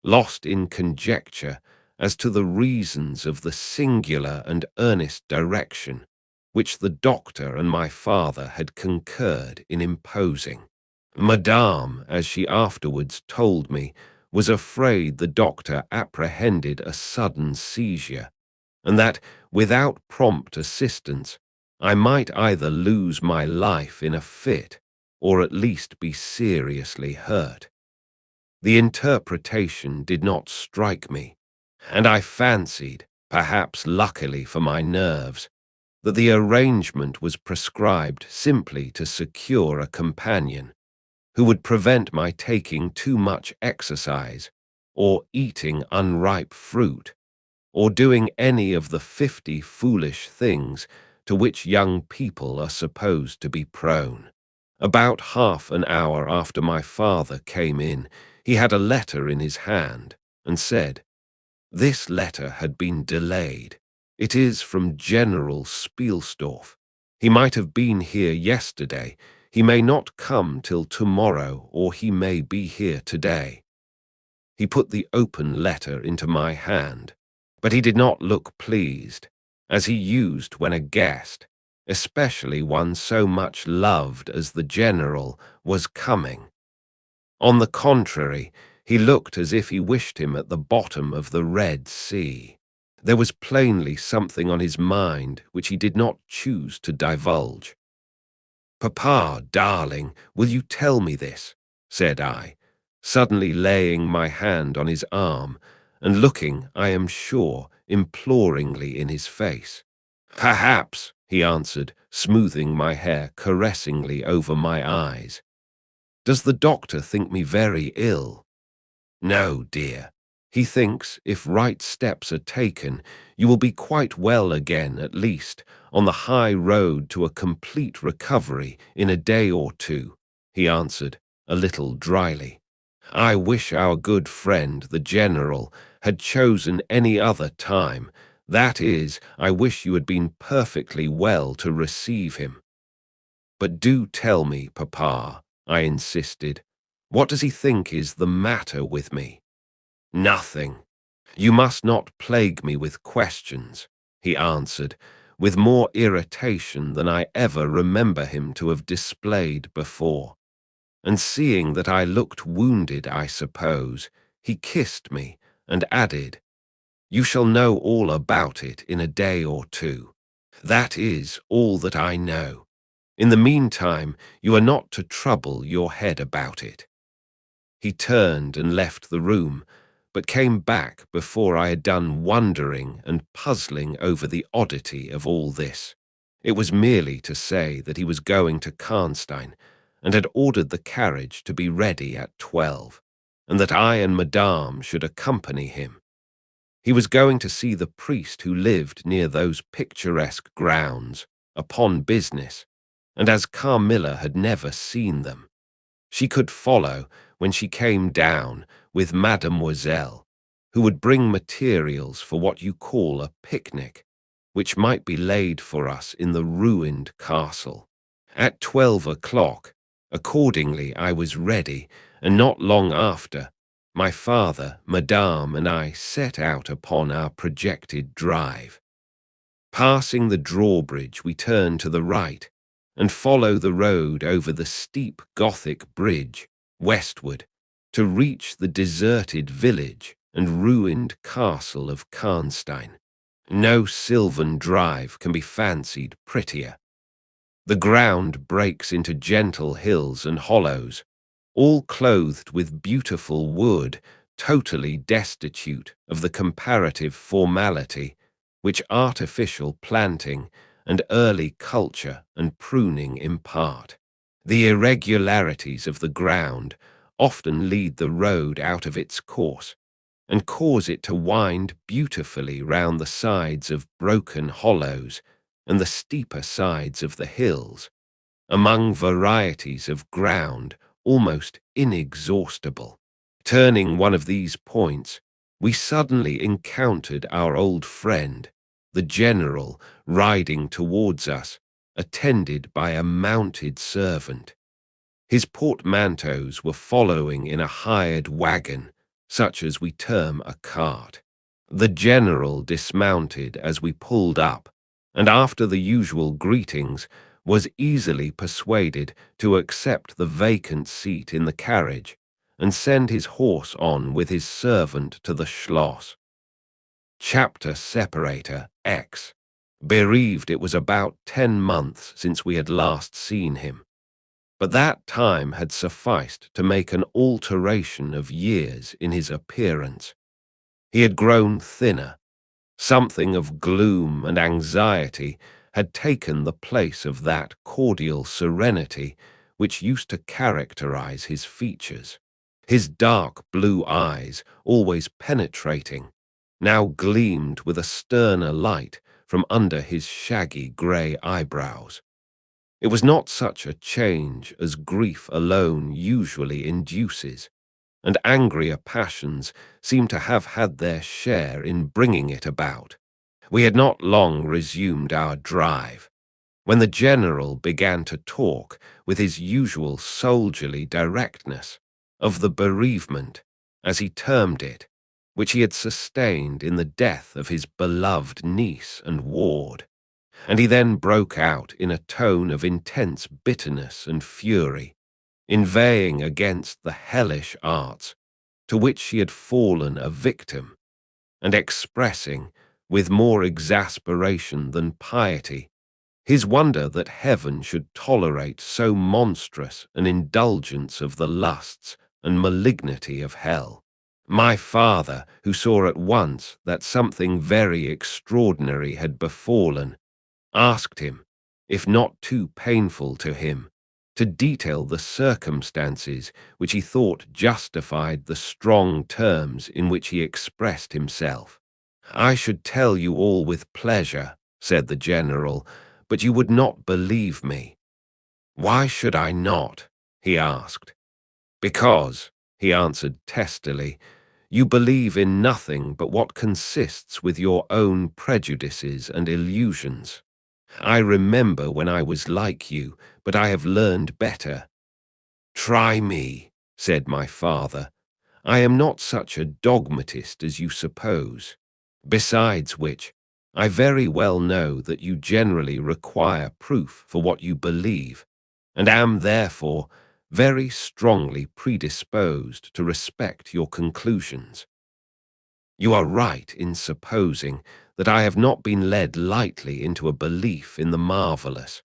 lost in conjecture as to the reasons of the singular and earnest direction which the doctor and my father had concurred in imposing. Madame, as she afterwards told me, was afraid the doctor apprehended a sudden seizure, and that, without prompt assistance, I might either lose my life in a fit or at least be seriously hurt. The interpretation did not strike me, and I fancied, perhaps luckily for my nerves, that the arrangement was prescribed simply to secure a companion who would prevent my taking too much exercise, or eating unripe fruit, or doing any of the 50 foolish things to which young people are supposed to be prone. About half an hour after my father came in, he had a letter in his hand, and said, "This letter had been delayed. It is from General Spielsdorf. He might have been here yesterday. He may not come till tomorrow, or he may be here today." He put the open letter into my hand, but he did not look pleased, as he used when a guest, especially one so much loved as the General, was coming. On the contrary, he looked as if he wished him at the bottom of the Red Sea. There was plainly something on his mind which he did not choose to divulge. "Papa, darling, will you tell me this?" said I, suddenly laying my hand on his arm and looking, I am sure, imploringly in his face. "Perhaps," he answered, smoothing my hair caressingly over my eyes. "Does the doctor think me very ill?" "No, dear. He thinks, if right steps are taken, you will be quite well again, at least, on the high road to a complete recovery in a day or two," he answered, a little dryly. "I wish our good friend, the General, had chosen any other time. That is, I wish you had been perfectly well to receive him." "But do tell me, Papa," I insisted. "What does he think is the matter with me?" "Nothing. You must not plague me with questions," he answered, with more irritation than I ever remember him to have displayed before. And seeing that I looked wounded, I suppose, he kissed me and added, "You shall know all about it in a day or two. That is all that I know. In the meantime, you are not to trouble your head about it." He turned and left the room, but came back before I had done wondering and puzzling over the oddity of all this. It was merely to say that he was going to Karnstein, and had ordered the carriage to be ready at 12, and that I and Madame should accompany him. He was going to see the priest who lived near those picturesque grounds, upon business, and as Carmilla had never seen them, she could follow when she came down with Mademoiselle, who would bring materials for what you call a picnic, which might be laid for us in the ruined castle. At 12 o'clock, accordingly, I was ready, and not long after, my father, Madame, and I set out upon our projected drive. Passing the drawbridge, we turn to the right, and follow the road over the steep Gothic bridge, westward, to reach the deserted village and ruined castle of Karnstein. No sylvan drive can be fancied prettier. The ground breaks into gentle hills and hollows, all clothed with beautiful wood, totally destitute of the comparative formality which artificial planting and early culture and pruning impart. The irregularities of the ground often lead the road out of its course, and cause it to wind beautifully round the sides of broken hollows and the steeper sides of the hills, among varieties of ground almost inexhaustible. Turning one of these points, we suddenly encountered our old friend, the General, riding towards us, attended by a mounted servant. His portmanteaus were following in a hired wagon, such as we term a cart. The general dismounted as we pulled up, and after the usual greetings, was easily persuaded to accept the vacant seat in the carriage and send his horse on with his servant to the Schloss. Chapter separator X. Bereaved, it was about 10 months since we had last seen him, but that time had sufficed to make an alteration of years in his appearance. He had grown thinner. Something of gloom and anxiety had taken the place of that cordial serenity which used to characterize his features. His dark blue eyes, always penetrating, now gleamed with a sterner light from under his shaggy grey eyebrows. It was not such a change as grief alone usually induces, and angrier passions seem to have had their share in bringing it about. We had not long resumed our drive, when the general began to talk, with his usual soldierly directness, of the bereavement, as he termed it, which he had sustained in the death of his beloved niece and ward, and he then broke out in a tone of intense bitterness and fury, inveighing against the hellish arts to which she had fallen a victim, and expressing, with more exasperation than piety, his wonder that heaven should tolerate so monstrous an indulgence of the lusts and malignity of hell. My father, who saw at once that something very extraordinary had befallen, asked him, if not too painful to him, to detail the circumstances which he thought justified the strong terms in which he expressed himself. "I should tell you all with pleasure," said the general, "but you would not believe me." "Why should I not?" he asked. "Because," he answered testily, "you believe in nothing but what consists with your own prejudices and illusions. I remember when I was like you, but I have learned better." "Try me," said my father. "I am not such a dogmatist as you suppose. Besides which, I very well know that you generally require proof for what you believe, and am therefore very strongly predisposed to respect your conclusions. You are right in supposing that I have not been led lightly into a belief in the marvelous,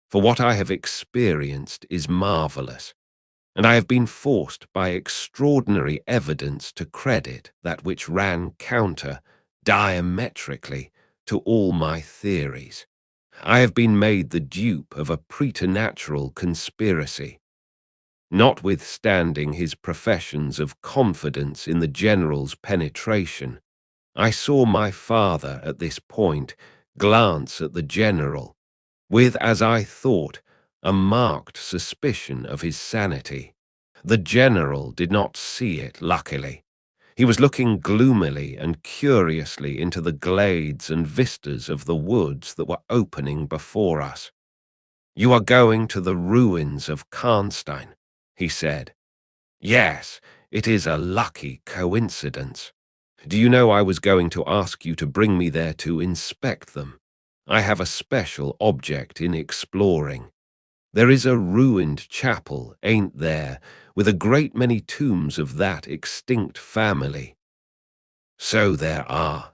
for what I have experienced is marvelous, and I have been forced by extraordinary evidence to credit that which ran counter, diametrically, to all my theories. I have been made the dupe of a preternatural conspiracy. Notwithstanding his professions of confidence in the general's penetration, I saw my father at this point glance at the general, with, as I thought, a marked suspicion of his sanity. The general did not see it, luckily. He was looking gloomily and curiously into the glades and vistas of the woods that were opening before us. "You are going to the ruins of Karnstein," he said. "Yes, it is a lucky coincidence. Do you know I was going to ask you to bring me there to inspect them? I have a special object in exploring. There is a ruined chapel, ain't there, with a great many tombs of that extinct family." "So there are.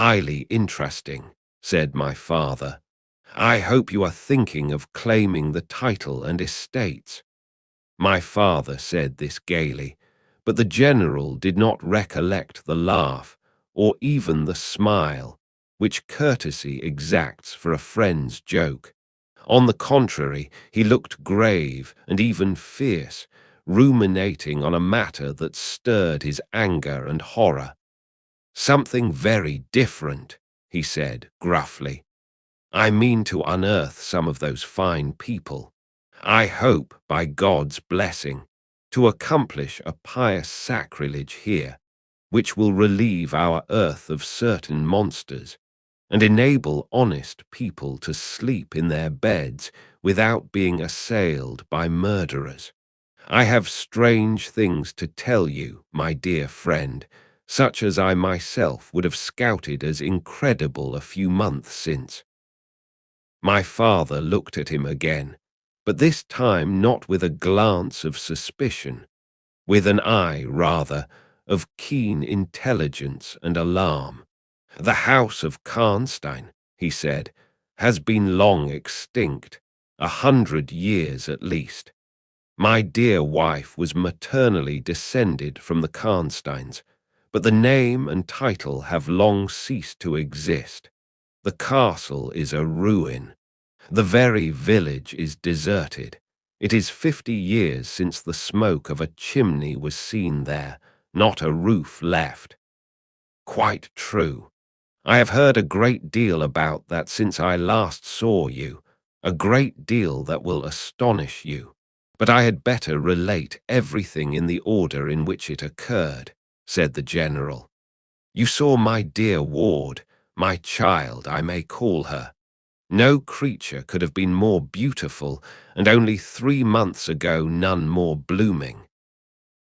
Highly interesting," said my father. "I hope you are thinking of claiming the title and estates." My father said this gaily, but the general did not recollect the laugh, or even the smile, which courtesy exacts for a friend's joke. On the contrary, he looked grave and even fierce, ruminating on a matter that stirred his anger and horror. "Something very different," he said gruffly. "I mean to unearth some of those fine people. I hope, by God's blessing, to accomplish a pious sacrilege here, which will relieve our earth of certain monsters, and enable honest people to sleep in their beds without being assailed by murderers. I have strange things to tell you, my dear friend, such as I myself would have scouted as incredible a few months since." My father looked at him again, but this time not with a glance of suspicion, with an eye, rather, of keen intelligence and alarm. "The house of Karnstein," he said, "has been long extinct, 100 years at least. My dear wife was maternally descended from the Karnsteins, but the name and title have long ceased to exist. The castle is a ruin. The very village is deserted. It is 50 years since the smoke of a chimney was seen there, not a roof left." "Quite true. I have heard a great deal about that since I last saw you, a great deal that will astonish you. But I had better relate everything in the order in which it occurred," said the general. "You saw my dear ward, my child, I may call her. No creature could have been more beautiful, and only 3 months ago none more blooming."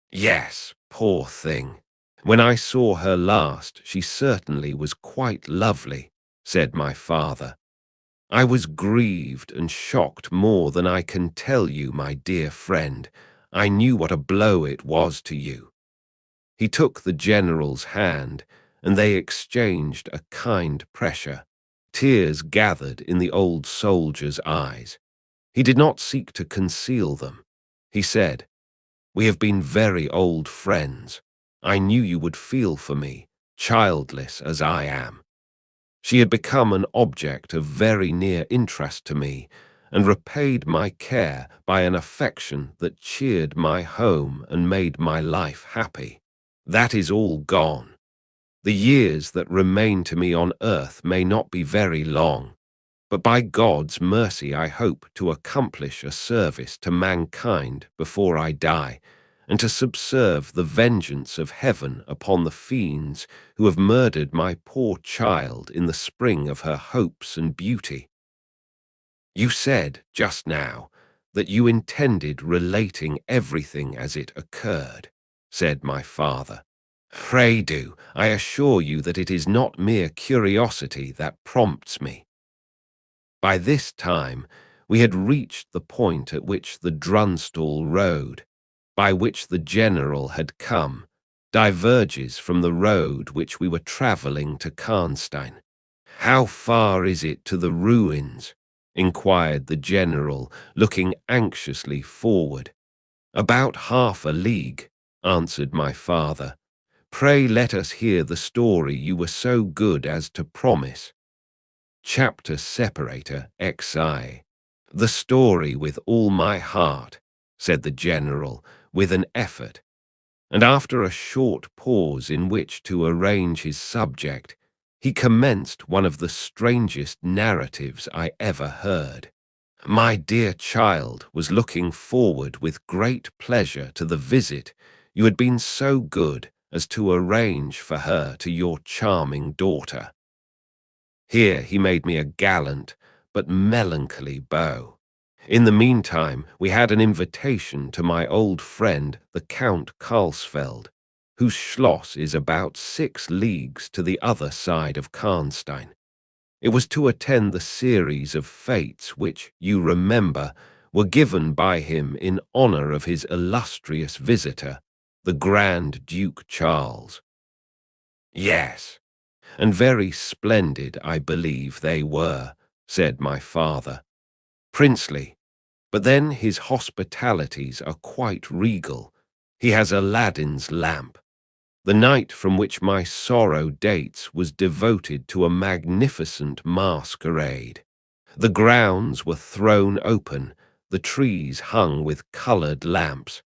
"Yes, poor thing. When I saw her last, she certainly was quite lovely," said my father. "I was grieved and shocked more than I can tell you, my dear friend. I knew what a blow it was to you." He took the general's hand, and they exchanged a kind pressure. Tears gathered in the old soldier's eyes. He did not seek to conceal them. He said, "We have been very old friends. I knew you would feel for me, childless as I am." She had become an object of very near interest to me, and repaid my care by an affection that cheered my home and made my life happy. That is all gone. The years that remain to me on earth may not be very long, but by God's mercy I hope to accomplish a service to mankind before I die, and to subserve the vengeance of heaven upon the fiends who have murdered my poor child in the spring of her hopes and beauty. You said, just now, that you intended relating everything as it occurred," said my father. "Pray do. I assure you that it is not mere curiosity that prompts me." By this time, we had reached the point at which the Drunstall road, by which the general had come, diverges from the road which we were travelling to Karnstein. "How far is it to the ruins?" inquired the general, looking anxiously forward. "About half a league," answered my father. "Pray let us hear the story you were so good as to promise." Chapter Separator XI. "The story with all my heart," said the general, with an effort, and after a short pause in which to arrange his subject, he commenced one of the strangest narratives I ever heard. "My dear child was looking forward with great pleasure to the visit you had been so good as to arrange for her to your charming daughter." Here he made me a gallant but melancholy bow. "In the meantime, we had an invitation to my old friend, the Count Karlsfeld, whose Schloss is about 6 leagues to the other side of Karnstein. It was to attend the series of fêtes which, you remember, were given by him in honor of his illustrious visitor, the Grand Duke Charles." "Yes, and very splendid, I believe they were," said my father. "Princely, but then his hospitalities are quite regal. He has Aladdin's lamp. The night from which my sorrow dates was devoted to a magnificent masquerade. The grounds were thrown open, the trees hung with colored lamps.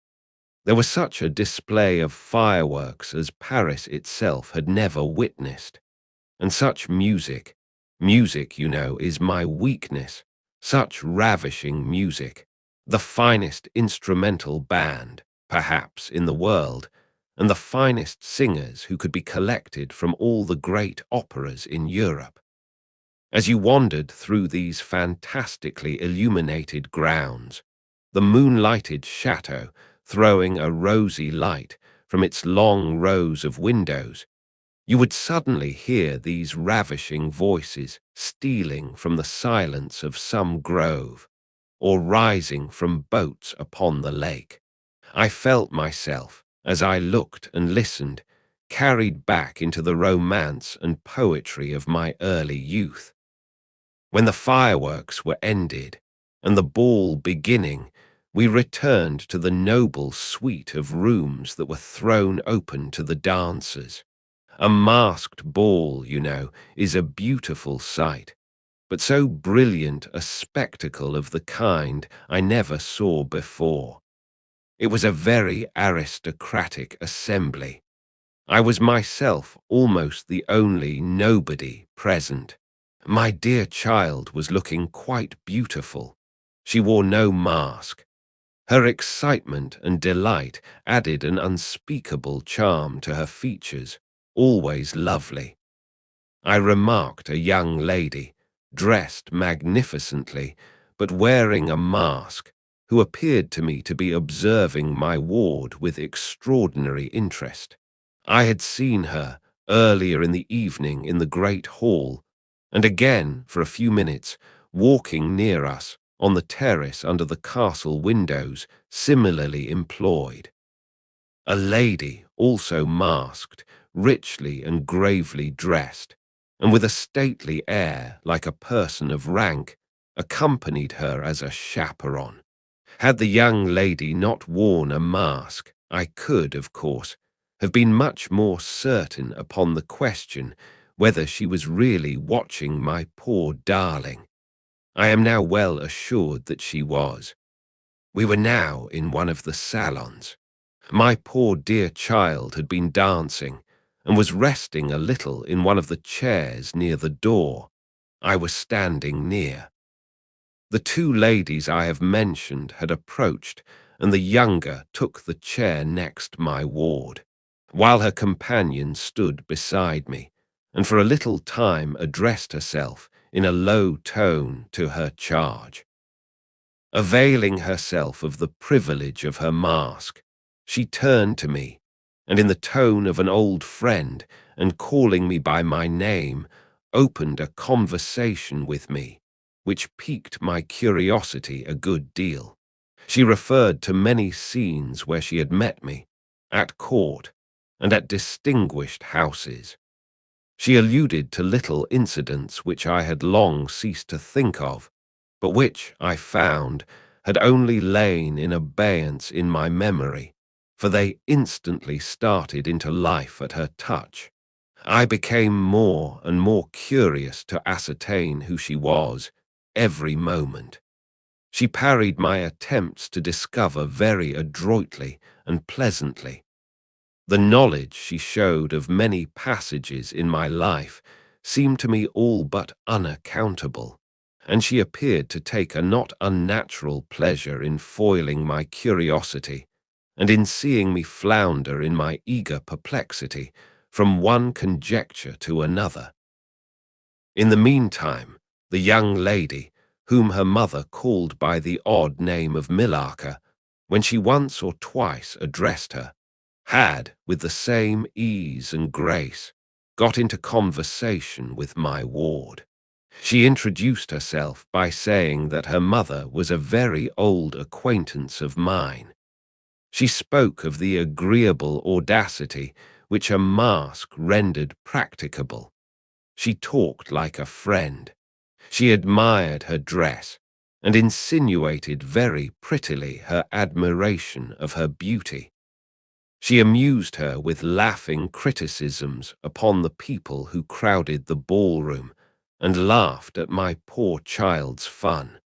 There was such a display of fireworks as Paris itself had never witnessed. And such music. Music, you know, is my weakness. Such ravishing music. The finest instrumental band, perhaps, in the world, and the finest singers who could be collected from all the great operas in Europe. As you wandered through these fantastically illuminated grounds, the moonlighted chateau throwing a rosy light from its long rows of windows, you would suddenly hear these ravishing voices stealing from the silence of some grove, or rising from boats upon the lake. I felt myself, as I looked and listened, carried back into the romance and poetry of my early youth. When the fireworks were ended, and the ball beginning, we returned to the noble suite of rooms that were thrown open to the dancers. A masked ball, you know, is a beautiful sight, but so brilliant a spectacle of the kind I never saw before. It was a very aristocratic assembly. I was myself almost the only nobody present. My dear child was looking quite beautiful. She wore no mask. Her excitement and delight added an unspeakable charm to her features, always lovely. I remarked a young lady, dressed magnificently, but wearing a mask, who appeared to me to be observing my ward with extraordinary interest. I had seen her earlier in the evening in the great hall, and again for a few minutes walking near us on the terrace under the castle windows, similarly employed. A lady, also masked, richly and gravely dressed, and with a stately air like a person of rank, accompanied her as a chaperon. Had the young lady not worn a mask, I could, of course, have been much more certain upon the question whether she was really watching my poor darling. I am now well assured that she was. We were now in one of the salons. My poor dear child had been dancing, and was resting a little in one of the chairs near the door. I was standing near. The two ladies I have mentioned had approached, and the younger took the chair next my ward, while her companion stood beside me, and for a little time addressed herself in a low tone to her charge. Availing herself of the privilege of her mask, she turned to me, and in the tone of an old friend, and calling me by my name, opened a conversation with me, which piqued my curiosity a good deal. She referred to many scenes where she had met me, at court, and at distinguished houses. She alluded to little incidents which I had long ceased to think of, but which, I found, had only lain in abeyance in my memory, for they instantly started into life at her touch. I became more and more curious to ascertain who she was every moment. She parried my attempts to discover very adroitly and pleasantly. The knowledge she showed of many passages in my life seemed to me all but unaccountable, and she appeared to take a not unnatural pleasure in foiling my curiosity, and in seeing me flounder in my eager perplexity from one conjecture to another. In the meantime, the young lady, whom her mother called by the odd name of Millarca, when she once or twice addressed her, had, with the same ease and grace, got into conversation with my ward. She introduced herself by saying that her mother was a very old acquaintance of mine. She spoke of the agreeable audacity which a mask rendered practicable. She talked like a friend. She admired her dress, and insinuated very prettily her admiration of her beauty. She amused her with laughing criticisms upon the people who crowded the ballroom, and laughed at my poor child's fun.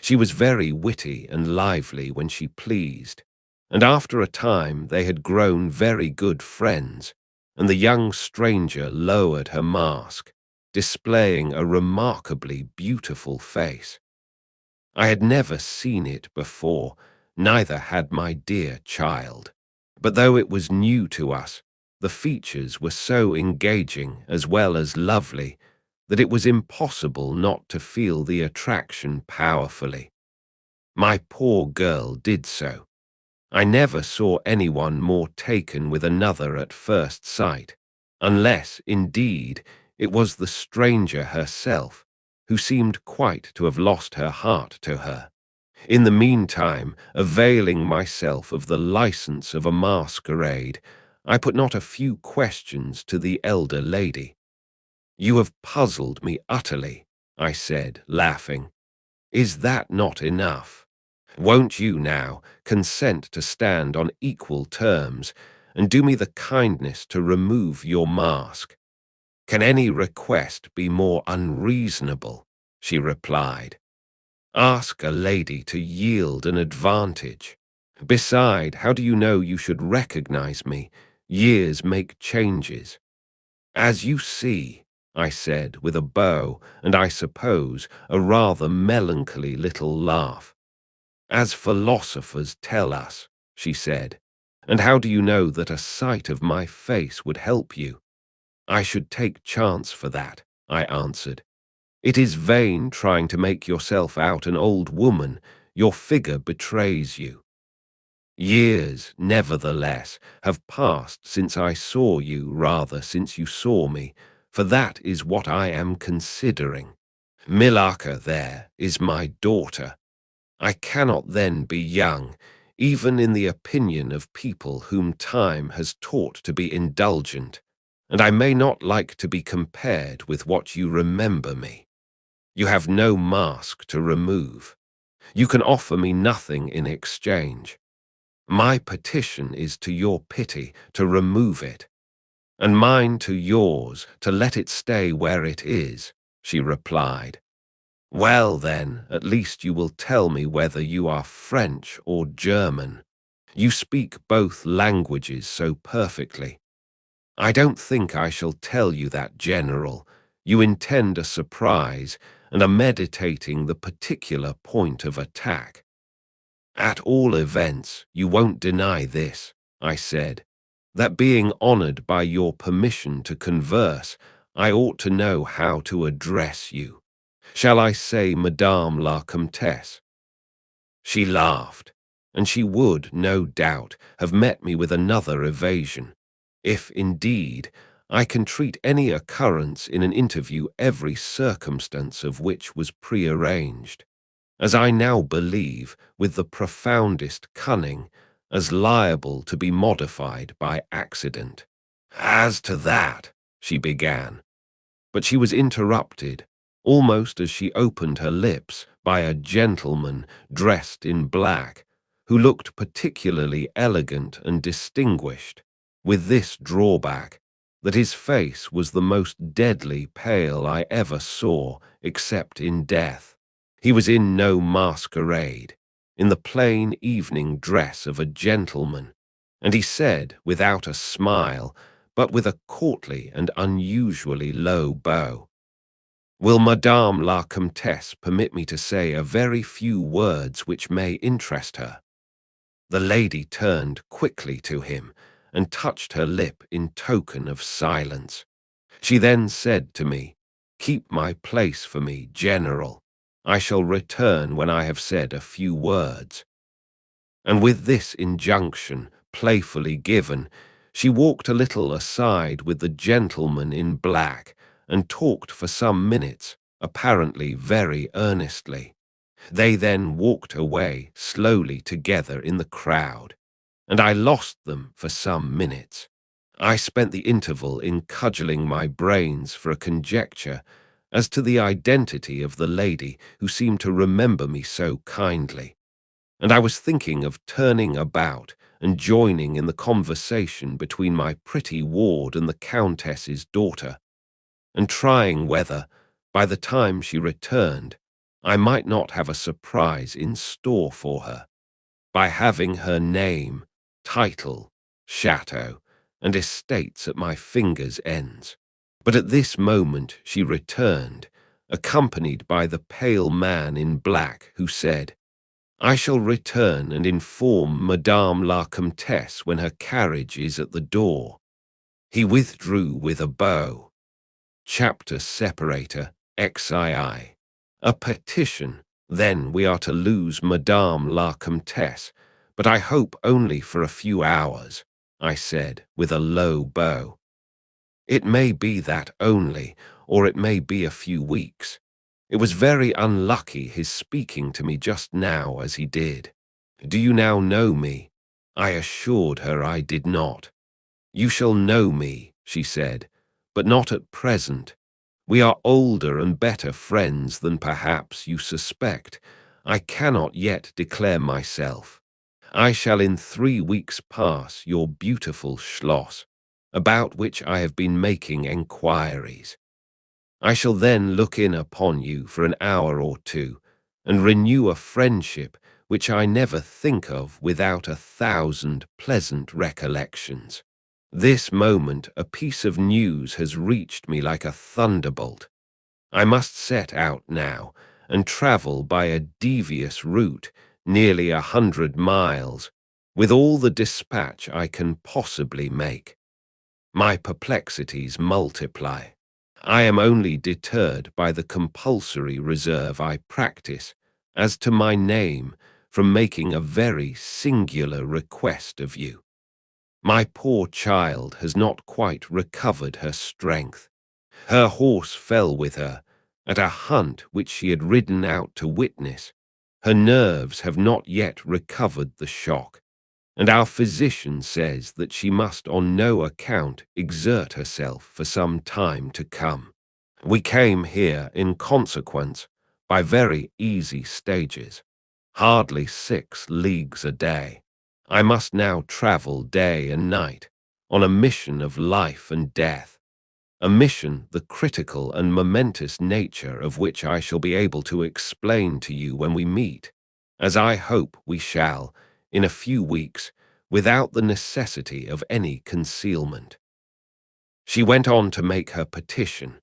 She was very witty and lively when she pleased, and after a time they had grown very good friends, and the young stranger lowered her mask, displaying a remarkably beautiful face. I had never seen it before, neither had my dear child. But though it was new to us, the features were so engaging as well as lovely that it was impossible not to feel the attraction powerfully. My poor girl did so. I never saw anyone more taken with another at first sight, unless, indeed, it was the stranger herself, who seemed quite to have lost her heart to her. In the meantime, availing myself of the license of a masquerade, I put not a few questions to the elder lady. "You have puzzled me utterly," I said, laughing. "Is that not enough? Won't you now consent to stand on equal terms and do me the kindness to remove your mask?" "Can any request be more unreasonable?" she replied. "Ask a lady to yield an advantage. Beside, how do you know you should recognize me? Years make changes." "As you see," I said with a bow and, I suppose, a rather melancholy little laugh. "As philosophers tell us," she said. "And how do you know that a sight of my face would help you?" "I should take chance for that," I answered. "It is vain trying to make yourself out an old woman. Your figure betrays you." "Years, nevertheless, have passed since I saw you, rather since you saw me, for that is what I am considering. Milaka there is my daughter. I cannot then be young, even in the opinion of people whom time has taught to be indulgent, and I may not like to be compared with what you remember me. You have no mask to remove. You can offer me nothing in exchange. My petition is to your pity to remove it, and mine to yours to let it stay where it is," she replied. "Well, then, at least you will tell me whether you are French or German. You speak both languages so perfectly." "I don't think I shall tell you that, General. You intend a surprise and are meditating the particular point of attack." "At all events, you won't deny this," I said, "that being honored by your permission to converse, I ought to know how to address you. Shall I say Madame la Comtesse?" She laughed, and she would, no doubt, have met me with another evasion, if, indeed, I can treat any occurrence in an interview every circumstance of which was prearranged, as I now believe, with the profoundest cunning, as liable to be modified by accident. "As to that," she began, but she was interrupted, almost as she opened her lips, by a gentleman dressed in black, who looked particularly elegant and distinguished, with this drawback, that his face was the most deadly pale I ever saw, except in death. He was in no masquerade, in the plain evening dress of a gentleman, and he said, without a smile, but with a courtly and unusually low bow, "Will Madame la Comtesse permit me to say a very few words which may interest her?" The lady turned quickly to him and touched her lip in token of silence. She then said to me, "Keep my place for me, General. I shall return when I have said a few words." And with this injunction, playfully given, she walked a little aside with the gentleman in black and talked for some minutes, apparently very earnestly. They then walked away slowly together in the crowd, and I lost them for some minutes. I spent the interval in cudgelling my brains for a conjecture as to the identity of the lady who seemed to remember me so kindly, and I was thinking of turning about and joining in the conversation between my pretty ward and the Countess's daughter, and trying whether, by the time she returned, I might not have a surprise in store for her, by having her name, title, chateau, and estates at my fingers' ends. But at this moment she returned, accompanied by the pale man in black, who said, "I shall return and inform Madame la Comtesse when her carriage is at the door." He withdrew with a bow. Chapter separator, XII. A petition. Then we are to lose Madame la Comtesse, But I hope only for a few hours, I said, with a low bow. It may be that only, or it may be a few weeks. It was very unlucky his speaking to me just now as he did. Do you now know me? I assured her I did not. You shall know me, she said, but not at present. We are older and better friends than perhaps you suspect. I cannot yet declare myself. I shall in 3 weeks pass your beautiful Schloss, about which I have been making enquiries. I shall then look in upon you for an hour or two, and renew a friendship which I never think of without 1,000 pleasant recollections. This moment a piece of news has reached me like a thunderbolt. I must set out now, and travel by a devious route, nearly 100 miles, with all the dispatch I can possibly make. My perplexities multiply. I am only deterred by the compulsory reserve I practice, as to my name, from making a very singular request of you. My poor child has not quite recovered her strength. Her horse fell with her, at a hunt which she had ridden out to witness. Her nerves have not yet recovered the shock, and our physician says that she must on no account exert herself for some time to come. We came here, in consequence, by very easy stages, hardly 6 leagues a day. I must now travel day and night, on a mission of life and death, a mission the critical and momentous nature of which I shall be able to explain to you when we meet, as I hope we shall, in a few weeks, without the necessity of any concealment. She went on to make her petition,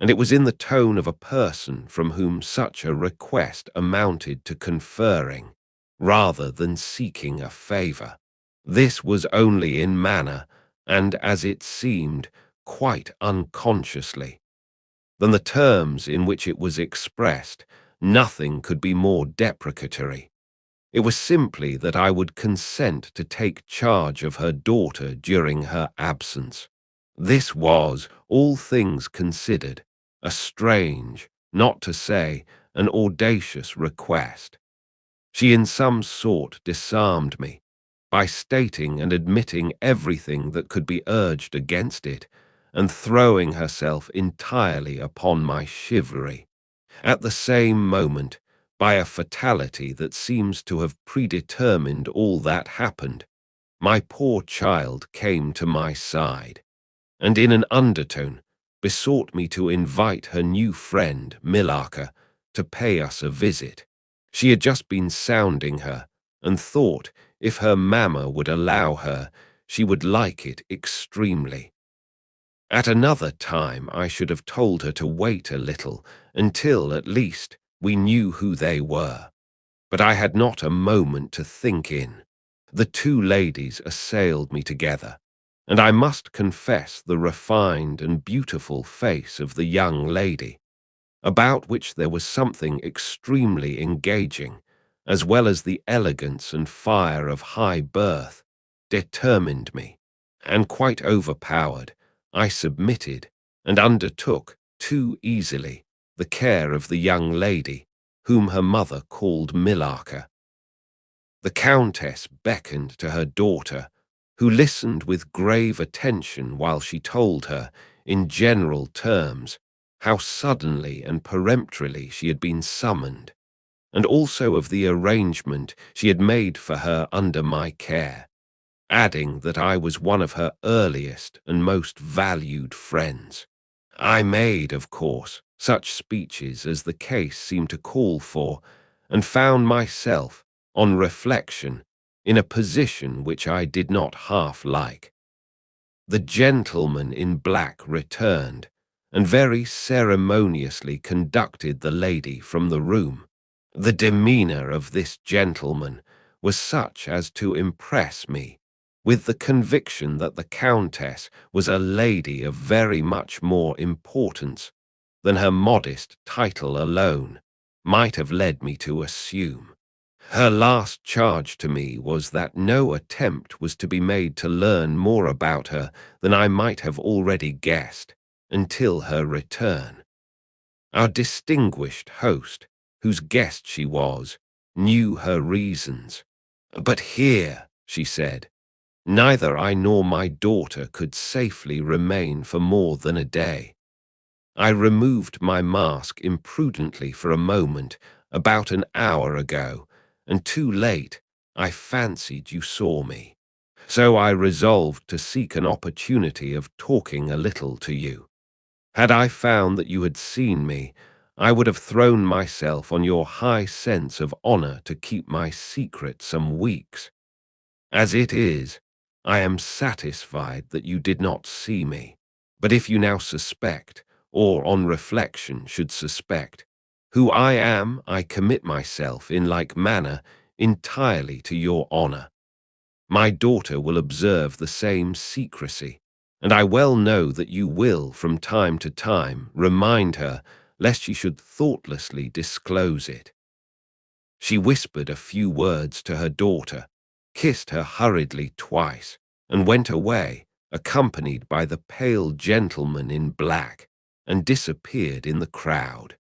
and it was in the tone of a person from whom such a request amounted to conferring, rather than seeking a favor. This was only in manner, and, as it seemed, quite unconsciously. Than the terms in which it was expressed, nothing could be more deprecatory. It was simply that I would consent to take charge of her daughter during her absence. This was, all things considered, a strange, not to say an audacious request. She in some sort disarmed me, by stating and admitting everything that could be urged against it, and throwing herself entirely upon my chivalry. At the same moment, by a fatality that seems to have predetermined all that happened, my poor child came to my side, and in an undertone besought me to invite her new friend, Millarca, to pay us a visit. She had just been sounding her, and thought, if her mamma would allow her, she would like it extremely. At another time I should have told her to wait a little, until, at least, we knew who they were. But I had not a moment to think in. The two ladies assailed me together, and I must confess the refined and beautiful face of the young lady, about which there was something extremely engaging, as well as the elegance and fire of high birth, determined me, and quite overpowered, I submitted, and undertook, too easily, the care of the young lady, whom her mother called Millarca. The Countess beckoned to her daughter, who listened with grave attention while she told her, in general terms, how suddenly and peremptorily she had been summoned, and also of the arrangement she had made for her under my care, adding that I was one of her earliest and most valued friends. I made, of course, such speeches as the case seemed to call for, and found myself, on reflection, in a position which I did not half like. The gentleman in black returned, and very ceremoniously conducted the lady from the room. The demeanor of this gentleman was such as to impress me with the conviction that the Countess was a lady of very much more importance than her modest title alone might have led me to assume. Her last charge to me was that no attempt was to be made to learn more about her than I might have already guessed until her return. Our distinguished host, whose guest she was, knew her reasons. "But here," she said, "neither I nor my daughter could safely remain for more than a day." I removed my mask imprudently for a moment about an hour ago, and too late I fancied you saw me. So I resolved to seek an opportunity of talking a little to you. Had I found that you had seen me, I would have thrown myself on your high sense of honor to keep my secret some weeks. As it is, I am satisfied that you did not see me. But if you now suspect, or on reflection should suspect, who I am, I commit myself in like manner entirely to your honor. My daughter will observe the same secrecy, and I well know that you will, from time to time, remind her, lest she should thoughtlessly disclose it. She whispered a few words to her daughter, kissed her hurriedly twice, and went away, accompanied by the pale gentleman in black, and disappeared in the crowd.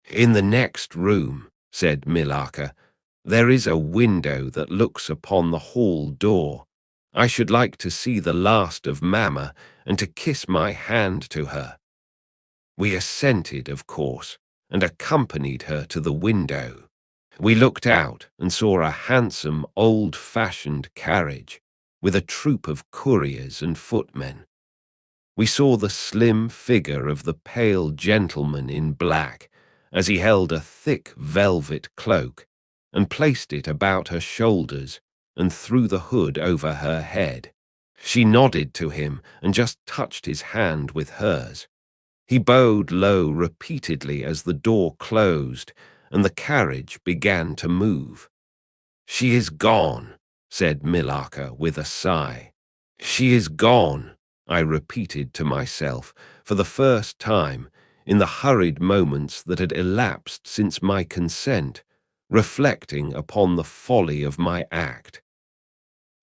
"In the next room," said Millarca, "there is a window that looks upon the hall door. I should like to see the last of Mamma and to kiss my hand to her." We assented, of course, and accompanied her to the window. We looked out and saw a handsome, old-fashioned carriage with a troop of couriers and footmen. We saw the slim figure of the pale gentleman in black as he held a thick velvet cloak and placed it about her shoulders and threw the hood over her head. She nodded to him and just touched his hand with hers. He bowed low repeatedly as the door closed and the carriage began to move. "She is gone," said Millarca with a sigh. "She is gone," I repeated to myself for the first time in the hurried moments that had elapsed since my consent, reflecting upon the folly of my act.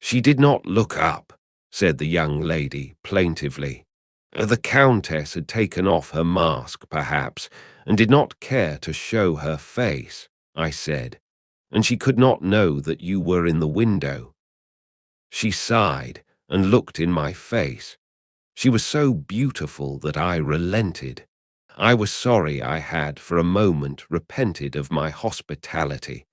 "She did not look up," said the young lady plaintively. "The Countess had taken off her mask, perhaps, and did not care to show her face," I said, "and she could not know that you were in the window." She sighed and looked in my face. She was so beautiful that I relented. I was sorry I had for a moment repented of my hospitality,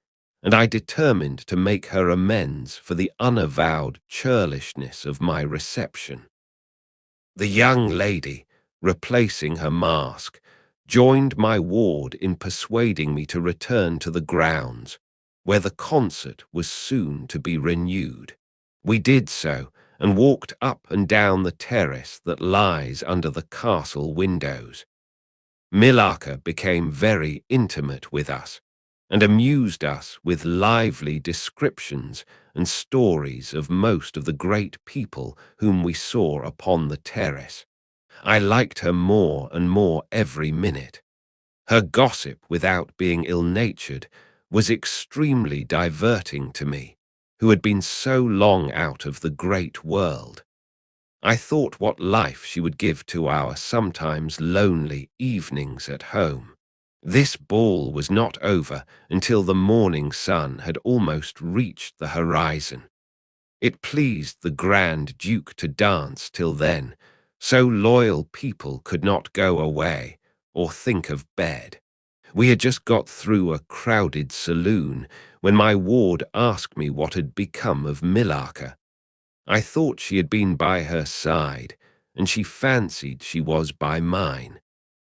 and I determined to make her amends for the unavowed churlishness of my reception. The young lady, replacing her mask, joined my ward in persuading me to return to the grounds, where the concert was soon to be renewed. We did so, and walked up and down the terrace that lies under the castle windows. Millarca became very intimate with us, and amused us with lively descriptions and stories of most of the great people whom we saw upon the terrace. I liked her more and more every minute. Her gossip, without being ill-natured, was extremely diverting to me, who had been so long out of the great world. I thought what life she would give to our sometimes lonely evenings at home. This ball was not over until the morning sun had almost reached the horizon. It pleased the Grand Duke to dance till then, so loyal people could not go away or think of bed. We had just got through a crowded saloon when my ward asked me what had become of Millarca. I thought she had been by her side, and she fancied she was by mine.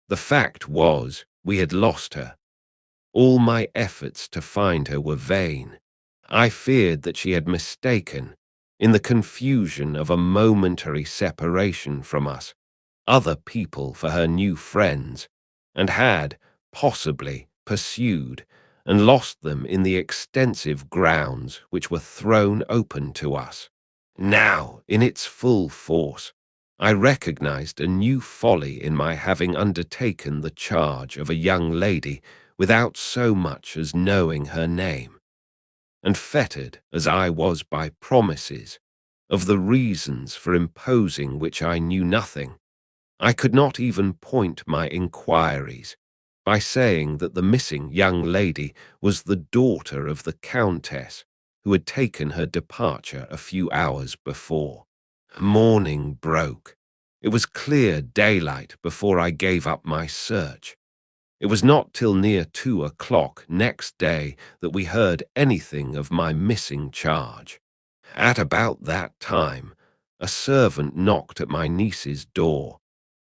The fact was, we had lost her. All my efforts to find her were vain. I feared that she had mistaken, in the confusion of a momentary separation from us, other people for her new friends, and had, possibly, pursued and lost them in the extensive grounds which were thrown open to us. Now, in its full force, I recognized a new folly in my having undertaken the charge of a young lady without so much as knowing her name. and fettered as I was by promises of the reasons for imposing which I knew nothing, I could not even point my inquiries by saying that the missing young lady was the daughter of the countess who had taken her departure a few hours before. Morning broke. It was clear daylight before I gave up my search. It was not till near 2 o'clock next day that we heard anything of my missing charge. At about that time, a servant knocked at my niece's door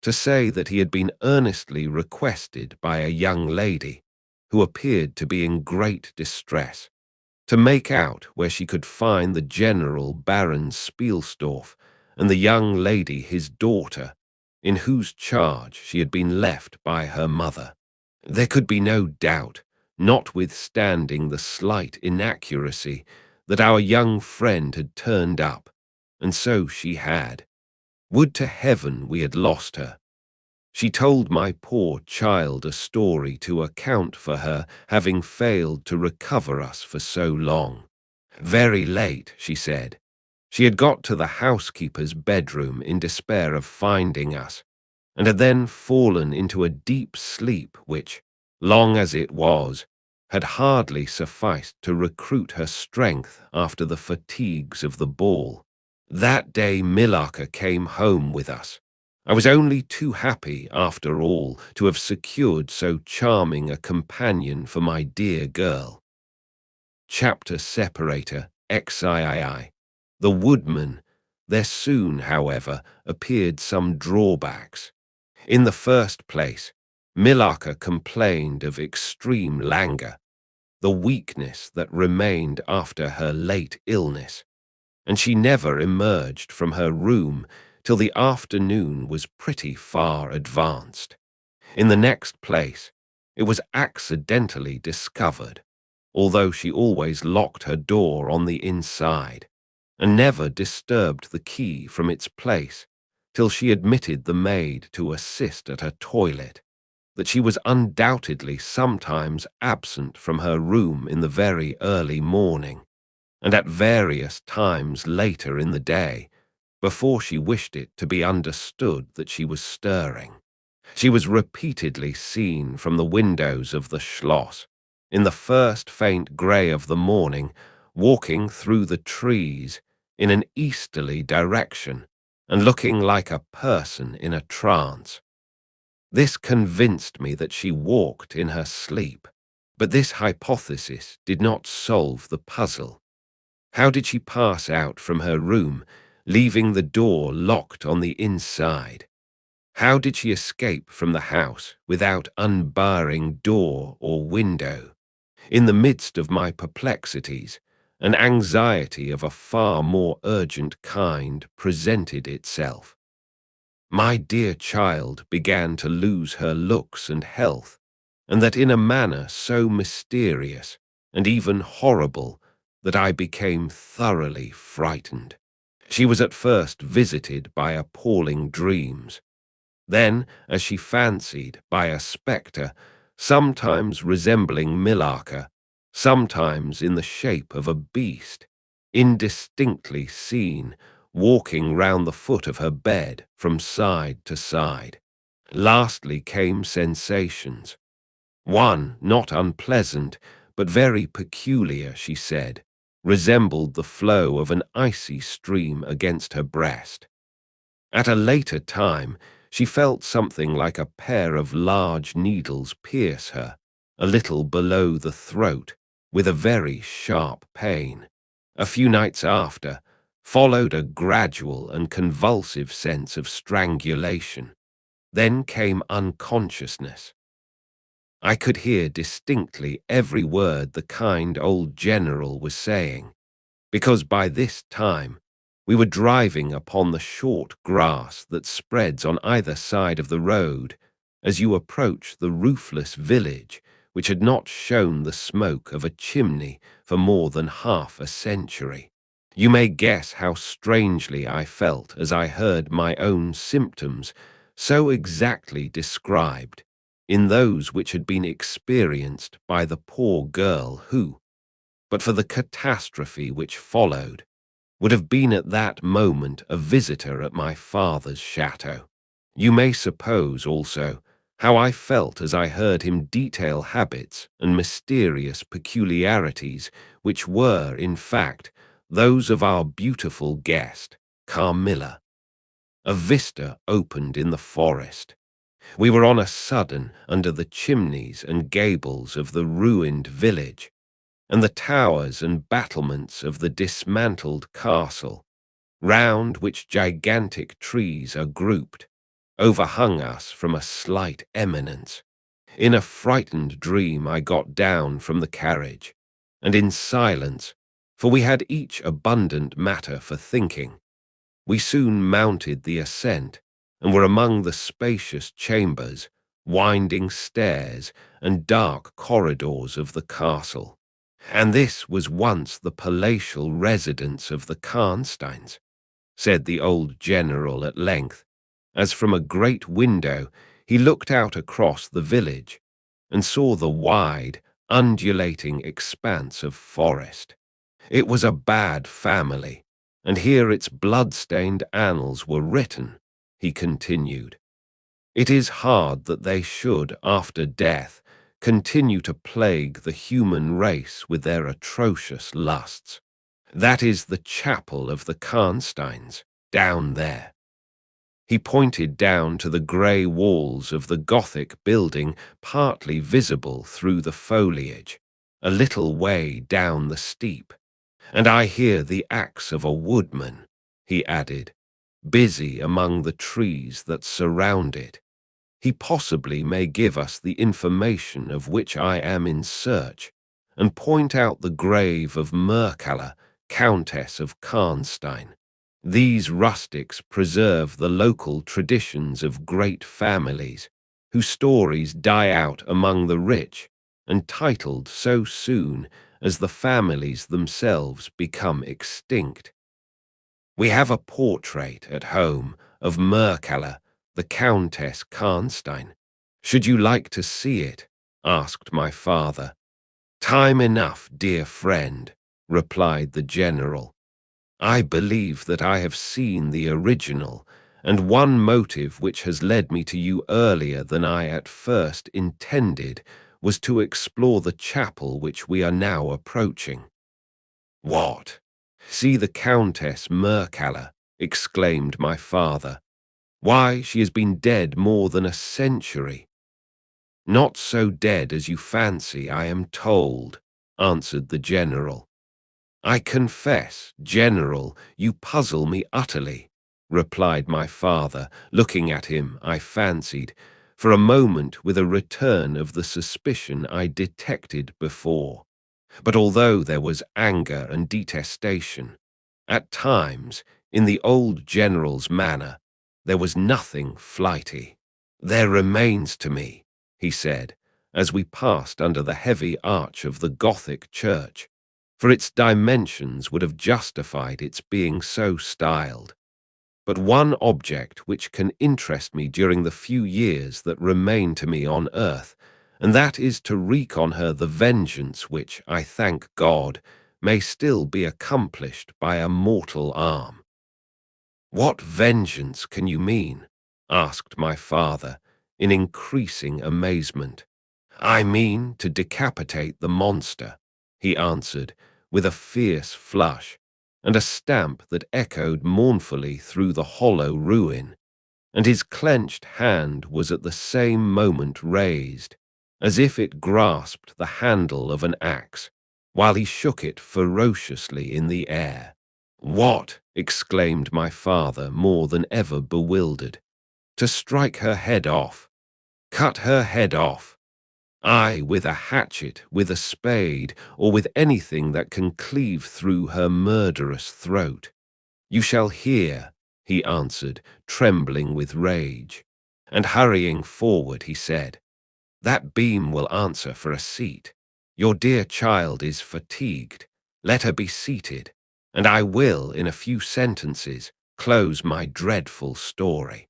to say that he had been earnestly requested by a young lady, who appeared to be in great distress, to make out where she could find the General Baron Spielsdorf and the young lady his daughter, in whose charge she had been left by her mother. There could be no doubt, notwithstanding the slight inaccuracy, that our young friend had turned up, and so she had. Would to heaven we had lost her. She told my poor child a story to account for her having failed to recover us for so long. Very late, she said. She had got to the housekeeper's bedroom in despair of finding us, and had then fallen into a deep sleep which, long as it was, had hardly sufficed to recruit her strength after the fatigues of the ball. That day Millarca came home with us. I was only too happy, after all, to have secured so charming a companion for my dear girl. Chapter Separator, XIII. The Woodman. There soon, however, appeared some drawbacks. In the first place, Millarca complained of extreme languor, the weakness that remained after her late illness, and she never emerged from her room till the afternoon was pretty far advanced. In the next place, it was accidentally discovered, although she always locked her door on the inside, and never disturbed the key from its place till she admitted the maid to assist at her toilet, that she was undoubtedly sometimes absent from her room in the very early morning, and at various times later in the day, before she wished it to be understood that she was stirring. She was repeatedly seen from the windows of the Schloss, in the first faint grey of the morning, walking through the trees in an easterly direction, and looking like a person in a trance. This convinced me that she walked in her sleep, but this hypothesis did not solve the puzzle. How did she pass out from her room, leaving the door locked on the inside? How did she escape from the house without unbarring door or window? In the midst of my perplexities, an anxiety of a far more urgent kind presented itself. My dear child began to lose her looks and health, and that in a manner so mysterious and even horrible that I became thoroughly frightened. She was at first visited by appalling dreams, then, as she fancied, by a spectre, sometimes resembling Millarca, sometimes in the shape of a beast, indistinctly seen, walking round the foot of her bed from side to side. Lastly came sensations. One, not unpleasant, but very peculiar, she said, resembled the flow of an icy stream against her breast. At a later time, she felt something like a pair of large needles pierce her, a little below the throat, with a very sharp pain. A few nights after, followed a gradual and convulsive sense of strangulation. Then came unconsciousness. I could hear distinctly every word the kind old general was saying, because by this time we were driving upon the short grass that spreads on either side of the road as you approach the roofless village which had not shown the smoke of a chimney for more than half a century. You may guess how strangely I felt as I heard my own symptoms so exactly described in those which had been experienced by the poor girl who, but for the catastrophe which followed, would have been at that moment a visitor at my father's chateau. You may suppose, also, how I felt as I heard him detail habits and mysterious peculiarities which were, in fact, those of our beautiful guest, Carmilla. A vista opened in the forest. We were on a sudden under the chimneys and gables of the ruined village, and the towers and battlements of the dismantled castle, round which gigantic trees are grouped, overhung us from a slight eminence. In a frightened dream I got down from the carriage, and in silence, for we had each abundant matter for thinking, we soon mounted the ascent, and were among the spacious chambers, winding stairs, and dark corridors of the castle. And this was once the palatial residence of the Karnsteins, said the old general at length, as from a great window he looked out across the village and saw the wide, undulating expanse of forest. It was a bad family, and here its blood-stained annals were written, he continued. It is hard that they should, after death, continue to plague the human race with their atrocious lusts. That is the chapel of the Karnsteins, down there. He pointed down to the grey walls of the Gothic building partly visible through the foliage, a little way down the steep. And I hear the axe of a woodman, he added, busy among the trees that surround it. He possibly may give us the information of which I am in search, and point out the grave of Mircalla, Countess of Karnstein. These rustics preserve the local traditions of great families, whose stories die out among the rich, and titled so soon as the families themselves become extinct. We have a portrait at home of Mircalla, the Countess Karnstein. Should you like to see it? Asked my father. Time enough, dear friend, replied the general. I believe that I have seen the original, and one motive which has led me to you earlier than I at first intended was to explore the chapel which we are now approaching. What? See the Countess Mircalla, exclaimed my father. Why, she has been dead more than a century. Not so dead as you fancy, I am told, answered the general. I confess, General, you puzzle me utterly, replied my father, looking at him, I fancied, for a moment with a return of the suspicion I detected before. But although there was anger and detestation, at times, in the old general's manner, there was nothing flighty. There remains to me, he said, as we passed under the heavy arch of the Gothic church, for its dimensions would have justified its being so styled, but one object which can interest me during the few years that remain to me on earth, and that is to wreak on her the vengeance which, I thank God, may still be accomplished by a mortal arm. What vengeance can you mean? Asked my father, in increasing amazement. I mean to decapitate the monster, he answered, with a fierce flush, and a stamp that echoed mournfully through the hollow ruin, and his clenched hand was at the same moment raised, as if it grasped the handle of an axe, while he shook it ferociously in the air. What? Exclaimed my father, more than ever bewildered. To strike her head off. Cut her head off. Aye, with a hatchet, with a spade, or with anything that can cleave through her murderous throat. You shall hear, he answered, trembling with rage. And hurrying forward, he said, That beam will answer for a seat. Your dear child is fatigued. Let her be seated, and I will, in a few sentences, close my dreadful story.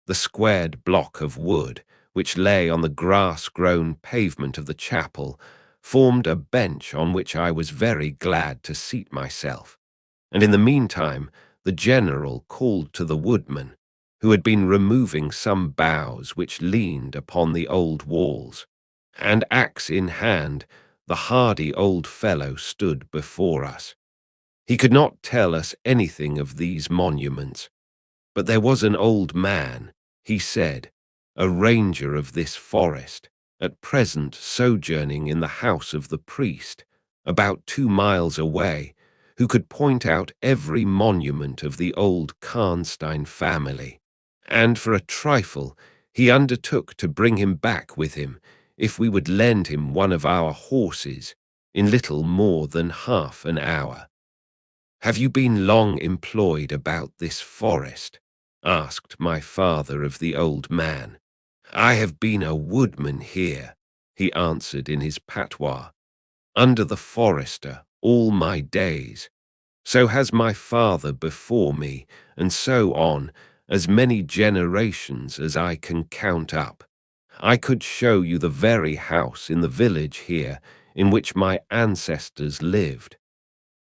The squared block of wood, which lay on the grass-grown pavement of the chapel, formed a bench on which I was very glad to seat myself, and in the meantime the general called to the woodman, who had been removing some boughs which leaned upon the old walls, and axe in hand the hardy old fellow stood before us. He could not tell us anything of these monuments, but there was an old man, he said, a ranger of this forest, at present sojourning in the house of the priest, about 2 miles away, who could point out every monument of the old Karnstein family, and for a trifle he undertook to bring him back with him if we would lend him one of our horses in little more than half an hour. "Have you been long employed about this forest?" asked my father of the old man. "I have been a woodman here," he answered in his patois, "under the forester all my days. So has my father before me, and so on, as many generations as I can count up. I could show you the very house in the village here in which my ancestors lived."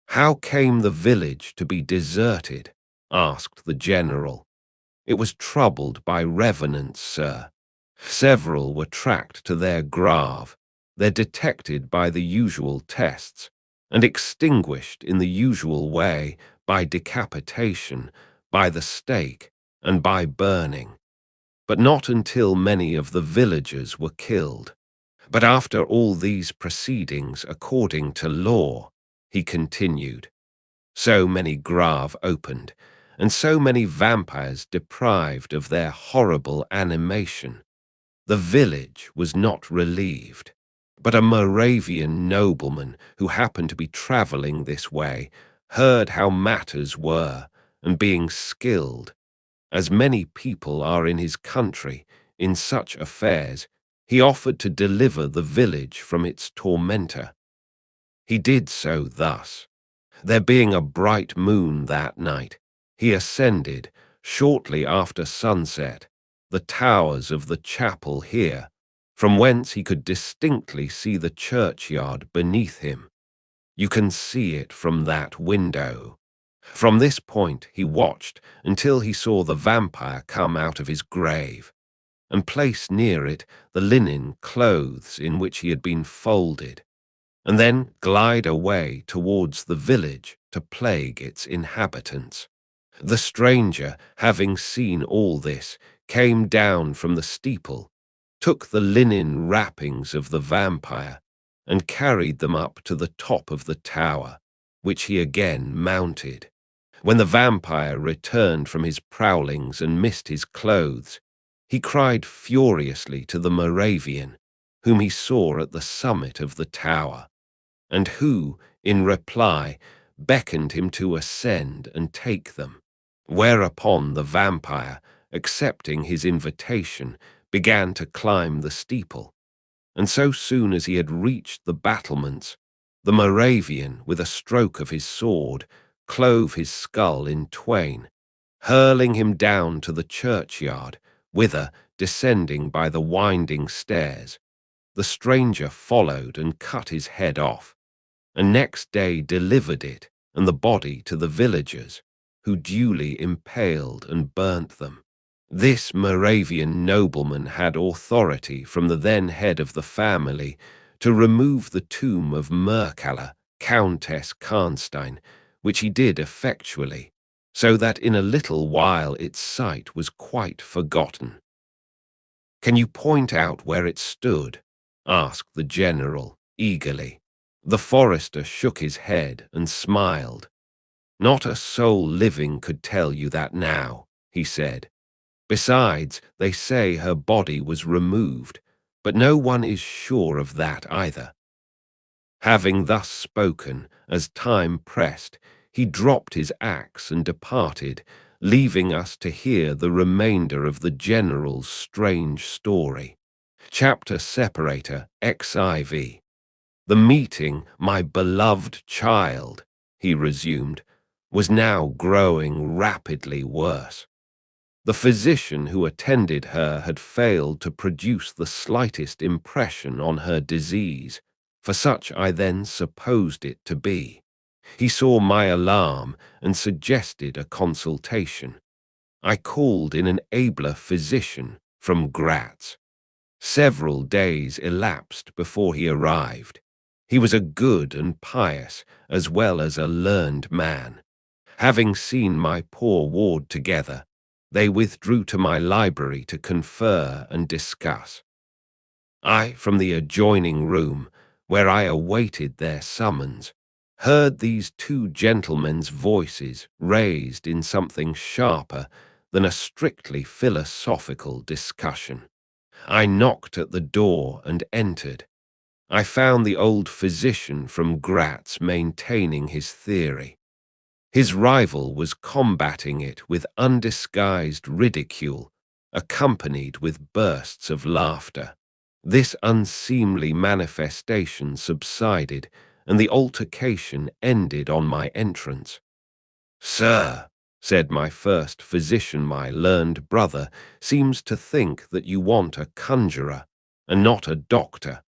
"How came the village to be deserted?" asked the general. "It was troubled by revenants, sir. Several were tracked to their grave. They're detected by the usual tests, and extinguished in the usual way by decapitation, by the stake, and by burning. But not until many of the villagers were killed. But after all these proceedings, according to law," he continued, "so many graves opened, and so many vampires deprived of their horrible animation, the village was not relieved. But a Moravian nobleman who happened to be travelling this way heard how matters were, and being skilled, as many people are in his country, in such affairs, he offered to deliver the village from its tormentor. He did so thus. There being a bright moon that night, he ascended, shortly after sunset, the towers of the chapel here, from whence he could distinctly see the churchyard beneath him. You can see it from that window. From this point he watched until he saw the vampire come out of his grave, and place near it the linen clothes in which he had been folded, and then glide away towards the village to plague its inhabitants. The stranger, having seen all this, came down from the steeple, took the linen wrappings of the vampire, and carried them up to the top of the tower, which he again mounted. When the vampire returned from his prowlings and missed his clothes, he cried furiously to the Moravian, whom he saw at the summit of the tower, and who, in reply, beckoned him to ascend and take them. Whereupon the vampire, accepting his invitation, began to climb the steeple, and so soon as he had reached the battlements, the Moravian, with a stroke of his sword, clove his skull in twain, hurling him down to the churchyard, whither, descending by the winding stairs, the stranger followed and cut his head off, and next day delivered it and the body to the villagers, who duly impaled and burnt them. This Moravian nobleman had authority from the then head of the family to remove the tomb of Merkala, Countess Karnstein, which he did effectually, so that in a little while its site was quite forgotten. "Can you point out where it stood?" asked the general, eagerly. The forester shook his head and smiled. "Not a soul living could tell you that now," he said. "Besides, they say her body was removed, but no one is sure of that either." Having thus spoken, as time pressed, he dropped his axe and departed, leaving us to hear the remainder of the general's strange story. Chapter Separator XIV. "The meeting, my beloved child," he resumed, "was now growing rapidly worse. The physician who attended her had failed to produce the slightest impression on her disease, for such I then supposed it to be. He saw my alarm and suggested a consultation. I called in an abler physician from Graz. Several days elapsed before he arrived. He was a good and pious, as well as a learned man. Having seen my poor ward together, they withdrew to my library to confer and discuss. I, from the adjoining room, where I awaited their summons, heard these two gentlemen's voices raised in something sharper than a strictly philosophical discussion. I knocked at the door and entered. I found the old physician from Graz maintaining his theory. His rival was combating it with undisguised ridicule, accompanied with bursts of laughter. This unseemly manifestation subsided, and the altercation ended on my entrance. "Sir," said my first physician, "my learned brother seems to think that you want a conjurer, and not a doctor."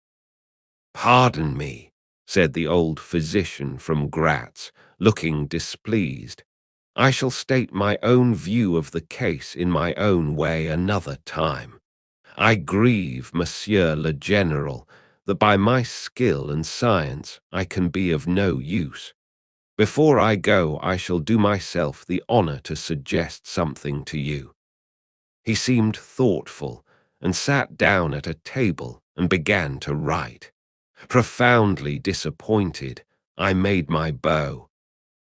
"Pardon me," said the old physician from Graz, looking displeased. "I shall state my own view of the case in my own way another time. I grieve, Monsieur le General, that by my skill and science I can be of no use. Before I go, I shall do myself the honor to suggest something to you." He seemed thoughtful and sat down at a table and began to write. Profoundly disappointed, I made my bow,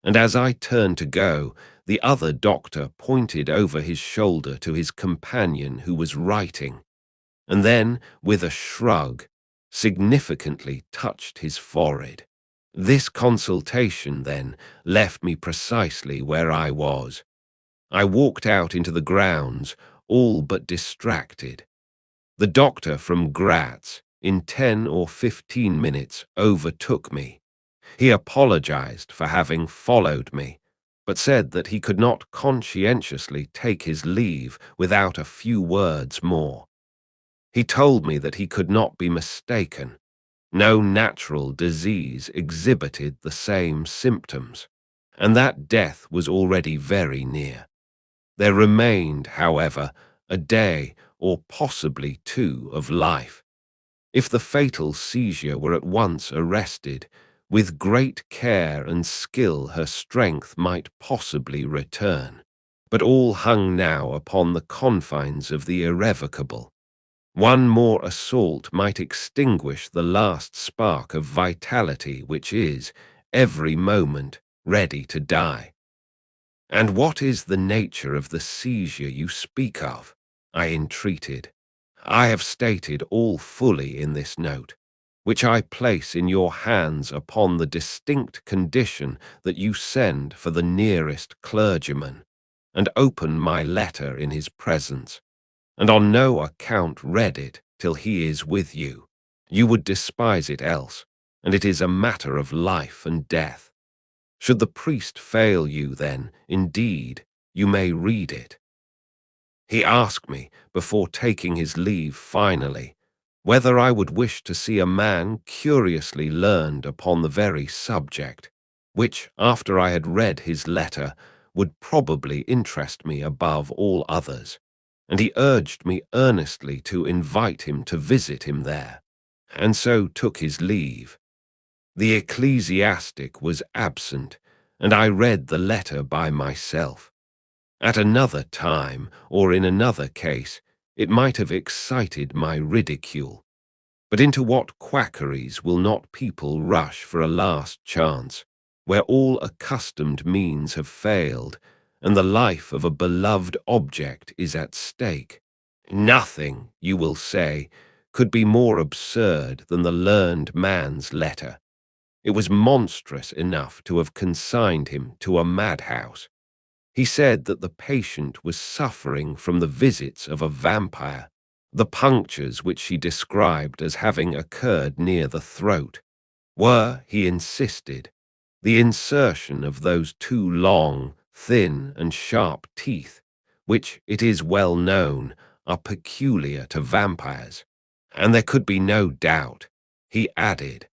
and as I turned to go, the other doctor pointed over his shoulder to his companion who was writing, and then, with a shrug, significantly touched his forehead. This consultation, then, left me precisely where I was. I walked out into the grounds, all but distracted. The doctor from Graz, in 10 or 15 minutes, overtook me. He apologized for having followed me, but said that he could not conscientiously take his leave without a few words more. He told me that he could not be mistaken. No natural disease exhibited the same symptoms, and that death was already very near. There remained, however, a day or possibly two of life. If the fatal seizure were at once arrested, with great care and skill her strength might possibly return. But all hung now upon the confines of the irrevocable. One more assault might extinguish the last spark of vitality which is, every moment, ready to die. "And what is the nature of the seizure you speak of?" I entreated. "I have stated all fully in this note, which I place in your hands upon the distinct condition that you send for the nearest clergyman, and open my letter in his presence, and on no account read it till he is with you. You would despise it else, and it is a matter of life and death. Should the priest fail you, then, indeed, you may read it." He asked me, before taking his leave finally, whether I would wish to see a man curiously learned upon the very subject, which, after I had read his letter, would probably interest me above all others, and he urged me earnestly to invite him to visit him there, and so took his leave. The ecclesiastic was absent, and I read the letter by myself. At another time, or in another case, it might have excited my ridicule. But into what quackeries will not people rush for a last chance, where all accustomed means have failed, and the life of a beloved object is at stake? Nothing, you will say, could be more absurd than the learned man's letter. It was monstrous enough to have consigned him to a madhouse. He said that the patient was suffering from the visits of a vampire. The punctures which he described as having occurred near the throat were, he insisted, the insertion of those two long, thin, and sharp teeth, which, it is well known, are peculiar to vampires. And there could be no doubt, he added,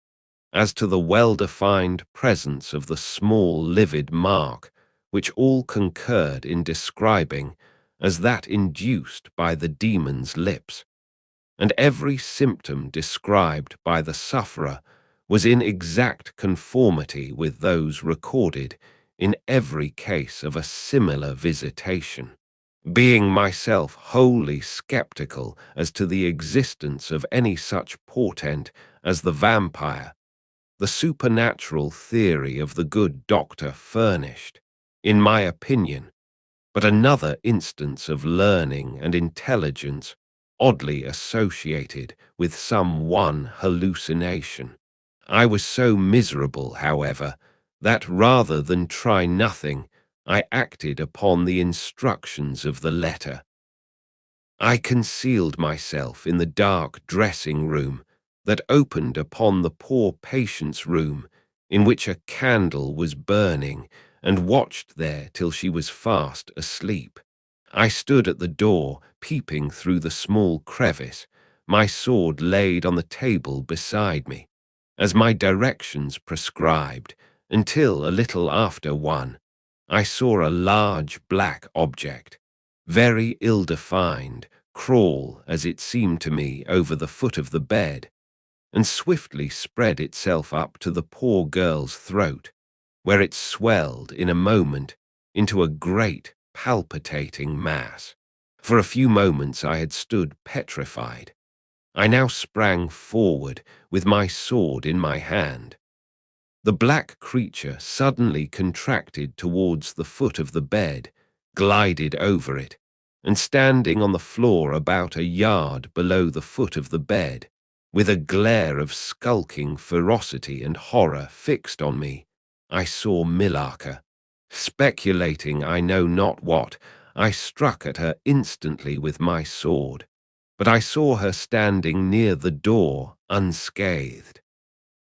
as to the well-defined presence of the small livid mark, which all concurred in describing as that induced by the demon's lips, and every symptom described by the sufferer was in exact conformity with those recorded in every case of a similar visitation. Being myself wholly skeptical as to the existence of any such portent as the vampire, the supernatural theory of the good doctor furnished, in my opinion, but another instance of learning and intelligence oddly associated with some one hallucination. I was so miserable, however, that rather than try nothing, I acted upon the instructions of the letter. I concealed myself in the dark dressing-room that opened upon the poor patient's room, in which a candle was burning, and watched there till she was fast asleep. I stood at the door, peeping through the small crevice, my sword laid on the table beside me, as my directions prescribed, until a little after 1, I saw a large black object, very ill-defined, crawl, as it seemed to me, over the foot of the bed, and swiftly spread itself up to the poor girl's throat, where it swelled in a moment into a great, palpitating mass. For a few moments I had stood petrified. I now sprang forward with my sword in my hand. The black creature suddenly contracted towards the foot of the bed, glided over it, and standing on the floor about a yard below the foot of the bed, with a glare of skulking ferocity and horror fixed on me, I saw Millarca. Speculating I know not what, I struck at her instantly with my sword, but I saw her standing near the door, unscathed.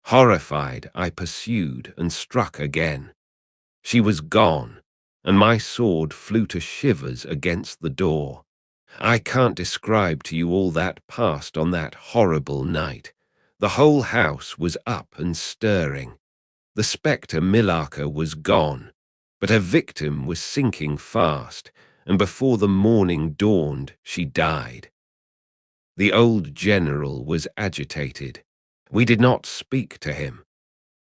Horrified, I pursued and struck again. She was gone, and my sword flew to shivers against the door. I can't describe to you all that passed on that horrible night. The whole house was up and stirring. The spectre Millarca was gone, but her victim was sinking fast, and before the morning dawned she died. The old general was agitated. We did not speak to him.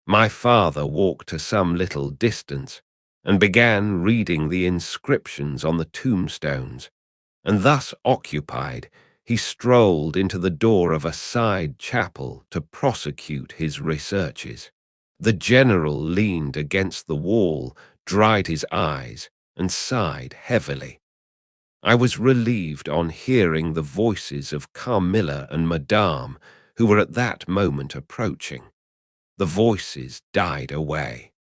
My father walked to some little distance and began reading the inscriptions on the tombstones, and thus occupied, he strolled into the door of a side chapel to prosecute his researches. The general leaned against the wall, dried his eyes, and sighed heavily. I was relieved on hearing the voices of Carmilla and Madame, who were at that moment approaching. The voices died away.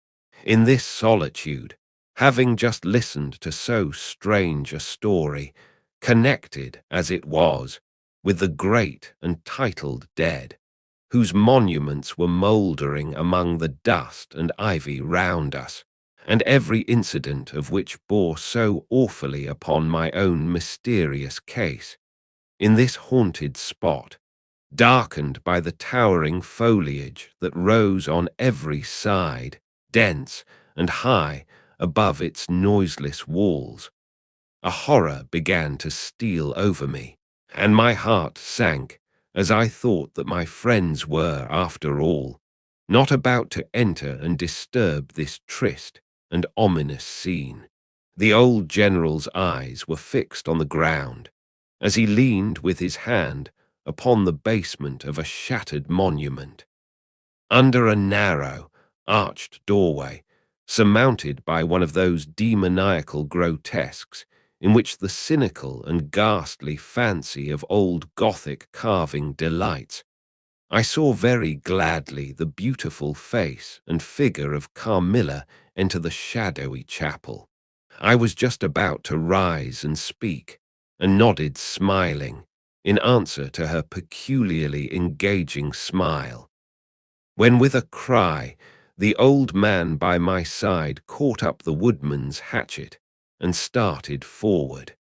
In this solitude, having just listened to so strange a story, connected, as it was, with the great and titled dead, whose monuments were mouldering among the dust and ivy round us, and every incident of which bore so awfully upon my own mysterious case, in this haunted spot, darkened by the towering foliage that rose on every side, dense and high above its noiseless walls, a horror began to steal over me, and my heart sank as I thought that my friends were, after all, not about to enter and disturb this triste and ominous scene. The old general's eyes were fixed on the ground, as he leaned with his hand upon the basement of a shattered monument. Under a narrow, arched doorway, surmounted by one of those demoniacal grotesques in which the cynical and ghastly fancy of old Gothic carving delights, I saw very gladly the beautiful face and figure of Carmilla enter the shadowy chapel. I was just about to rise and speak, and nodded smiling, in answer to her peculiarly engaging smile, when with a cry, the old man by my side caught up the woodman's hatchet and started forward.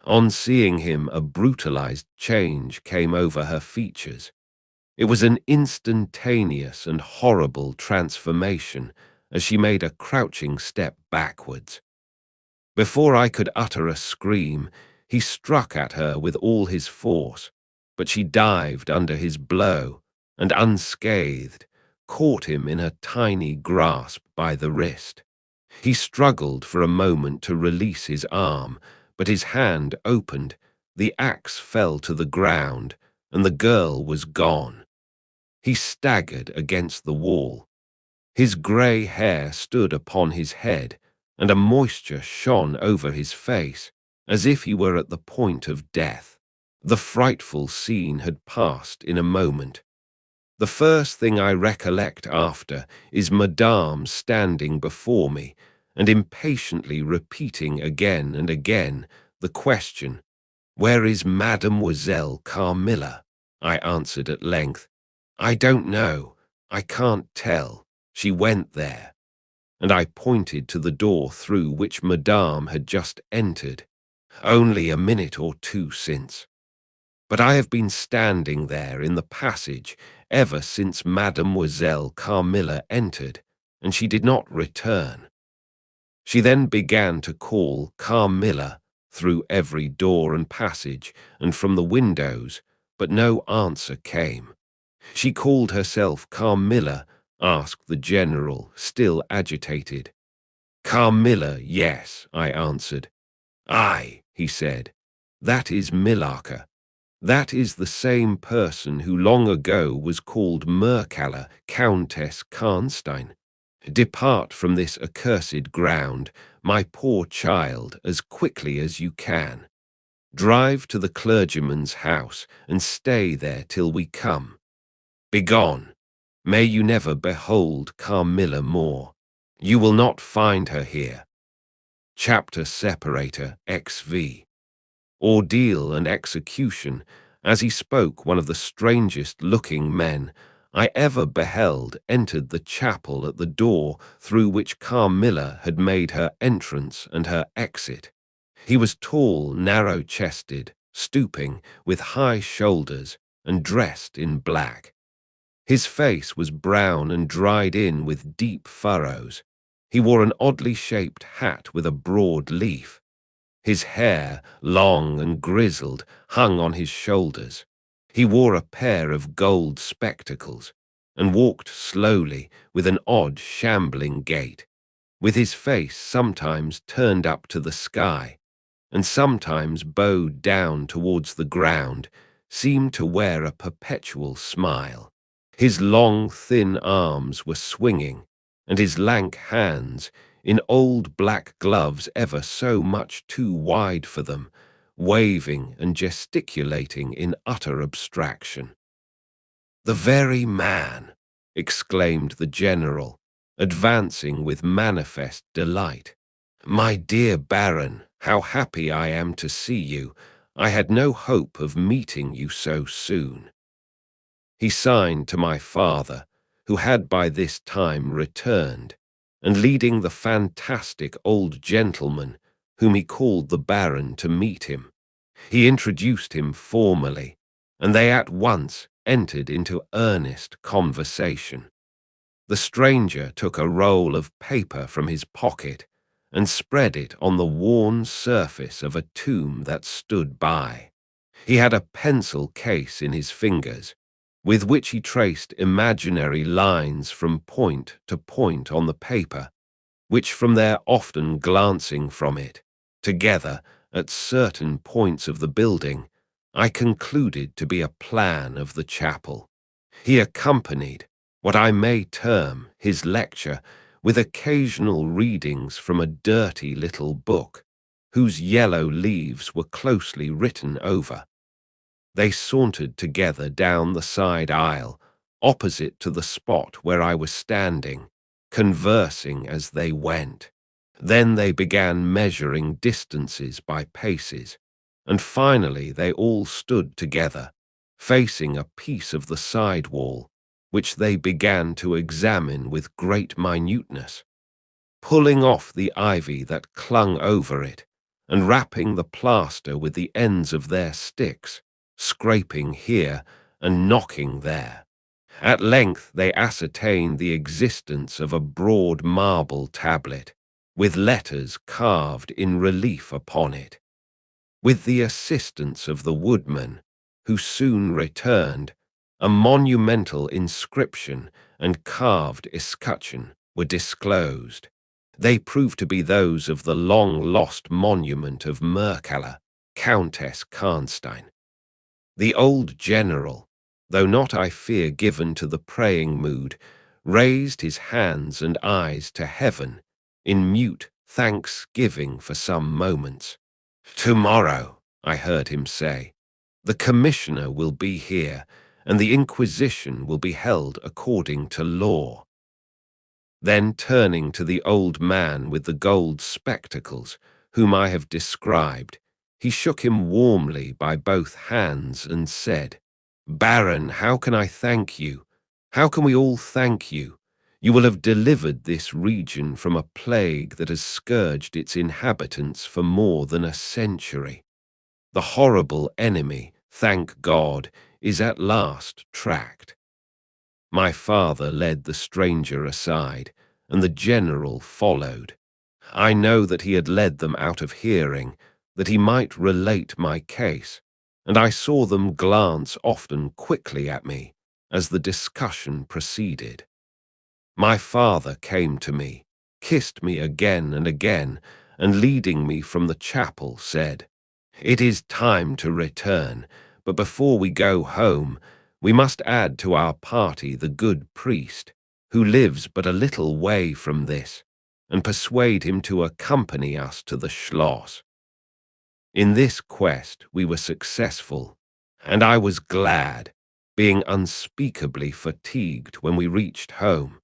On seeing him, a brutalized change came over her features. It was an instantaneous and horrible transformation as she made a crouching step backwards. Before I could utter a scream, he struck at her with all his force, but she dived under his blow and, unscathed, caught him in a tiny grasp by the wrist. He struggled for a moment to release his arm, but his hand opened, the axe fell to the ground, and the girl was gone. He staggered against the wall. His grey hair stood upon his head, and a moisture shone over his face, as if he were at the point of death. The frightful scene had passed in a moment. The first thing I recollect after is Madame standing before me and impatiently repeating again and again the question, "Where is Mademoiselle Carmilla?" I answered at length, "I don't know. I can't tell. She went there." And I pointed to the door through which Madame had just entered, only a minute or two since. But I have been standing there in the passage ever since Mademoiselle Carmilla entered, and she did not return. She then began to call Carmilla through every door and passage and from the windows, but no answer came. She called herself Carmilla, asked the general, still agitated. "Carmilla, yes," I answered. "Aye," he said, "that is Millaka. That is the same person who long ago was called Mircalla, Countess Karnstein. Depart from this accursed ground, my poor child, as quickly as you can. Drive to the clergyman's house and stay there till we come. Begone. May you never behold Carmilla more. You will not find her here." Chapter Separator XV. Ordeal and execution. As he spoke, one of the strangest-looking men I ever beheld entered the chapel at the door through which Carmilla had made her entrance and her exit. He was tall, narrow-chested, stooping, with high shoulders, and dressed in black. His face was brown and dried in with deep furrows. He wore an oddly shaped hat with a broad leaf. His hair, long and grizzled, hung on his shoulders. He wore a pair of gold spectacles and walked slowly with an odd shambling gait, with his face sometimes turned up to the sky and sometimes bowed down towards the ground, seemed to wear a perpetual smile. His long, thin arms were swinging, and his lank hands, in old black gloves ever so much too wide for them, waving and gesticulating in utter abstraction. "The very man!" exclaimed the general, advancing with manifest delight. "My dear Baron, how happy I am to see you. I had no hope of meeting you so soon." He signed to my father, who had by this time returned, and leading the fantastic old gentleman, whom he called the Baron, to meet him, he introduced him formally, and they at once entered into earnest conversation. The stranger took a roll of paper from his pocket and spread it on the worn surface of a tomb that stood by. He had a pencil case in his fingers, with which he traced imaginary lines from point to point on the paper, which from their often glancing from it, together at certain points of the building, I concluded to be a plan of the chapel. He accompanied what I may term his lecture with occasional readings from a dirty little book, whose yellow leaves were closely written over. They sauntered together down the side aisle, opposite to the spot where I was standing, conversing as they went. Then they began measuring distances by paces, and finally they all stood together, facing a piece of the side wall, which they began to examine with great minuteness, pulling off the ivy that clung over it, and rapping the plaster with the ends of their sticks, scraping here and knocking there. At length they ascertained the existence of a broad marble tablet, with letters carved in relief upon it. With the assistance of the woodman, who soon returned, a monumental inscription and carved escutcheon were disclosed. They proved to be those of the long-lost monument of Mircalla, Countess Karnstein. The old general, though not, I fear, given to the praying mood, raised his hands and eyes to heaven in mute thanksgiving for some moments. "Tomorrow," I heard him say, "the commissioner will be here, and the inquisition will be held according to law." Then, turning to the old man with the gold spectacles, whom I have described, he shook him warmly by both hands and said, "Baron, how can I thank you? How can we all thank you? You will have delivered this region from a plague that has scourged its inhabitants for more than a century. The horrible enemy, thank God, is at last tracked." My father led the stranger aside, and the general followed. I know that he had led them out of hearing, that he might relate my case, and I saw them glance often quickly at me as the discussion proceeded. My father came to me, kissed me again and again, and leading me from the chapel said, "It is time to return, but before we go home, we must add to our party the good priest, who lives but a little way from this, and persuade him to accompany us to the Schloss." In this quest we were successful, and I was glad, being unspeakably fatigued when we reached home.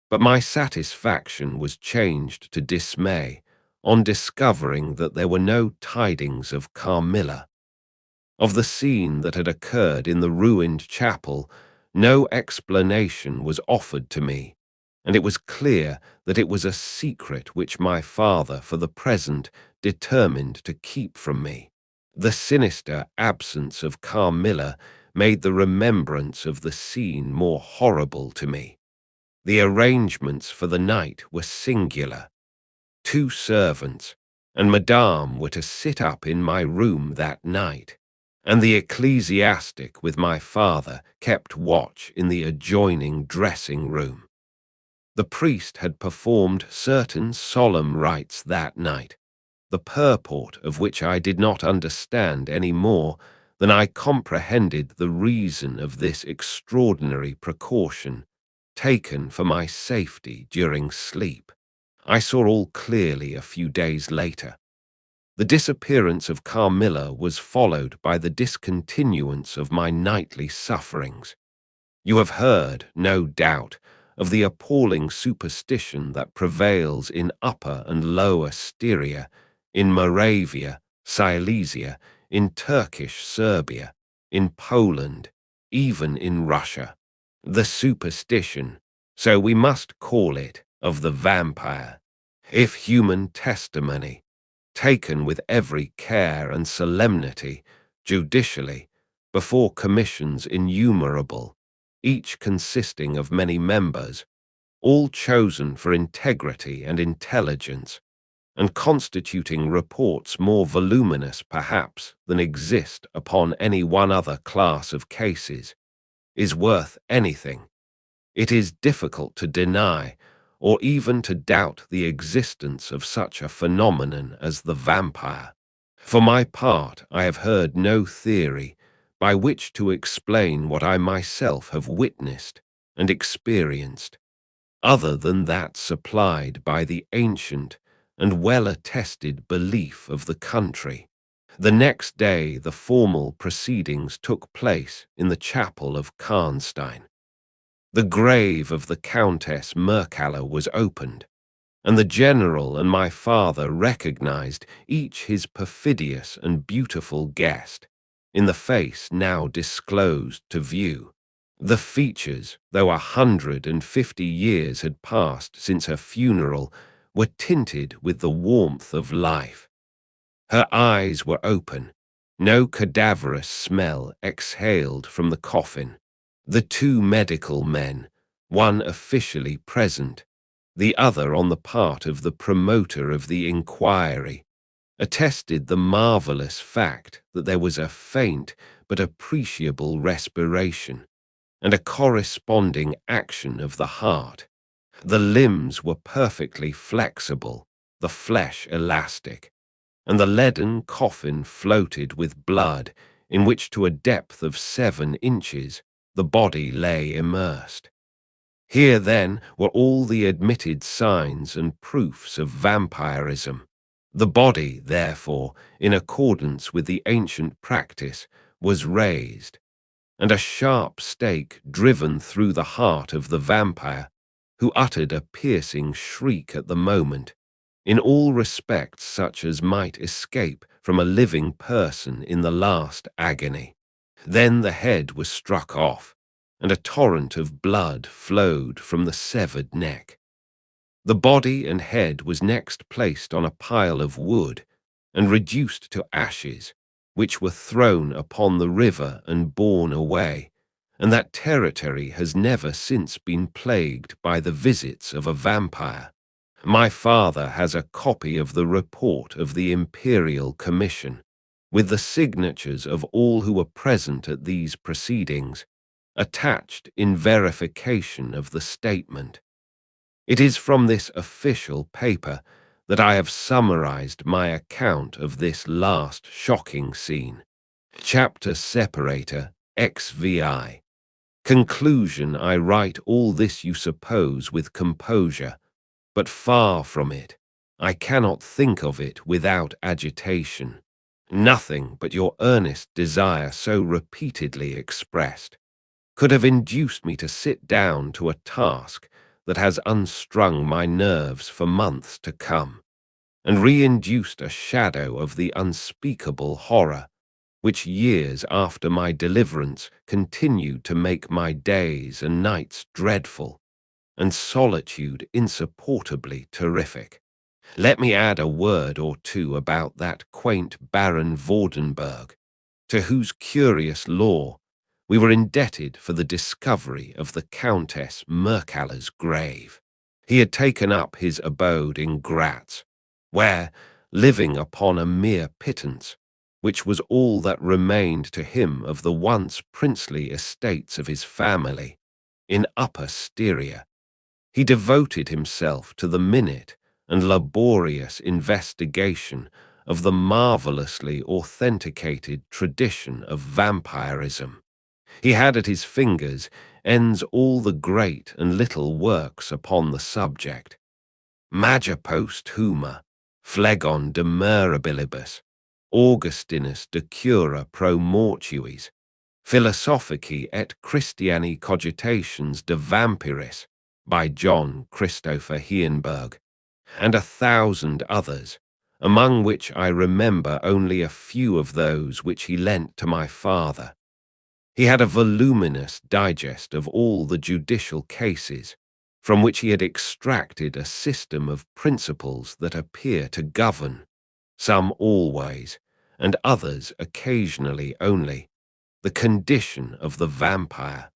But my satisfaction was changed to dismay on discovering that there were no tidings of Carmilla. Of the scene that had occurred in the ruined chapel, no explanation was offered to me, and it was clear that it was a secret which my father, for the present, determined to keep from me. The sinister absence of Carmilla made the remembrance of the scene more horrible to me. The arrangements for the night were singular. 2 servants and Madame were to sit up in my room that night, and the ecclesiastic with my father kept watch in the adjoining dressing-room. The priest had performed certain solemn rites that night, the purport of which I did not understand any more than I comprehended the reason of this extraordinary precaution taken for my safety during sleep. I saw all clearly a few days later. The disappearance of Carmilla was followed by the discontinuance of my nightly sufferings. You have heard, no doubt, of the appalling superstition that prevails in Upper and Lower Styria, in Moravia, Silesia, in Turkish Serbia, in Poland, even in Russia. The superstition, so we must call it, of the vampire. If human testimony, taken with every care and solemnity, judicially, before commissions innumerable, each consisting of many members, all chosen for integrity and intelligence, and constituting reports more voluminous perhaps than exist upon any one other class of cases, is worth anything. It is difficult to deny or even to doubt the existence of such a phenomenon as the vampire. For my part, I have heard no theory by which to explain what I myself have witnessed and experienced, other than that supplied by the ancient and well-attested belief of the country. The next day the formal proceedings took place in the chapel of Karnstein. The grave of the Countess Mircalla was opened, and the general and my father recognized each his perfidious and beautiful guest in the face now disclosed to view. The features, though 150 years had passed since her funeral, were tinted with the warmth of life. Her eyes were open, No cadaverous smell exhaled from the coffin. The two medical men, one officially present, the other on the part of the promoter of the inquiry, attested the marvelous fact that there was a faint but appreciable respiration and a corresponding action of the heart. The limbs were perfectly flexible, the flesh elastic, and the leaden coffin floated with blood in which to a depth of 7 inches the body lay immersed. Here, then, were all the admitted signs and proofs of vampirism. The body, therefore, in accordance with the ancient practice, was raised, and a sharp stake driven through the heart of the vampire, who uttered a piercing shriek at the moment, in all respects such as might escape from a living person in the last agony. Then the head was struck off, and a torrent of blood flowed from the severed neck. The body and head was next placed on a pile of wood and reduced to ashes, which were thrown upon the river and borne away, and that territory has never since been plagued by the visits of a vampire. My father has a copy of the report of the Imperial Commission, with the signatures of all who were present at these proceedings, attached in verification of the statement. It is from this official paper that I have summarized my account of this last shocking scene. Chapter separator, XVI. Conclusion. I write all this you suppose with composure, but far from it. I cannot think of it without agitation. Nothing but your earnest desire so repeatedly expressed could have induced me to sit down to a task that has unstrung my nerves for months to come, and re-induced a shadow of the unspeakable horror which years after my deliverance continued to make my days and nights dreadful, and solitude insupportably terrific. Let me add a word or two about that quaint Baron Vordenberg, to whose curious lore we were indebted for the discovery of the Countess Mercaller's grave. He had taken up his abode in Graz, where, living upon a mere pittance, which was all that remained to him of the once princely estates of his family, in Upper Styria, he devoted himself to the minute and laborious investigation of the marvelously authenticated tradition of vampirism. He had at his fingers ends all the great and little works upon the subject. Magia post huma, phlegon de mirabilibus, Augustinus de cura pro mortuis, Philosophici et Christiani cogitations de vampiris, by John Christopher Hienberg, and 1,000 others, among which I remember only a few of those which he lent to my father. He had a voluminous digest of all the judicial cases, from which he had extracted a system of principles that appear to govern, some always, and others occasionally only, the condition of the vampire.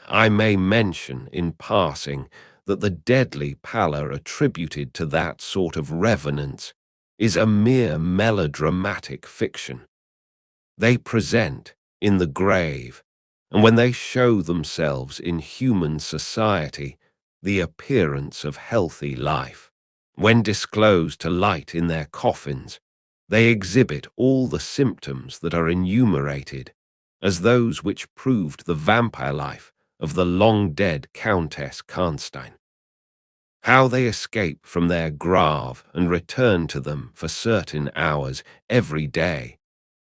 I may mention in passing that the deadly pallor attributed to that sort of revenants is a mere melodramatic fiction. They present, in the grave, and when they show themselves in human society, the appearance of healthy life. When disclosed to light in their coffins, they exhibit all the symptoms that are enumerated, as those which proved the vampire life of the long-dead Countess Karnstein. How they escape from their grave and return to them for certain hours every day,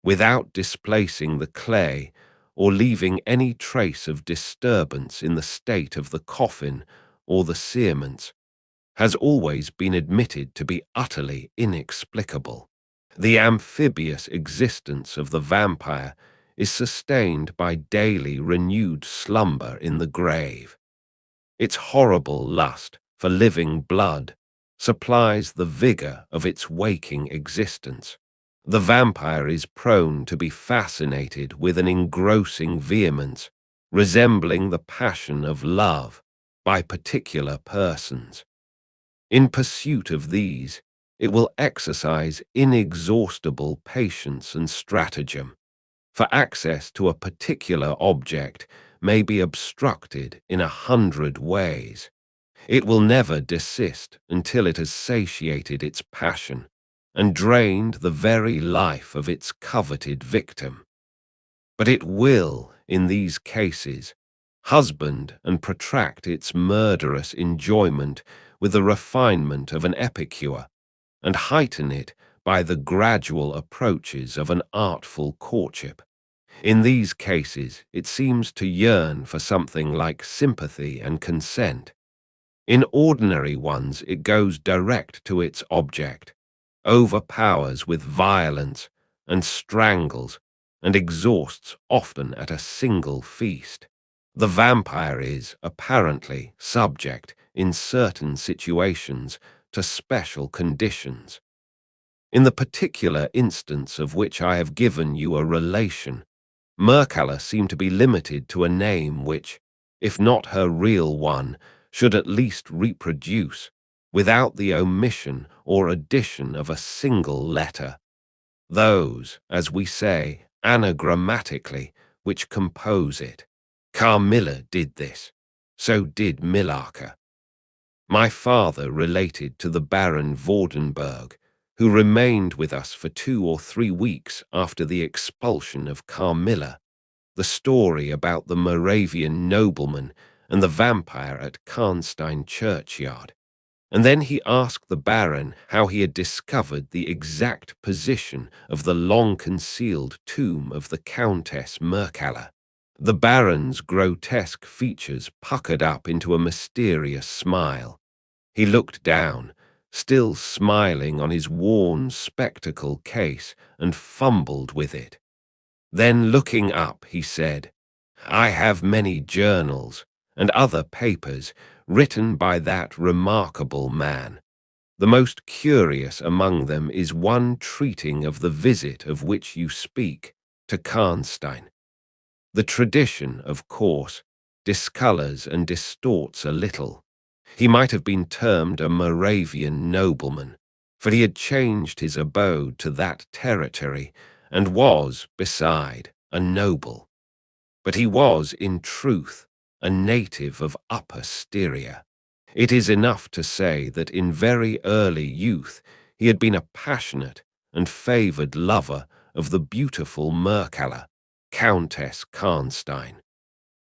without displacing the clay or leaving any trace of disturbance in the state of the coffin or the cerements, has always been admitted to be utterly inexplicable. The amphibious existence of the vampire is sustained by daily renewed slumber in the grave. Its horrible lust for living blood supplies the vigor of its waking existence. The vampire is prone to be fascinated with an engrossing vehemence, resembling the passion of love by particular persons. In pursuit of these, it will exercise inexhaustible patience and stratagem, for access to a particular object may be obstructed in 100 ways. It will never desist until it has satiated its passion and drained the very life of its coveted victim. But it will, in these cases, husband and protract its murderous enjoyment with the refinement of an epicure, and heighten it by the gradual approaches of an artful courtship. In these cases, it seems to yearn for something like sympathy and consent. In ordinary ones, it goes direct to its object, overpowers with violence, and strangles, and exhausts often at a single feast. The vampire is, apparently, subject, in certain situations, to special conditions. In the particular instance of which I have given you a relation, Mircalla seemed to be limited to a name which, if not her real one, should at least reproduce, without the omission or addition of a single letter, those, as we say, anagrammatically, which compose it. Carmilla did this. So did Millarca. My father related to the Baron Vordenberg, who remained with us for 2 or 3 weeks after the expulsion of Carmilla, the story about the Moravian nobleman and the vampire at Karnstein churchyard, and then he asked the Baron how he had discovered the exact position of the long-concealed tomb of the Countess Mircalla. The Baron's grotesque features puckered up into a mysterious smile. He looked down, still smiling on his worn spectacle case, and fumbled with it. Then, looking up, he said, "I have many journals and other papers written by that remarkable man. The most curious among them is one treating of the visit of which you speak to Karnstein. The tradition, of course, discolors and distorts a little. He might have been termed a Moravian nobleman, for he had changed his abode to that territory, and was, beside, a noble. But he was, in truth, a native of Upper Styria. It is enough to say that in very early youth he had been a passionate and favoured lover of the beautiful Mircalla, Countess Karnstein.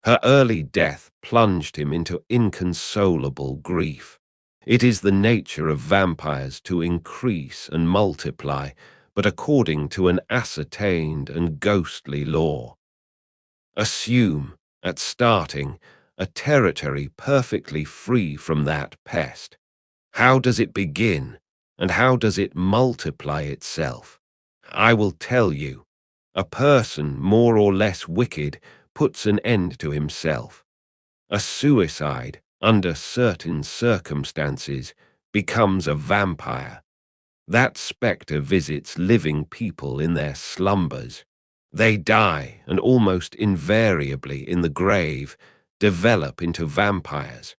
Her early death plunged him into inconsolable grief. It is the nature of vampires to increase and multiply, but according to an ascertained and ghostly law. Assume, at starting, a territory perfectly free from that pest. How does it begin, and how does it multiply itself? I will tell you. A person more or less wicked puts an end to himself. A suicide, under certain circumstances, becomes a vampire. That spectre visits living people in their slumbers. They die, and almost invariably in the grave develop into vampires.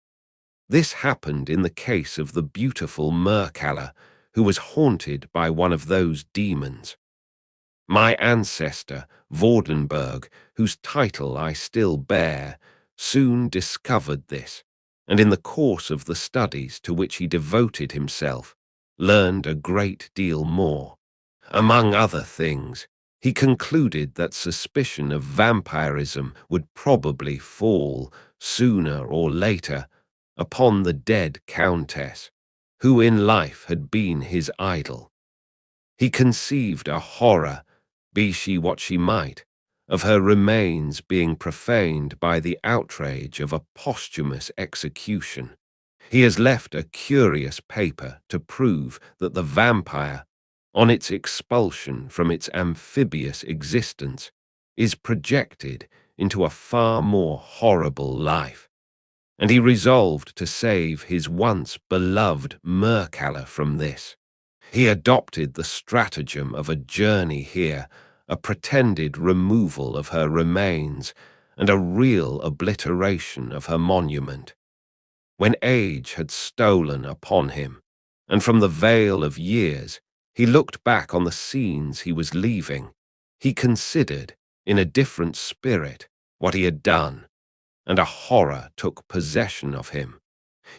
This happened in the case of the beautiful Mircalla, who was haunted by one of those demons. My ancestor, Vordenberg, whose title I still bear, soon discovered this, and in the course of the studies to which he devoted himself, learned a great deal more. Among other things, he concluded that suspicion of vampirism would probably fall, sooner or later, upon the dead countess, who in life had been his idol. He conceived a horror, be she what she might, of her remains being profaned by the outrage of a posthumous execution. He has left a curious paper to prove that the vampire, on its expulsion from its amphibious existence, is projected into a far more horrible life, and he resolved to save his once beloved Mircalla from this. He adopted the stratagem of a journey here, a pretended removal of her remains, and a real obliteration of her monument. When age had stolen upon him, and from the veil of years he looked back on the scenes he was leaving, he considered, in a different spirit, what he had done, and a horror took possession of him.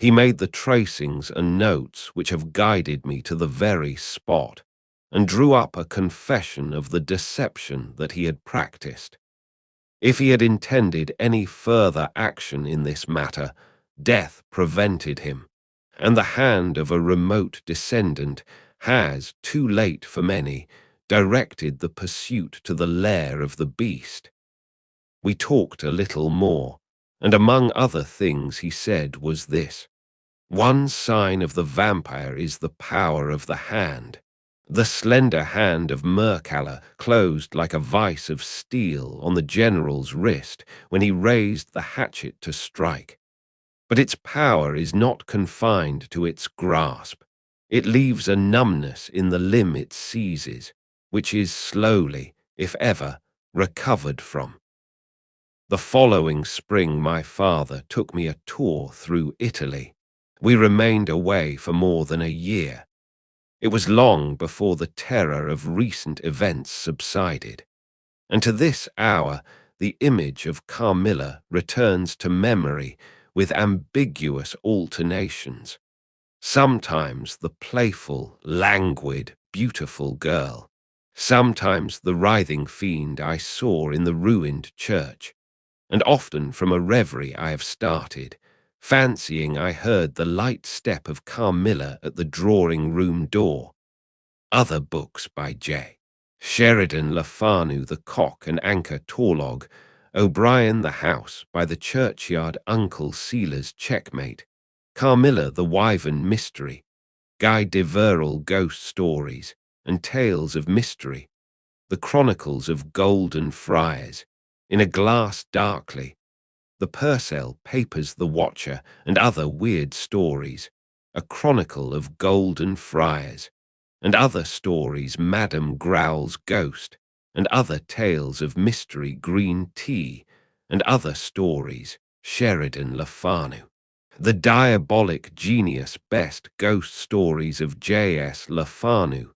He made the tracings and notes which have guided me to the very spot, and drew up a confession of the deception that he had practiced. If he had intended any further action in this matter, death prevented him, and the hand of a remote descendant has, too late for many, directed the pursuit to the lair of the beast. We talked a little more, and among other things he said was this: one sign of the vampire is the power of the hand. The slender hand of Mircalla closed like a vice of steel on the general's wrist when he raised the hatchet to strike. But its power is not confined to its grasp. It leaves a numbness in the limb it seizes, which is slowly, if ever, recovered from. The following spring my father took me a tour through Italy. We remained away for more than a year. It was long before the terror of recent events subsided, and to this hour the image of Carmilla returns to memory with ambiguous alternations. Sometimes the playful, languid, beautiful girl, sometimes the writhing fiend I saw in the ruined church, and often from a reverie I have started, fancying I heard the light step of Carmilla at the drawing-room door. Other books by J. Sheridan Le Fanu, The Cock and Anchor Torlog, O'Brien The House by the Churchyard Uncle Sealer's Checkmate, Carmilla the Wyvern Mystery, Guy de Verrel Ghost Stories and Tales of Mystery, The Chronicles of Golden Friars, In a Glass Darkly, The Purcell Papers The Watcher and Other Weird Stories, A Chronicle of Golden Friars, and Other Stories Madame Growl's Ghost, and Other Tales of Mystery Green Tea, and Other Stories Sheridan Le Fanu. The Diabolic Genius Best Ghost Stories of J.S. Le Fanu,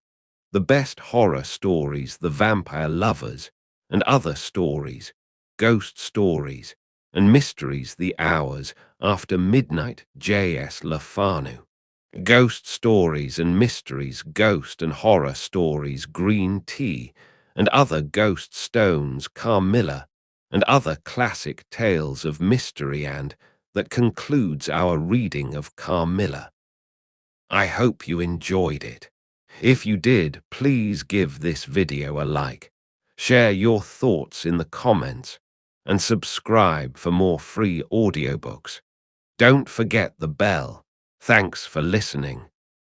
The Best Horror Stories The Vampire Lovers, and Other Stories, Ghost Stories, and Mysteries The Hours After Midnight J.S. Le Fanu. Ghost Stories and Mysteries Ghost and Horror Stories Green Tea, and Other Ghost Stones Carmilla, and Other Classic Tales of Mystery, and that concludes our reading of Carmilla. I hope you enjoyed it. If you did, please give this video a like, share your thoughts in the comments, and subscribe for more free audiobooks. Don't forget the bell. Thanks for listening.